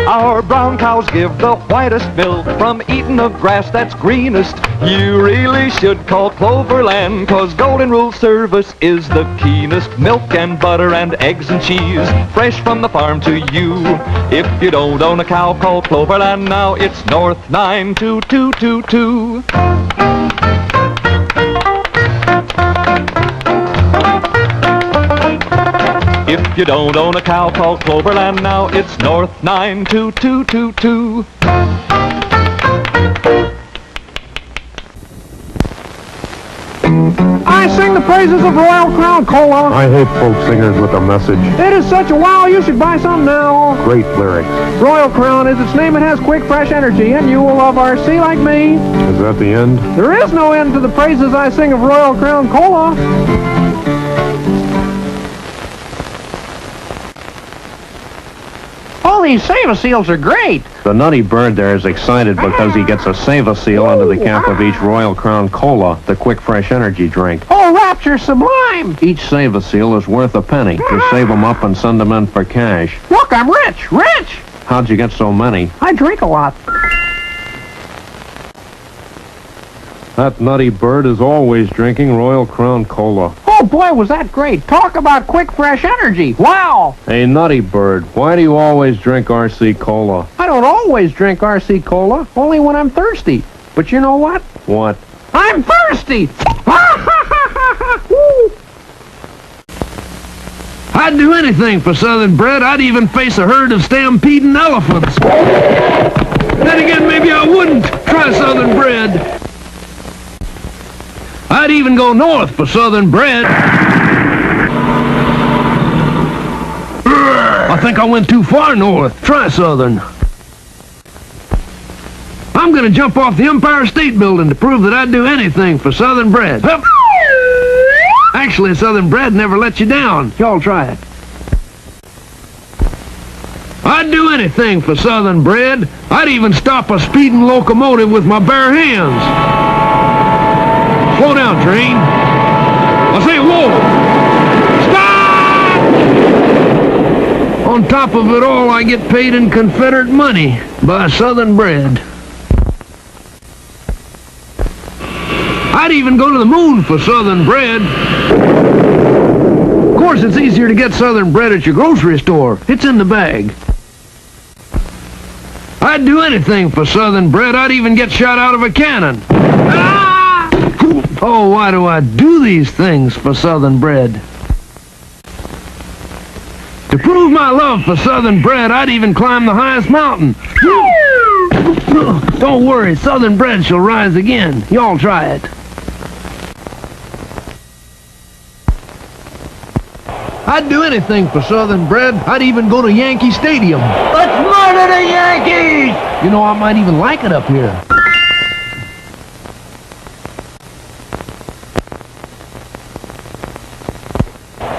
Our brown cows give the whitest milk from eating of grass that's greenest. You really should call Cloverland, 'cause Golden Rule service is the keenest. Milk and butter and eggs and cheese, fresh from the farm to you. If you don't own a cow, call Cloverland now. It's North 92222. If you don't own a cow, call Cloverland now. It's North 92222. I sing the praises of Royal Crown Cola. I hate folk singers with a message. It is such a wow, you should buy some now. Great lyrics. Royal Crown is its name. It has quick, fresh energy, and you will love RC like me. Is that the end? There is no end to the praises I sing of Royal Crown Cola. All these Save-A-Seals are great. The nutty bird there is excited because he gets a Save-A-Seal under the cap of each Royal Crown Cola, the quick, fresh energy drink. Oh, Oh, rapture sublime! Each save-a-seal is worth a penny. Just save them up and send them in for cash. Look, I'm rich! Rich! How'd you get so many? I drink a lot. That nutty bird is always drinking Royal Crown Cola. Oh, boy, was that great. Talk about quick, fresh energy. Wow! Hey, nutty bird, why do you always drink RC Cola? I don't always drink RC Cola, only when I'm thirsty. But you know what? What? I'm thirsty! I'd do anything for Southern bread. I'd even face a herd of stampeding elephants. Then again, maybe I wouldn't try Southern bread. I'd even go north for Southern bread. I think I went too far north. Try Southern. I'm gonna jump off the Empire State Building to prove that I'd do anything for Southern bread. Hup. Actually, Southern bread never lets you down. Y'all try it. I'd do anything for Southern bread. I'd even stop a speeding locomotive with my bare hands. Slow down, train. I say, whoa! Stop! On top of it all, I get paid in Confederate money by Southern bread. I'd even go to the moon for Southern bread. Of course, it's easier to get Southern bread at your grocery store. It's in the bag. I'd do anything for Southern bread. I'd even get shot out of a cannon. Ah! Oh, why do I do these things for Southern bread? To prove my love for Southern bread, I'd even climb the highest mountain. Don't worry, Southern bread shall rise again. Y'all try it. I'd do anything for Southern bread. I'd even go to Yankee Stadium. Let's murder the Yankees! You know, I might even like it up here.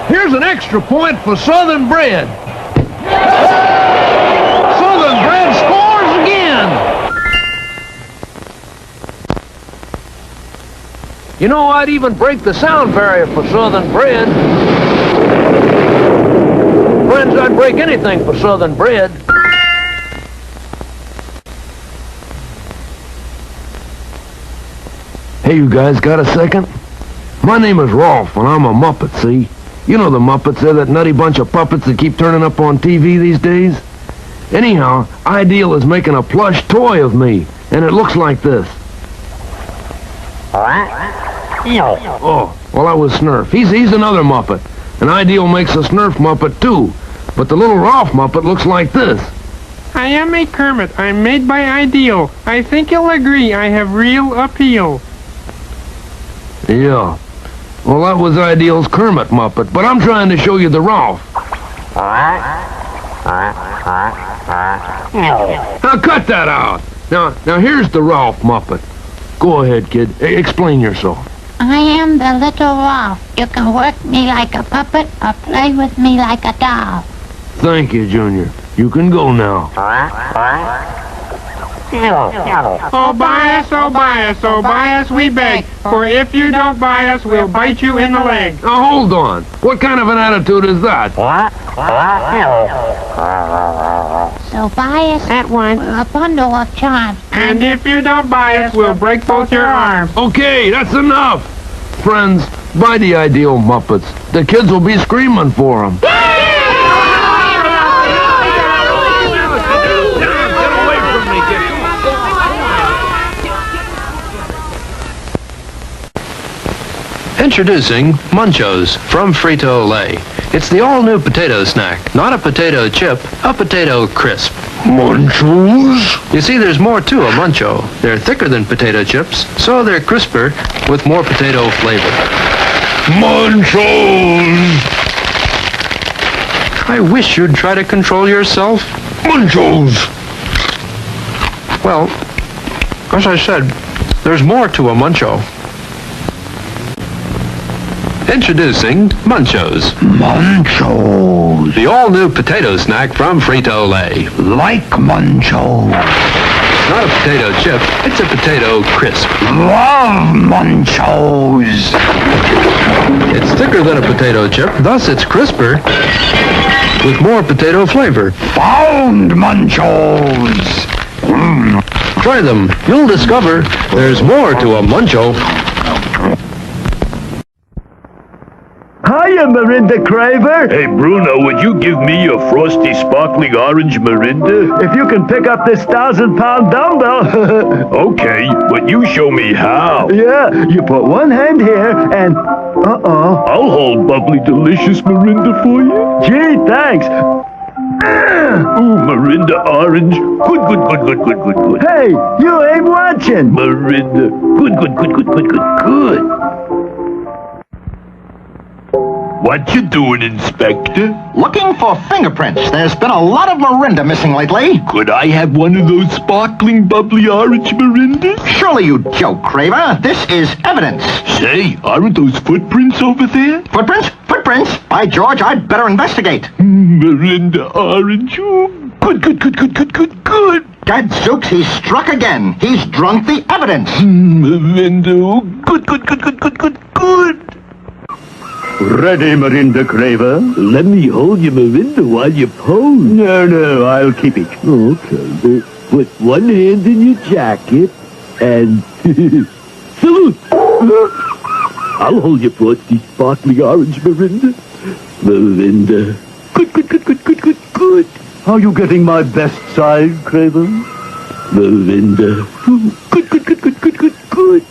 Here's an extra point for Southern bread. Southern bread scores again. You know, I'd even break the sound barrier for Southern bread. Friends, I'd break anything for Southern bread. Hey, you guys got a second? My name is Rolf, and I'm a Muppet, see? You know the Muppets, they're that nutty bunch of puppets that keep turning up on TV these days. Anyhow, Ideal is making a plush toy of me, and it looks like this. Oh, well, that was Snurf. He's another Muppet. And Ideal makes a Snurf Muppet, too. But the little Rolf Muppet looks like this. I am a Kermit. I'm made by Ideal. I think you'll agree I have real appeal. Yeah. Well, that was Ideal's Kermit Muppet, but I'm trying to show you the Rolf. Now cut that out. Now here's the Rolf Muppet. Go ahead, kid. Explain yourself. I am the little Rolf. You can work me like a puppet or play with me like a doll. Thank you, Junior. You can go now. Oh, buy us, oh, buy us, oh, buy us, we beg. For if you don't buy us, we'll bite you in the leg. Now, hold on. What kind of an attitude is that? So buy us at once a bundle of charms. And if you don't buy us, we'll break both your arms. Okay, that's enough. Friends, buy the Ideal Muppets. The kids will be screaming for them. Introducing Munchos from Frito-Lay. It's the all-new potato snack. Not a potato chip, a potato crisp. Munchos? You see, there's more to a Muncho. They're thicker than potato chips, so they're crisper with more potato flavor. Munchos! I wish you'd try to control yourself. Munchos! Well, as I said, there's more to a Muncho. Introducing Munchos. Munchos. The all-new potato snack from Frito-Lay. Like Munchos. It's not a potato chip, it's a potato crisp. Love Munchos. potato chip, thus it's crisper with more potato flavor. Found, Munchos! Try them. You'll discover there's more to a Muncho. Hiya, Mirinda Craver. Hey, Bruno, would you give me your frosty, sparkling orange Mirinda? If you can pick up this 1,000-pound dumbbell. Okay, but you show me how. Yeah, you put one hand here and... I'll hold bubbly, delicious Mirinda for you. Gee, thanks. Ooh, Mirinda orange. Good. Hey, you ain't watching. Mirinda. Good. What you doing, Inspector? Looking for fingerprints. There's been a lot of Mirinda missing lately. Could I have one of those sparkling, bubbly orange Mirindas? Surely you joke, Craver. This is evidence. Say, aren't those footprints over there? Footprints? By George, I'd better investigate. Mirinda orange. Ooh, good. Gadzooks, he's struck again. He's drunk the evidence. Mirinda. Good. Ready, Mirinda Craver? Let me hold your Mirinda while you pose. No, I'll keep it. Okay. Put one hand in your jacket and salute. I'll hold your frosty, sparkling orange Mirinda. Mirinda. Good. How you getting my best side, Craver? Mirinda. Good.